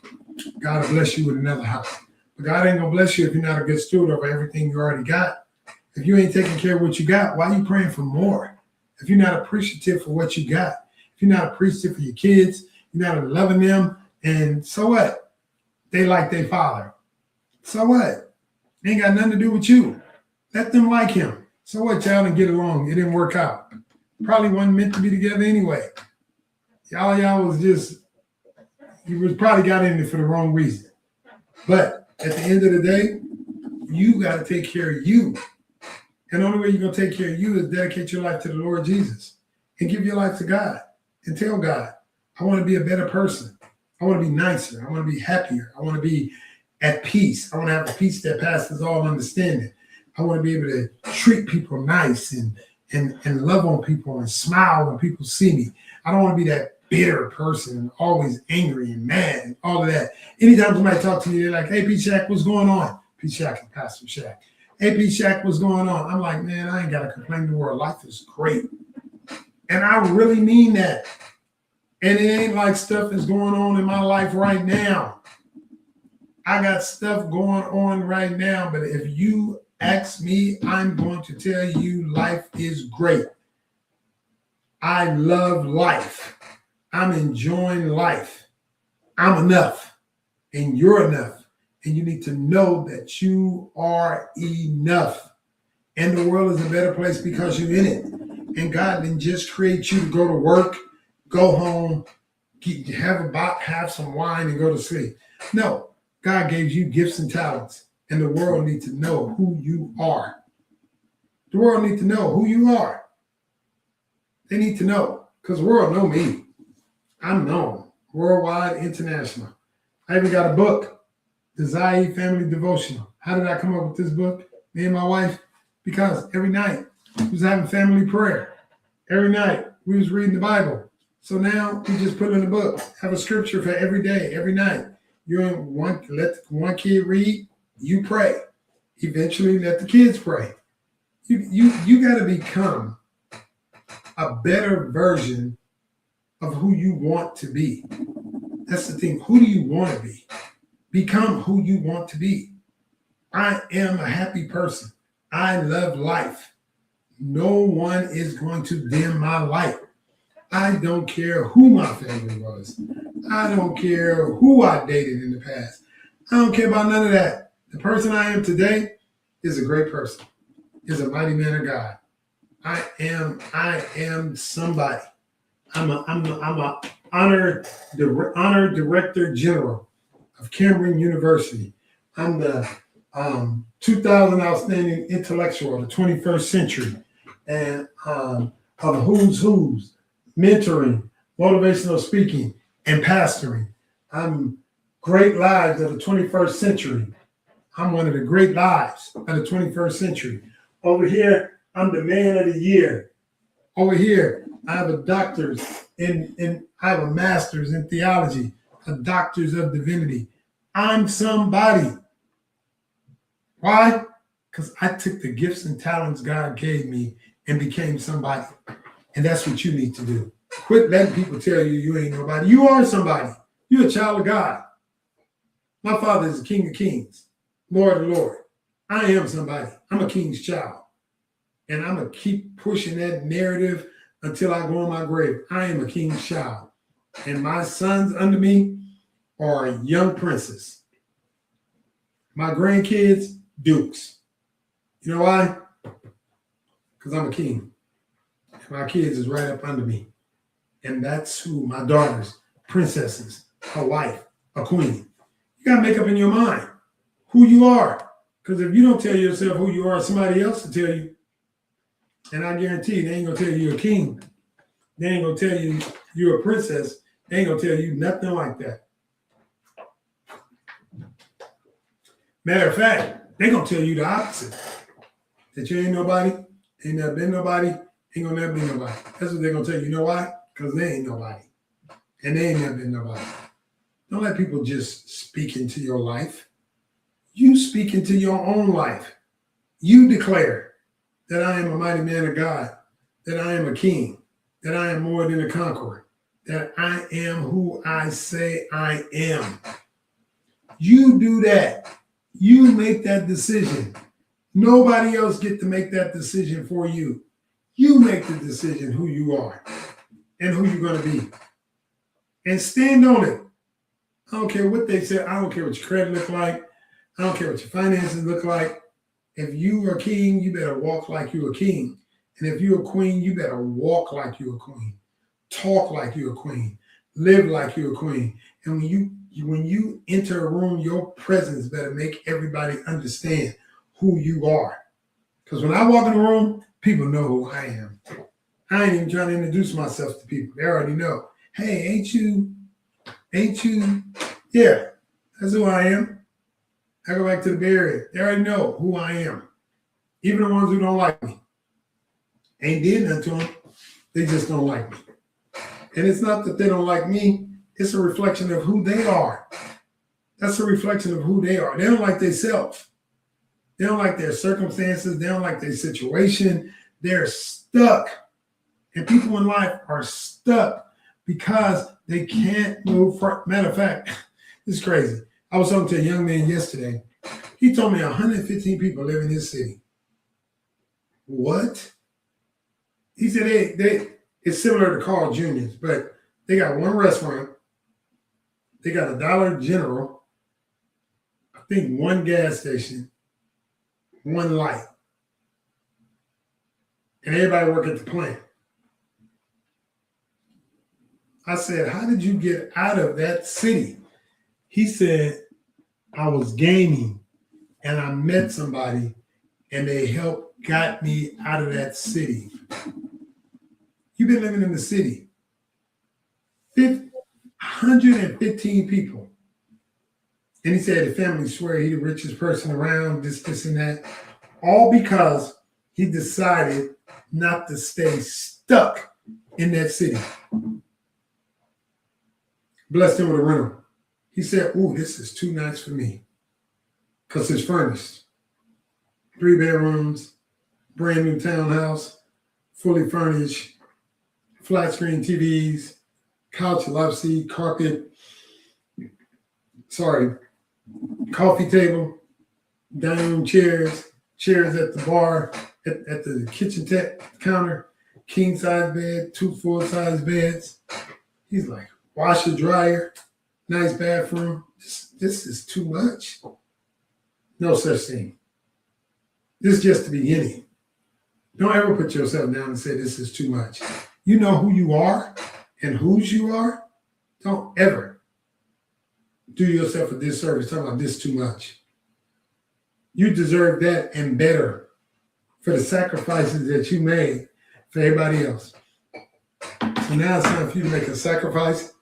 S2: God will bless you with another house. But God ain't going to bless you if you're not a good steward of everything you already got. If you ain't taking care of what you got, why are you praying for more? If you're not appreciative for what you got, if you're not appreciative for your kids, you're not loving them, and so what? They like their father. So what? They ain't got nothing to do with you. Let them like him. So what, y'all didn't get along? It didn't work out. Probably wasn't meant to be together anyway. Y'all was just, you was probably got in it for the wrong reason. But at the end of the day, you got to take care of you. And the only way you're going to take care of you is dedicate your life to the Lord Jesus and give your life to God and tell God, I want to be a better person. I want to be nicer. I want to be happier. I want to be at peace. I want to have a peace that passes all understanding. I want to be able to treat people nice and love on people and smile when people see me. I don't want to be that bitter person, always angry and mad and all of that. Anytime somebody talks to me, they're like, hey, P. Shack, what's going on? P. Shack and Pastor Shack. Hey, P. Shack, what's going on? I'm like, man, I ain't got to complain to the world. Life is great. And I really mean that. And it ain't like stuff is going on in my life right now. I got stuff going on right now, but if you ask me, I'm going to tell you life is great. I love life. I'm enjoying life. I'm enough, and you're enough. And you need to know that you are enough. And the world is a better place because you're in it. And God didn't just create you to go to work, go home, have some wine, and go to sleep. No, God gave you gifts and talents, and the world needs to know who you are. The world needs to know who you are. They need to know, because the world know me. I'm known, worldwide, international. I even got a book, the Zaid Family Devotional. How did I come up with this book? Me and my wife, because every night we was having family prayer. Every night we was reading the Bible. So now we just put it in the book. Have a scripture for every day, every night. Let one kid read, you pray. Eventually let the kids pray. You got to become a better version of who you want to be. That's the thing. Who do you want to be? Become who you want to be. I am a happy person. I love life. No one is going to dim my light. I don't care who my family was. I don't care who I dated in the past. I don't care about none of that. The person I am today is a great person. Is a mighty man of God. I am somebody. I'm a honored director general of Cameron University. I'm the 2000 outstanding intellectual of the 21st century, and of who's mentoring, motivational speaking, and pastoring. I'm great lives of the 21st century. I'm one of the great lives of the 21st century. Over here, I'm the man of the year. Over here, I have a doctor's I have a master's in theology, a doctor's of divinity. I'm somebody. Why? Because I took the gifts and talents God gave me and became somebody. And that's what you need to do. Quit letting people tell you you ain't nobody. You are somebody. You're a child of God. My Father is the King of Kings, Lord of Lords. I am somebody. I'm a king's child. And I'm going to keep pushing that narrative until I go in my grave. I am a king's child. And my sons under me are young princes. My grandkids, dukes. You know why? Because I'm a king. And my kids is right up under me. And that's who my daughters, princesses, a wife, a queen. You got to make up in your mind who you are. Because if you don't tell yourself who you are, somebody else will tell you. And I guarantee you, they ain't going to tell you you're a king. They ain't going to tell you you're a princess. They ain't going to tell you nothing like that. Matter of fact, they going to tell you the opposite. That you ain't nobody, ain't never been nobody, ain't going to never be nobody. That's what they're going to tell you. You know why? Because they ain't nobody. And they ain't never been nobody. Don't let people just speak into your life. You speak into your own life. You declare that I am a mighty man of God, that I am a king, that I am more than a conqueror, that I am who I say I am. You do that. You make that decision. Nobody else get to make that decision for you. You make the decision who you are and who you're going to be. And stand on it. I don't care what they say. I don't care what your credit look like. I don't care what your finances look like. If you are a king, you better walk like you're a king. And if you're a queen, you better walk like you're a queen. Talk like you're a queen. Live like you're a queen. And when you enter a room, your presence better make everybody understand who you are. Because when I walk in the room, people know who I am. I ain't even trying to introduce myself to people. They already know. Hey, ain't you? Yeah, that's who I am. I go back to the Bay Area. They already know who I am. Even the ones who don't like me. Ain't did nothing to them. They just don't like me. And it's not that they don't like me. It's a reflection of who they are. That's a reflection of who they are. They don't like themselves. They don't like their circumstances. They don't like their situation. They're stuck. And people in life are stuck because they can't move forward. Matter of fact, it's crazy. I was talking to a young man yesterday. He told me 115 people live in his city. What? He said it's similar to Carl Jr.'s, but they got one restaurant. They got a Dollar General. I think one gas station, one light. And everybody work at the plant. I said, how did you get out of that city? He said, I was gaming and I met somebody and they got me out of that city. You've been living in the city. 115 people. And he said the family swear he the richest person around, this, and that. All because he decided not to stay stuck in that city. Blessed him with a rental. He said, ooh, this is too nice for me. Because it's furnished. 3 bedrooms, brand new townhouse, fully furnished, flat screen TVs, couch, love seat, carpet, coffee table, dining room chairs at the bar, at the kitchen counter, king size bed, 2 full size beds. He's like, washer, dryer, nice bathroom. This is too much. No such thing. This is just the beginning. Don't ever put yourself down and say this is too much. You know who you are and whose you are. Don't ever do yourself a disservice talking about this too much. You deserve that and better for the sacrifices that you made for everybody else. So now it's time for you to make a sacrifice,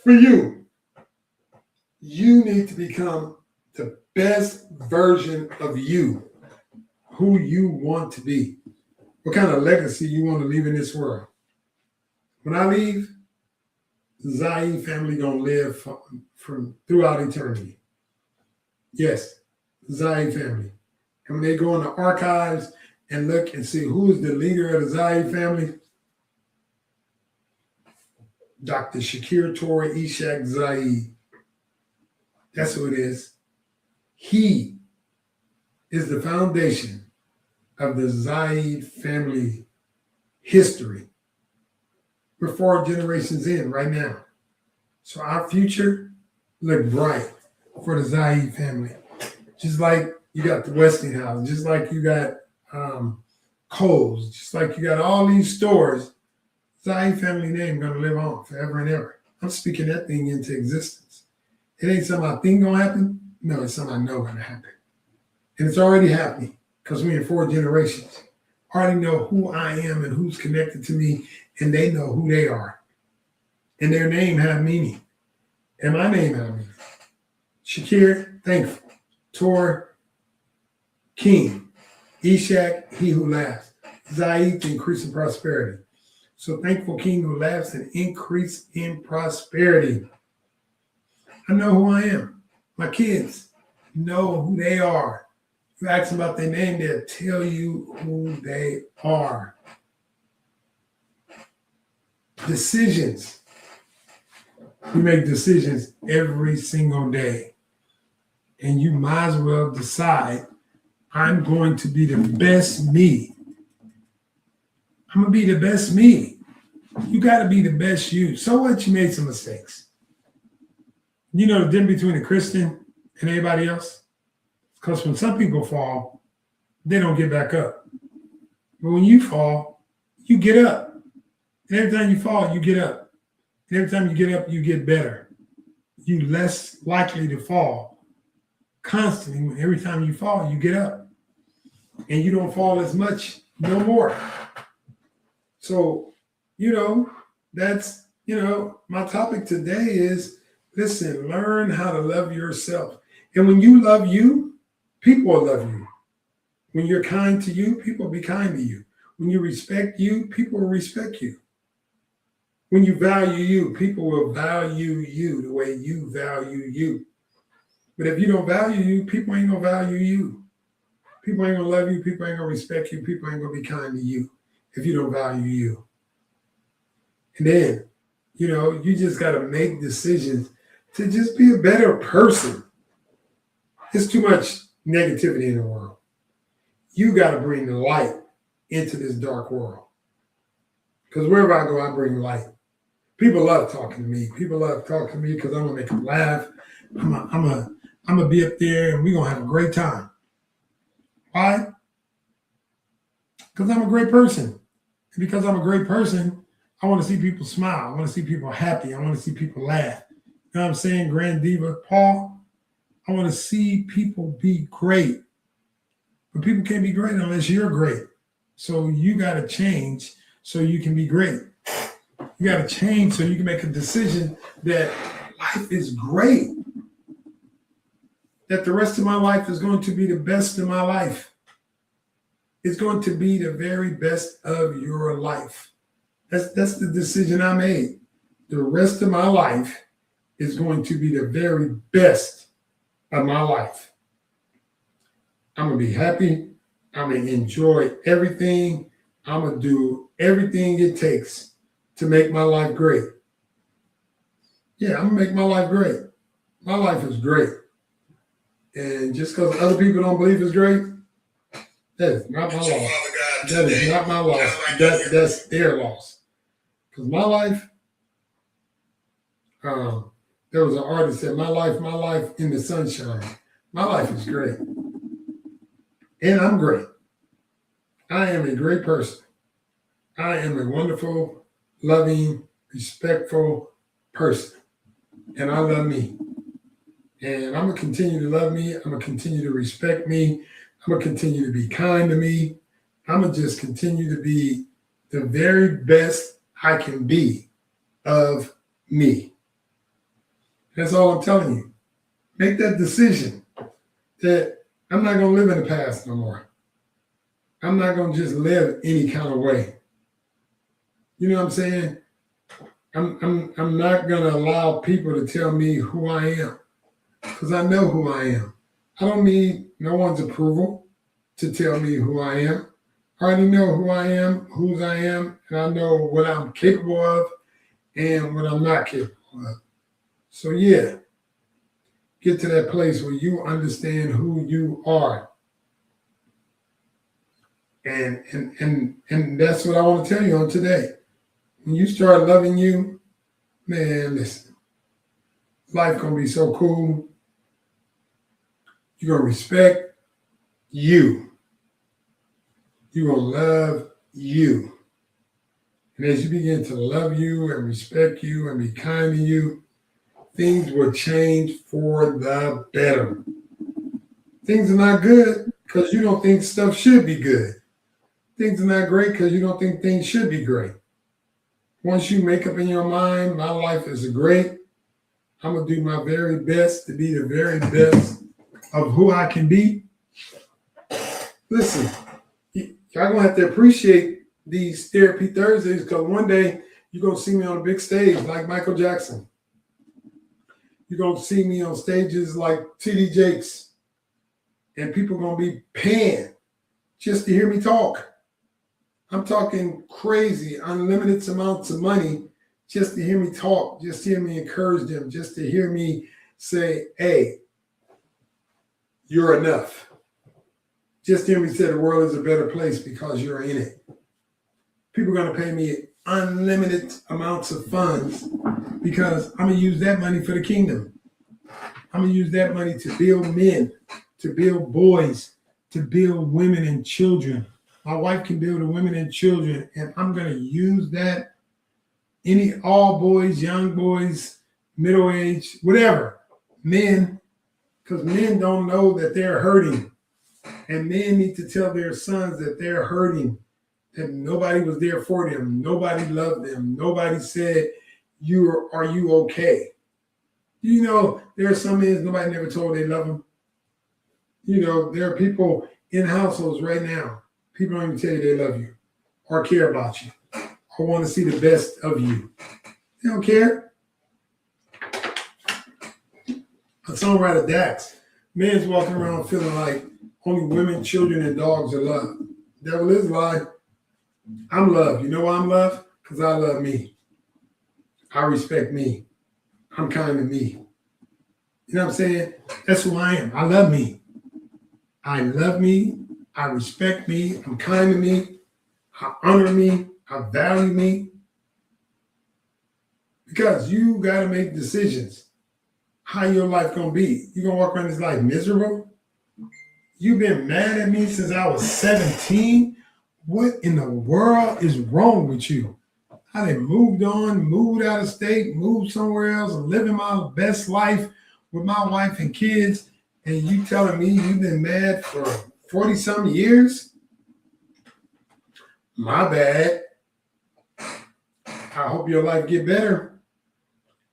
S2: for you. You need to become the best version of you, who you want to be. What kind of legacy you want to leave in this world. When I leave, the Zaid family gonna live from throughout eternity. Yes, the Zaid family. And when they go in the archives and look and see who's the leader of the Zaid family, Dr. Shakir Torah Ishak Zaid. That's who it is. He is the foundation of the Zaid family history. We're 4 generations in right now. So our future look bright for the Zaid family. Just like you got the Westinghouse, just like you got Kohl's, just like you got all these stores, Zaid family name gonna live on forever and ever. I'm speaking that thing into existence. It ain't something I think gonna happen. No, it's something I know gonna happen. And it's already happening because we're in 4 generations. I already know who I am and who's connected to me, and they know who they are. And their name have meaning. And my name have meaning. Shakir, thankful. Tor, king. Ishak, he who laughs. Zaid, increase in prosperity. So thankful king who laughs and increase in prosperity. I know who I am. My kids know who they are. You ask them about their name, they'll tell you who they are. Decisions. We make decisions every single day. And you might as well decide, I'm going to be the best me. I'm going to be the best me. You got to be the best you. So what? You made some mistakes. You know the difference between a Christian and anybody else? Because when some people fall, they don't get back up. But when you fall, you get up. And every time you fall, you get up. And every time you get up, you get better. You're less likely to fall constantly. Every time you fall, you get up. And you don't fall as much no more. So, that's, my topic today is, listen, learn how to love yourself. And when you love you, people will love you. When you're kind to you, people will be kind to you. When you respect you, people will respect you. When you value you, people will value you the way you value you. But if you don't value you, people ain't gonna value you. People ain't gonna love you. People ain't gonna respect you. People ain't gonna be kind to you if you don't value you. And then You know, you just got to make decisions to just be a better person. There's too much negativity in the world. You got to bring the light into this dark world. Because wherever I go, I bring light. People love talking to me. People love talking to me because I'm gonna make them laugh. I'm gonna be up there and we're gonna have a great time. Why? Because I'm a great person. And because I'm a great person, I want to see people smile. I want to see people happy. I want to see people laugh. You know what I'm saying, Grand Diva Paul? I want to see people be great. But people can't be great unless you're great. So you got to change so you can be great. You got to change so you can make a decision that life is great. That the rest of my life is going to be the best of my life. It's going to be the very best of your life. That's the decision I made. The rest of my life is going to be the very best of my life. I'm going to be happy. I'm going to enjoy everything. I'm going to do everything it takes to make my life great. Yeah, I'm going to make my life great. My life is great. And just because other people don't believe it's great, that is not my loss. That is not my loss. That's their loss. Because my life, there was an artist that my life in the sunshine. My life is great. And I'm great. I am a great person. I am a wonderful, loving, respectful person. And I love me. And I'm going to continue to love me. I'm going to continue to respect me. I'm going to continue to be kind to me. I'm going to just continue to be the very best I can be of me. That's all I'm telling you. Make that decision that I'm not going to live in the past no more. I'm not going to just live any kind of way. You know what I'm saying? I'm not going to allow people to tell me who I am because I know who I am. I don't need no one's approval to tell me who I am. I already know who I am, whose I am, and I know what I'm capable of and what I'm not capable of. So yeah, get to that place where you understand who you are. And that's what I want to tell you on today. When you start loving you, man, listen, life gonna be so cool. You're gonna respect you. You're gonna love you. And as you begin to love you and respect you and be kind to you, things will change for the better. Things are not good because you don't think stuff should be good. Things are not great because you don't think things should be great. Once you make up in your mind, my life is great, I'm going to do my very best to be the very best of who I can be. Listen, y'all going to have to appreciate these Therapy Thursdays because one day you're going to see me on a big stage like Michael Jackson. You're going to see me on stages like T.D. Jakes. And people are going to be paying just to hear me talk. I'm talking crazy, unlimited amounts of money just to hear me talk, just to hear me encourage them, just to hear me say, hey, you're enough. Just to hear me say the world is a better place because you're in it. People are going to pay me unlimited amounts of funds because I'm going to use that money for the kingdom. I'm going to use that money to build men, to build boys, to build women and children. My wife can build the women and children, and I'm going to use that. All boys, young boys, middle age, whatever, men, because men don't know that they're hurting. And men need to tell their sons that they're hurting, that nobody was there for them. Nobody loved them. Nobody said, are you okay? You know, there are some men nobody never told they love them. You know, there are people in households right now. People don't even tell you they love you or care about you or want to see the best of you. They don't care. A songwriter, Dax, man's walking around feeling like only women, children, and dogs are loved. Devil is a lie. I'm loved. You know why I'm loved? Because I love me. I respect me. I'm kind to me. You know what I'm saying? That's who I am. I love me. I love me. I respect me. I'm kind to me. I honor me. I value me. Because you got to make decisions. How your life going to be. You going to walk around this life miserable? You've been mad at me since I was 17? What in the world is wrong with you? I done moved on, moved out of state, moved somewhere else, and living my best life with my wife and kids, and you telling me you've been mad for 40-some years? My bad. I hope your life get better.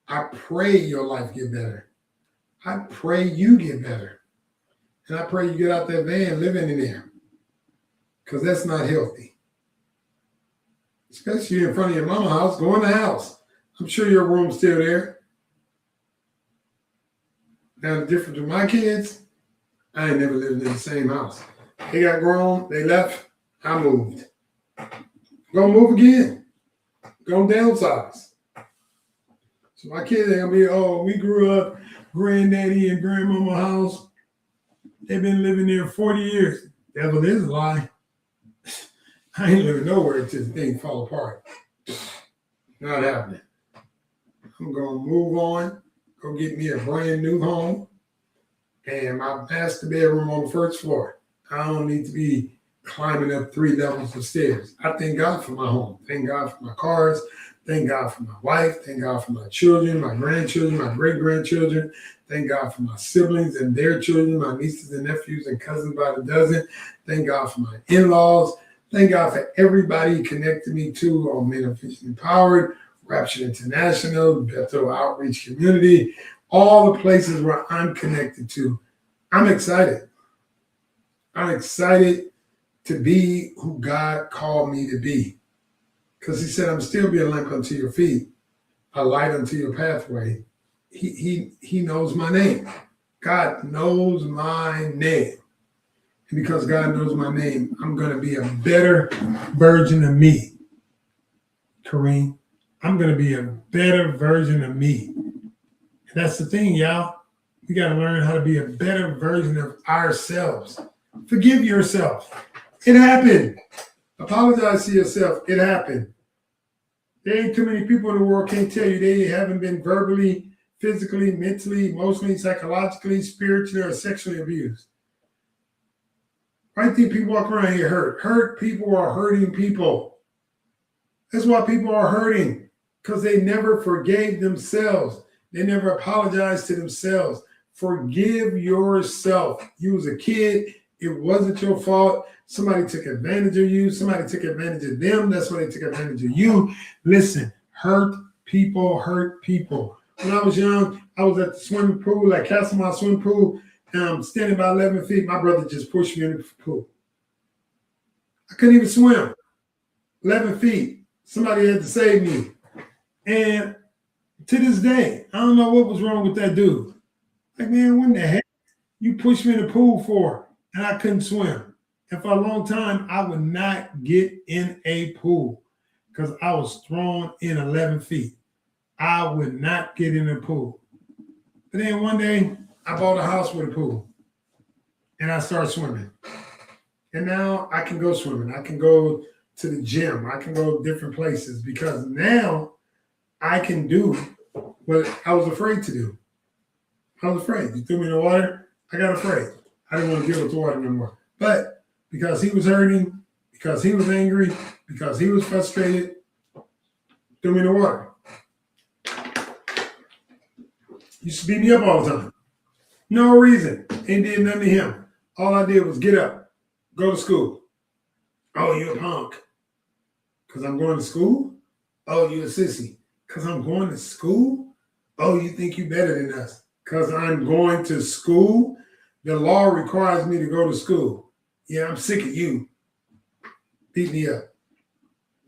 S2: I pray your life get better. I pray you get better. And I pray you get out that van living in there, because that's not healthy. Especially in front of your mama's house. Go in the house. I'm sure your room's still there. Now, the difference with my kids, I ain't never lived in the same house. They got grown, they left, I moved. Gonna move again. Gonna downsize. So my kids ain't gonna be, oh, we grew up, granddaddy and grandmama house. They've been living there 40 years. Devil is a lie. I ain't living nowhere until the thing fall apart. Not happening. I'm gonna move on, go get me a brand new home, and my master bedroom on the first floor. I don't need to be climbing up 3 levels of stairs. I thank God for my home. Thank God for my cars. Thank God for my wife. Thank God for my children, my grandchildren, my great-grandchildren. Thank God for my siblings and their children, my nieces and nephews and cousins by the dozen. Thank God for my in-laws. Thank God for everybody connected me to on Men of Vision Empowered, Rapture International, Bethel Outreach Community, all the places where I'm connected to. I'm excited. I'm excited to be who God called me to be. Because he said, I'm still be a lamp unto your feet, a light unto your pathway. He knows my name. God knows my name. And because God knows my name, I'm going to be a better version of me. Kareem, I'm going to be a better version of me. And that's the thing, y'all. We got to learn how to be a better version of ourselves. Forgive yourself. It happened. Apologize to yourself. It happened. There ain't too many people in the world can't tell you they haven't been verbally, physically, mentally, emotionally, psychologically, spiritually, or sexually abused. I think people walk around here hurt. Hurt people are hurting people. That's why people are hurting, because they never forgave themselves. They never apologized to themselves. Forgive yourself. You was a kid. It wasn't your fault. Somebody took advantage of you. Somebody took advantage of them. That's why they took advantage of you. Listen, hurt people hurt people. When I was young, I was at the swimming pool, at Castlemont swimming pool, and I'm standing by 11 feet. My brother just pushed me in the pool. I couldn't even swim. 11 feet. Somebody had to save me. And to this day, I don't know what was wrong with that dude. Like, man, what the heck you pushed me in the pool for? And I couldn't swim. And for a long time, I would not get in a pool because I was thrown in 11 feet. I would not get in a pool. But then one day, I bought a house with a pool. And I started swimming. And now I can go swimming. I can go to the gym. I can go different places because now I can do what I was afraid to do. I was afraid. You threw me in the water, I got afraid. I didn't want to deal with the water no more. But because he was hurting, because he was angry, because he was frustrated, threw me in the water. He used to beat me up all the time. No reason. Ain't did nothing to him. All I did was get up, go to school. Oh, you a punk. Because I'm going to school? Oh, you a sissy. Because I'm going to school? Oh, you think you better than us. Because I'm going to school? The law requires me to go to school. Yeah, I'm sick of you. Beat me up.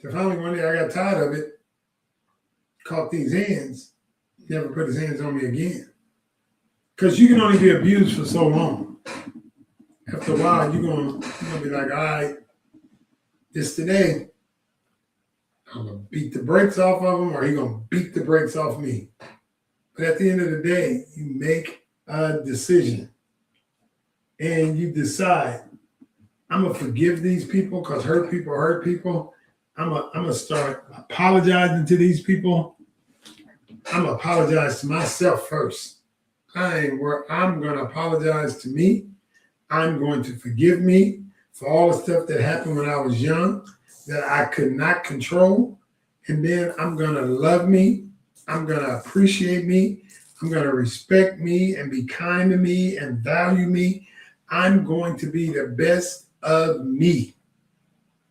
S2: So finally one day I got tired of it, caught these hands, never put his hands on me again. Because you can only be abused for so long. After a while, you're gonna be like, all right, this today. I'm gonna beat the brakes off of him, or he gonna beat the brakes off me. But at the end of the day, you make a decision and you decide, I'm gonna forgive these people because hurt people. I'm gonna start apologizing to these people. I'm gonna apologize to myself first. I'm gonna apologize to me. I'm going to forgive me for all the stuff that happened when I was young that I could not control. And then I'm gonna love me. I'm gonna appreciate me. I'm gonna respect me and be kind to me and value me. I'm going to be the best of me.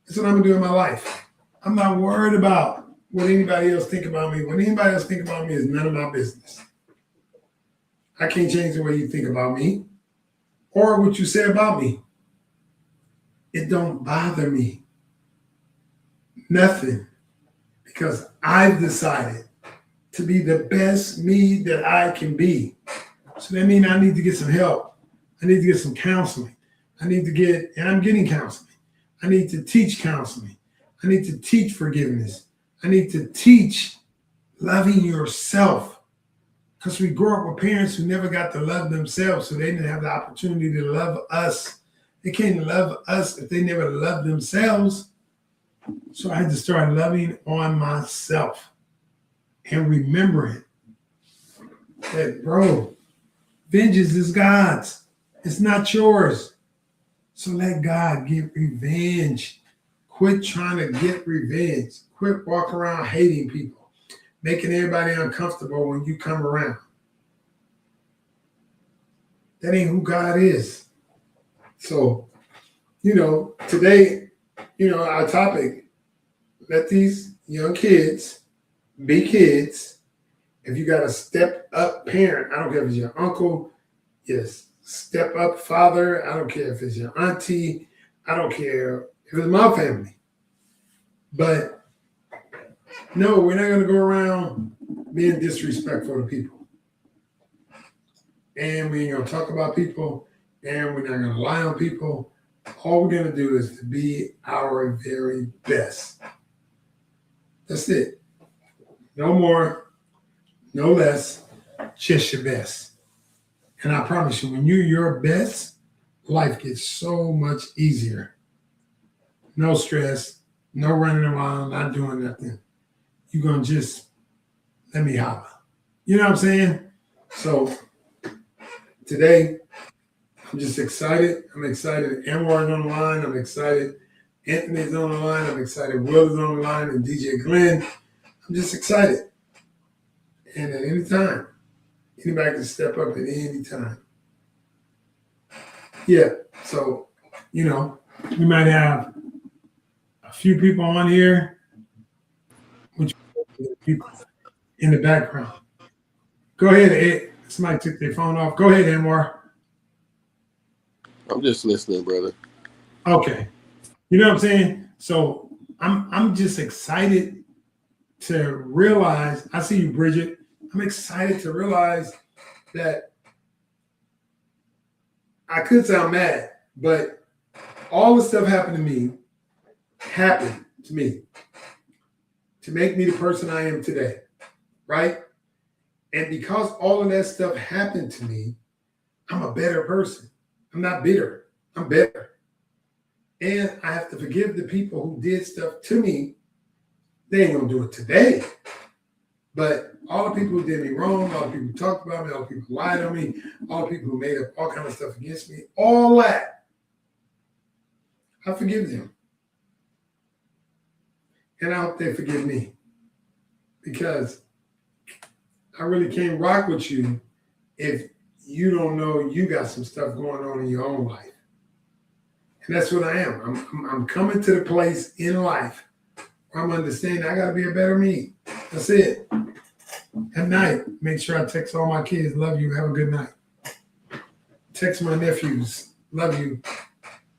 S2: That's what I'm gonna do in my life. I'm not worried about what anybody else think about me. What anybody else think about me is none of my business. I can't change the way you think about me or what you say about me. It don't bother me. Nothing. Because I've decided to be the best me that I can be. So that means I need to get some help. I need to get some counseling. And I'm getting counseling. I need to teach counseling. I need to teach forgiveness. I need to teach loving yourself. Because we grew up with parents who never got to love themselves, so they didn't have the opportunity to love us. They can't love us if they never loved themselves. So I had to start loving on myself and remembering that, bro, vengeance is God's. It's not yours. So let God get revenge. Quit trying to get revenge. Quit walking around hating people, making everybody uncomfortable when you come around. That ain't who God is. So, today, our topic, let these young kids be kids. If you got a step up parent, I don't care if it's your uncle, yes, step up father, I don't care if it's your auntie, I don't care if it's my family. But no, we're not going to go around being disrespectful to people. And we ain't going to talk about people, and we're not going to lie on people. All we're going to do is to be our very best. That's it. No more, no less, just your best. And I promise you, when you're your best, life gets so much easier. No stress, no running around, not doing nothing. You're going to just let me holler. You know what I'm saying? So today, I'm just excited. I'm excited. Anwar's on the line. I'm excited. Anthony's on the line. I'm excited. Will is on the line, and DJ Glenn. I'm just excited. And at any time, anybody can step up at any time. Yeah. So, we might have a few people on here, which people in the background. Go ahead, Ed. Somebody took their phone off. Go ahead, Anwar.
S5: I'm just listening, brother.
S2: Okay. You know what I'm saying? So I'm just excited to realize, I see you, Bridget. I'm excited to realize that I could sound mad, but all the stuff happened to me to make me the person I am today, right? And because all of that stuff happened to me, I'm a better person. I'm not bitter. I'm better. And I have to forgive the people who did stuff to me. They ain't gonna do it today. But all the people who did me wrong, all the people who talked about me, all the people who lied on me, all the people who made up all kinds of stuff against me, all that, I forgive them. And I hope they forgive me. Because I really can't rock with you if you don't know you got some stuff going on in your own life. And that's what I am. I'm coming to the place in life where I'm understanding I got to be a better me. That's it. At night, make sure I text all my kids, love you, have a good night. Text my nephews, love you.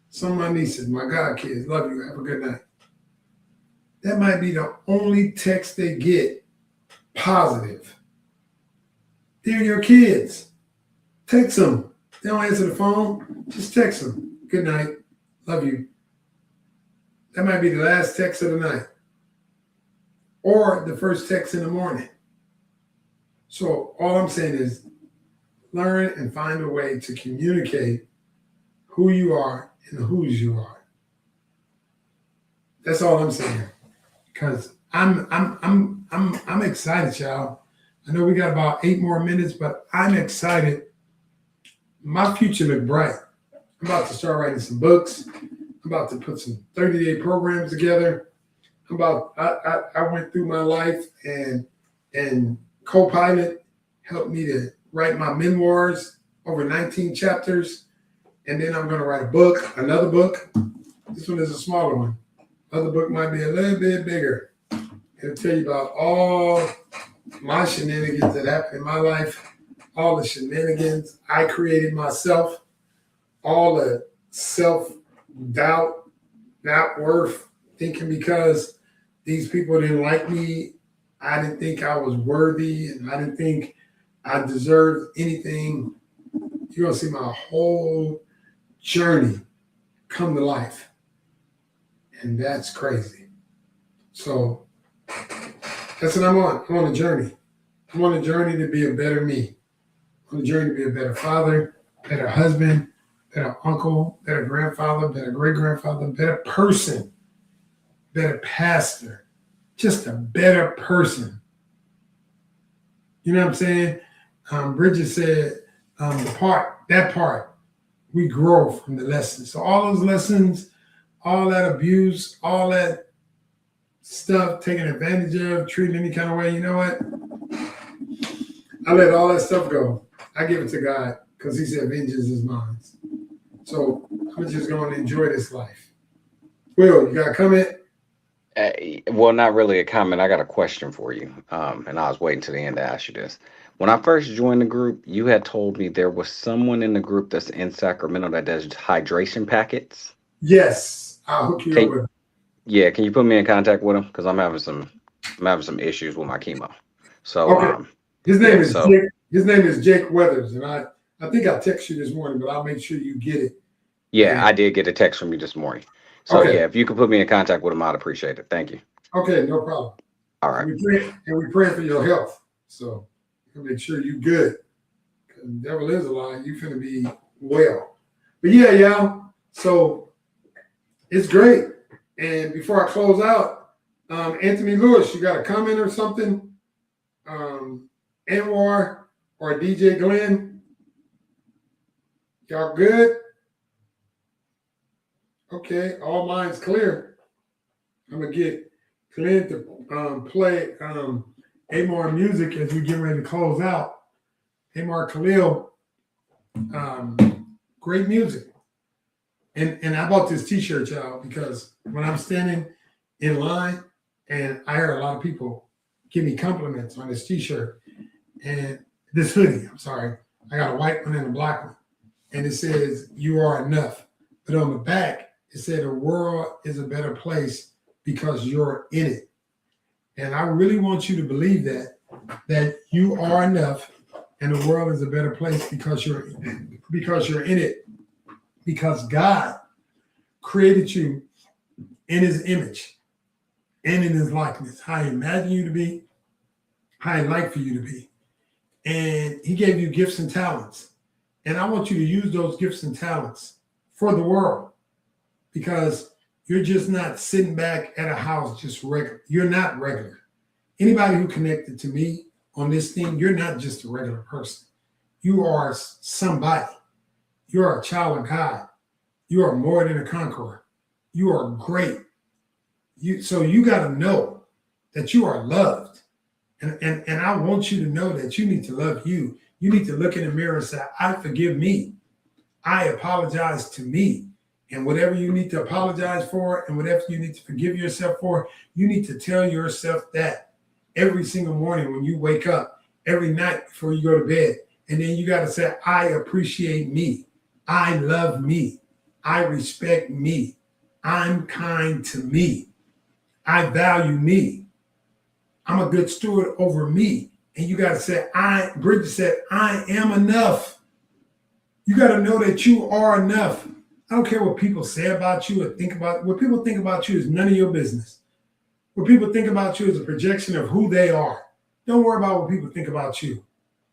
S2: Some of my nieces, my god kids, love you, have a good night. That might be the only text they get positive. They're your kids. Text them. They don't answer the phone, just text them. Good night. Love you. That might be the last text of the night. or the first text in the morning. So all I'm saying is learn and find a way to communicate who you are and whose you are. That's all I'm saying. Because I'm excited, y'all. I know we got about 8 more minutes, but I'm excited. My future look bright. I'm about to start writing some books. I'm about to put some 30-day programs together. I went through my life, and Copilot helped me to write my memoirs, over 19 chapters. And then I'm going to write a book, another book. This one is a smaller one. Other book might be a little bit bigger. It'll tell you about all my shenanigans that happened in my life, all the shenanigans I created myself, all the self-doubt, not worth, thinking because these people didn't like me, I didn't think I was worthy, and I didn't think I deserved anything. You're going to see my whole journey come to life. And that's crazy. So that's what I'm on. I'm on a journey. I'm on a journey to be a better me. I'm on a journey to be a better father, better husband, better uncle, better grandfather, better great-grandfather, better person, better pastor, just a better person. You know what I'm saying? Bridget said that part, we grow from the lessons. So all those lessons, all that abuse, all that stuff, taken advantage of, treated any kind of way, you know what? I let all that stuff go. I give it to God because he said vengeance is mine. So I'm just going to enjoy this life. Will, you got a comment?
S4: Well, not really a comment. I got a question for you. And I was waiting to the end to ask you this. When I first joined the group, you had told me there was someone in the group that's in Sacramento that does hydration packets.
S2: Yes, I'll hook you up with him.
S4: Yeah, can you put me in contact with him? Because I'm having some issues with my chemo. So
S2: okay. His name is Jake Weathers, and I think I texted you this morning, but I'll make sure you get it.
S4: Yeah, I did get a text from you this morning. So yeah, if you could put me in contact with him, I'd appreciate it. Thank you.
S2: Okay, no problem.
S4: All right.
S2: We pray for your health. So make sure you're good. Because the devil is a lie. You're going to be well. But yeah, y'all. So it's great. And before I close out, Anthony Lewis, you got a comment or something? Anwar or DJ Glenn? Y'all good? Okay, all minds clear. I'm going to get Glenn to play Amar music as we get ready to close out. Amar Khalil, great music. And I bought this t-shirt, y'all, because when I'm standing in line and I hear a lot of people give me compliments on this t-shirt and this hoodie, I'm sorry. I got a white one and a black one. And it says, "You are enough." But on the back, it said, "The world is a better place because you're in it." And I really want you to believe that you are enough and the world is a better place because you're in it. Because God created you in his image and in his likeness, how he imagined you to be, how he'd like for you to be. And he gave you gifts and talents. And I want you to use those gifts and talents for the world, because you're just not sitting back at a house just regular. You're not regular. Anybody who connected to me on this thing, you're not just a regular person. You are somebody. You are a child of God. You are more than a conqueror. You are great. So you got to know that you are loved. And I want you to know that you need to love you. You need to look in the mirror and say, "I forgive me. I apologize to me." And whatever you need to apologize for and whatever you need to forgive yourself for, you need to tell yourself that every single morning when you wake up, every night before you go to bed. And then you got to say, "I appreciate me. I love me. I respect me. I'm kind to me. I value me. I'm a good steward over me." And you got to say, Bridget said, "I am enough." You got to know that you are enough. I don't care what people say about you or think about. What people think about you is none of your business. What people think about you is a projection of who they are. Don't worry about what people think about you.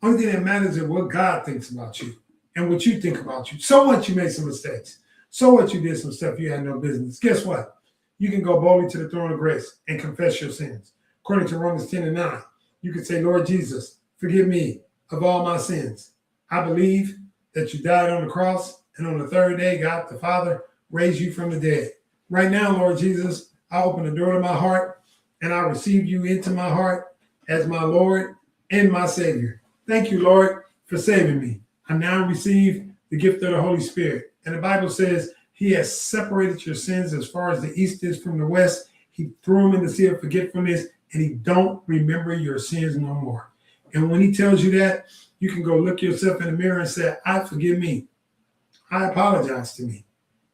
S2: Only thing that matters is what God thinks about you and what you think about you. So what, you made some mistakes. So what, you did some stuff you had no business. Guess what? You can go boldly to the throne of grace and confess your sins. According to Romans 10:9, you can say, Lord Jesus, forgive me of all my sins. I believe that you died on the cross, and on the third day, God the Father raised you from the dead. Right now, Lord Jesus, I open the door to my heart, and I receive you into my heart as my Lord and my Savior. Thank you, Lord, for saving me. I now receive the gift of the Holy Spirit. And the Bible says he has separated your sins as far as the east is from the west. He threw them in the sea of forgetfulness, and he don't remember your sins no more. And when he tells you that, you can go look yourself in the mirror and say, I forgive me. I apologize to me.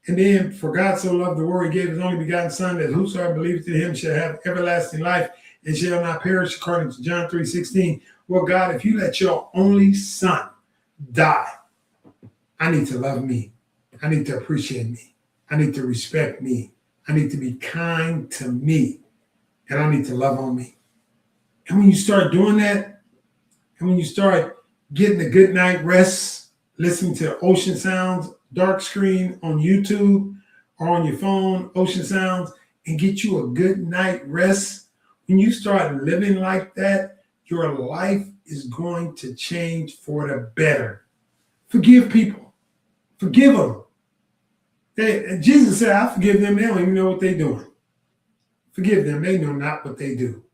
S2: And then, for God so loved the world, he gave his only begotten Son, that whosoever believes in him shall have everlasting life and shall not perish, according to John 3:16. Well, God, if you let your only Son die, I need to love me. I need to appreciate me. I need to respect me. I need to be kind to me. And I need to love on me. And when you start doing that, and when you start getting a good night rest, listening to ocean sounds, dark screen on YouTube or on your phone, ocean sounds, and get you a good night rest, when you start living like that, your life is going to change for the better. Forgive people. Forgive them. Jesus said, I forgive them. They don't even know what they're doing. Forgive them. They know not what they do.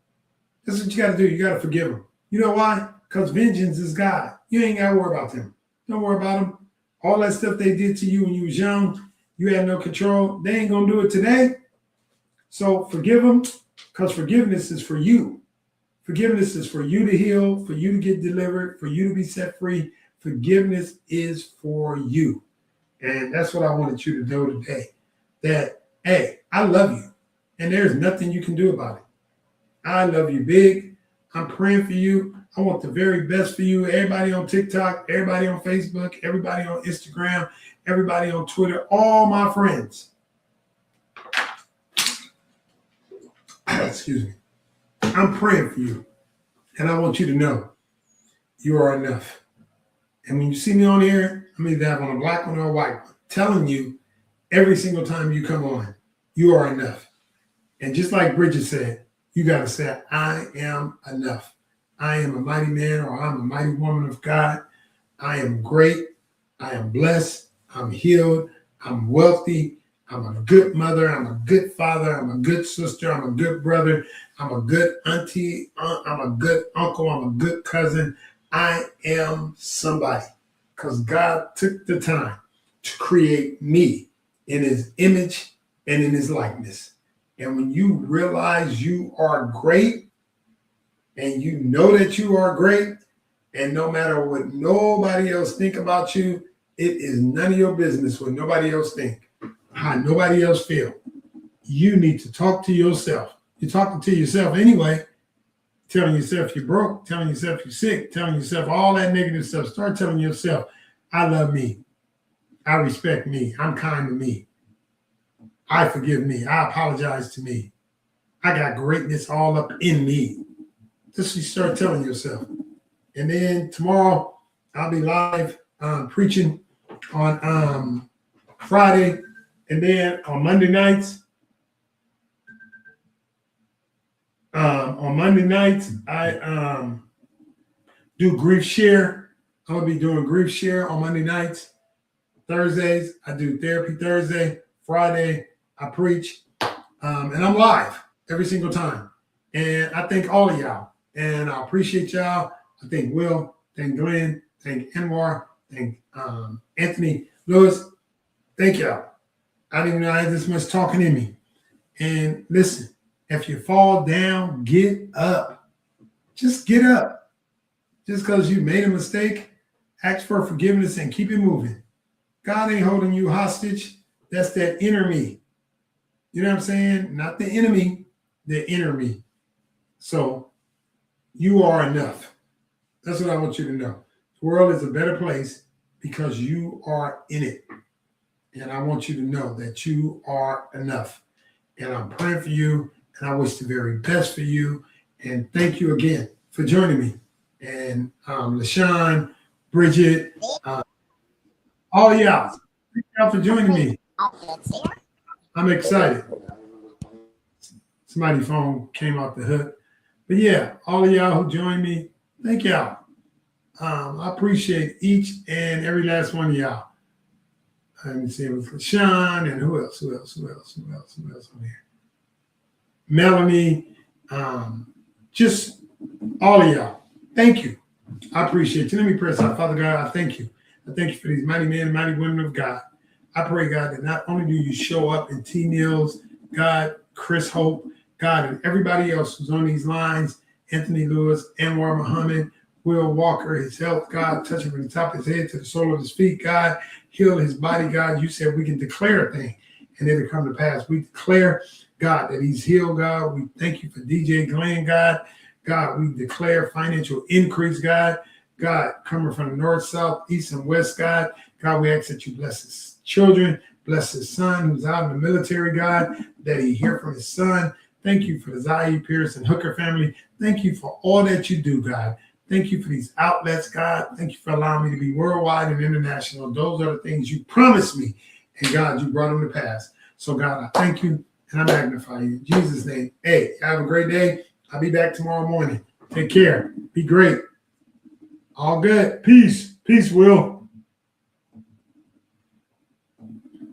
S2: That's what you got to do. You got to forgive them. You know why? Because vengeance is God. You ain't got to worry about them. Don't worry about them. All that stuff they did to you when you was young, you had no control. They ain't going to do it today. So forgive them, because forgiveness is for you. Forgiveness is for you to heal, for you to get delivered, for you to be set free. Forgiveness is for you. And that's what I wanted you to know today. That, hey, I love you. And there's nothing you can do about it. I love you big. I'm praying for you. I want the very best for you. Everybody on TikTok, everybody on Facebook, everybody on Instagram, everybody on Twitter, all my friends. Excuse me. I'm praying for you. And I want you to know you are enough. And when you see me on here, I'm either have on a black one or a white one, telling you every single time you come on, you are enough. And just like Bridget said, you got to say, I am enough. I am a mighty man, or I'm a mighty woman of God. I am great. I am blessed. I'm healed. I'm wealthy. I'm a good mother. I'm a good father. I'm a good sister. I'm a good brother. I'm a good auntie. I'm a good uncle. I'm a good cousin. I am somebody, because God took the time to create me in his image and in his likeness. And when you realize you are great, and you know that you are great, and no matter what nobody else think about you, it is none of your business what nobody else think, how nobody else feel. You need to talk to yourself. You're talking to yourself anyway, telling yourself you're broke, telling yourself you're sick, telling yourself all that negative stuff. Start telling yourself, I love me. I respect me. I'm kind to me. I forgive me. I apologize to me. I got greatness all up in me. Just you start telling yourself. And then tomorrow I'll be live preaching on Friday. And then on Monday nights, I do grief share. I'm gonna be doing grief share on Monday nights. Thursdays, I do therapy Thursday. Friday, I preach. And I'm live every single time. And I thank all of y'all. And I appreciate y'all. I thank Will, thank Glenn, thank Anwar, thank Anthony Lewis. Thank y'all. I didn't even know I had this much talking in me. And listen, if you fall down, get up. Just get up. Just because you made a mistake, ask for forgiveness and keep it moving. God ain't holding you hostage. That's that inner me. You know what I'm saying? Not the enemy, the inner me. So you are enough. That's what I want you to know. The world is a better place because you are in it. And I want you to know that you are enough. And I'm praying for you, and I wish the very best for you. And thank you again for joining me. And LaShawn, Bridget, all y'all, thank y'all for joining me. I'm excited. Somebody's phone came off the hook. But yeah, all of y'all who joined me, thank y'all. I appreciate each and every last one of y'all. Let me see, it was LaShawn and who else on here? Melanie, just all of y'all. Thank you. I appreciate you. Let me press out. Father God, I thank you. I thank you for these mighty men and mighty women of God. I pray, God, that not only do you show up in T. Nils, God, Chris Hope, God, and everybody else who's on these lines, Anthony Lewis, Anwar Muhammad, Will Walker, his health, God, touch him from the top of his head to the sole of his feet, God, heal his body, God. You said we can declare a thing and it'll come to pass. We declare, God, that he's healed, God. We thank you for DJ Glenn, God. God, we declare financial increase, God. God, coming from the north, south, east, and west, God. God, we ask that you bless his children, bless his son who's out in the military, God, that he hear from his son. Thank you for the Zaire Pierce and Hooker family. Thank you for all that you do, God. Thank you for these outlets, God. Thank you for allowing me to be worldwide and international. Those are the things you promised me. And God, you brought them to pass. So God, I thank you and I magnify you. In Jesus' name. Hey, have a great day. I'll be back tomorrow morning. Take care. Be great. All good. Peace. Peace, Will.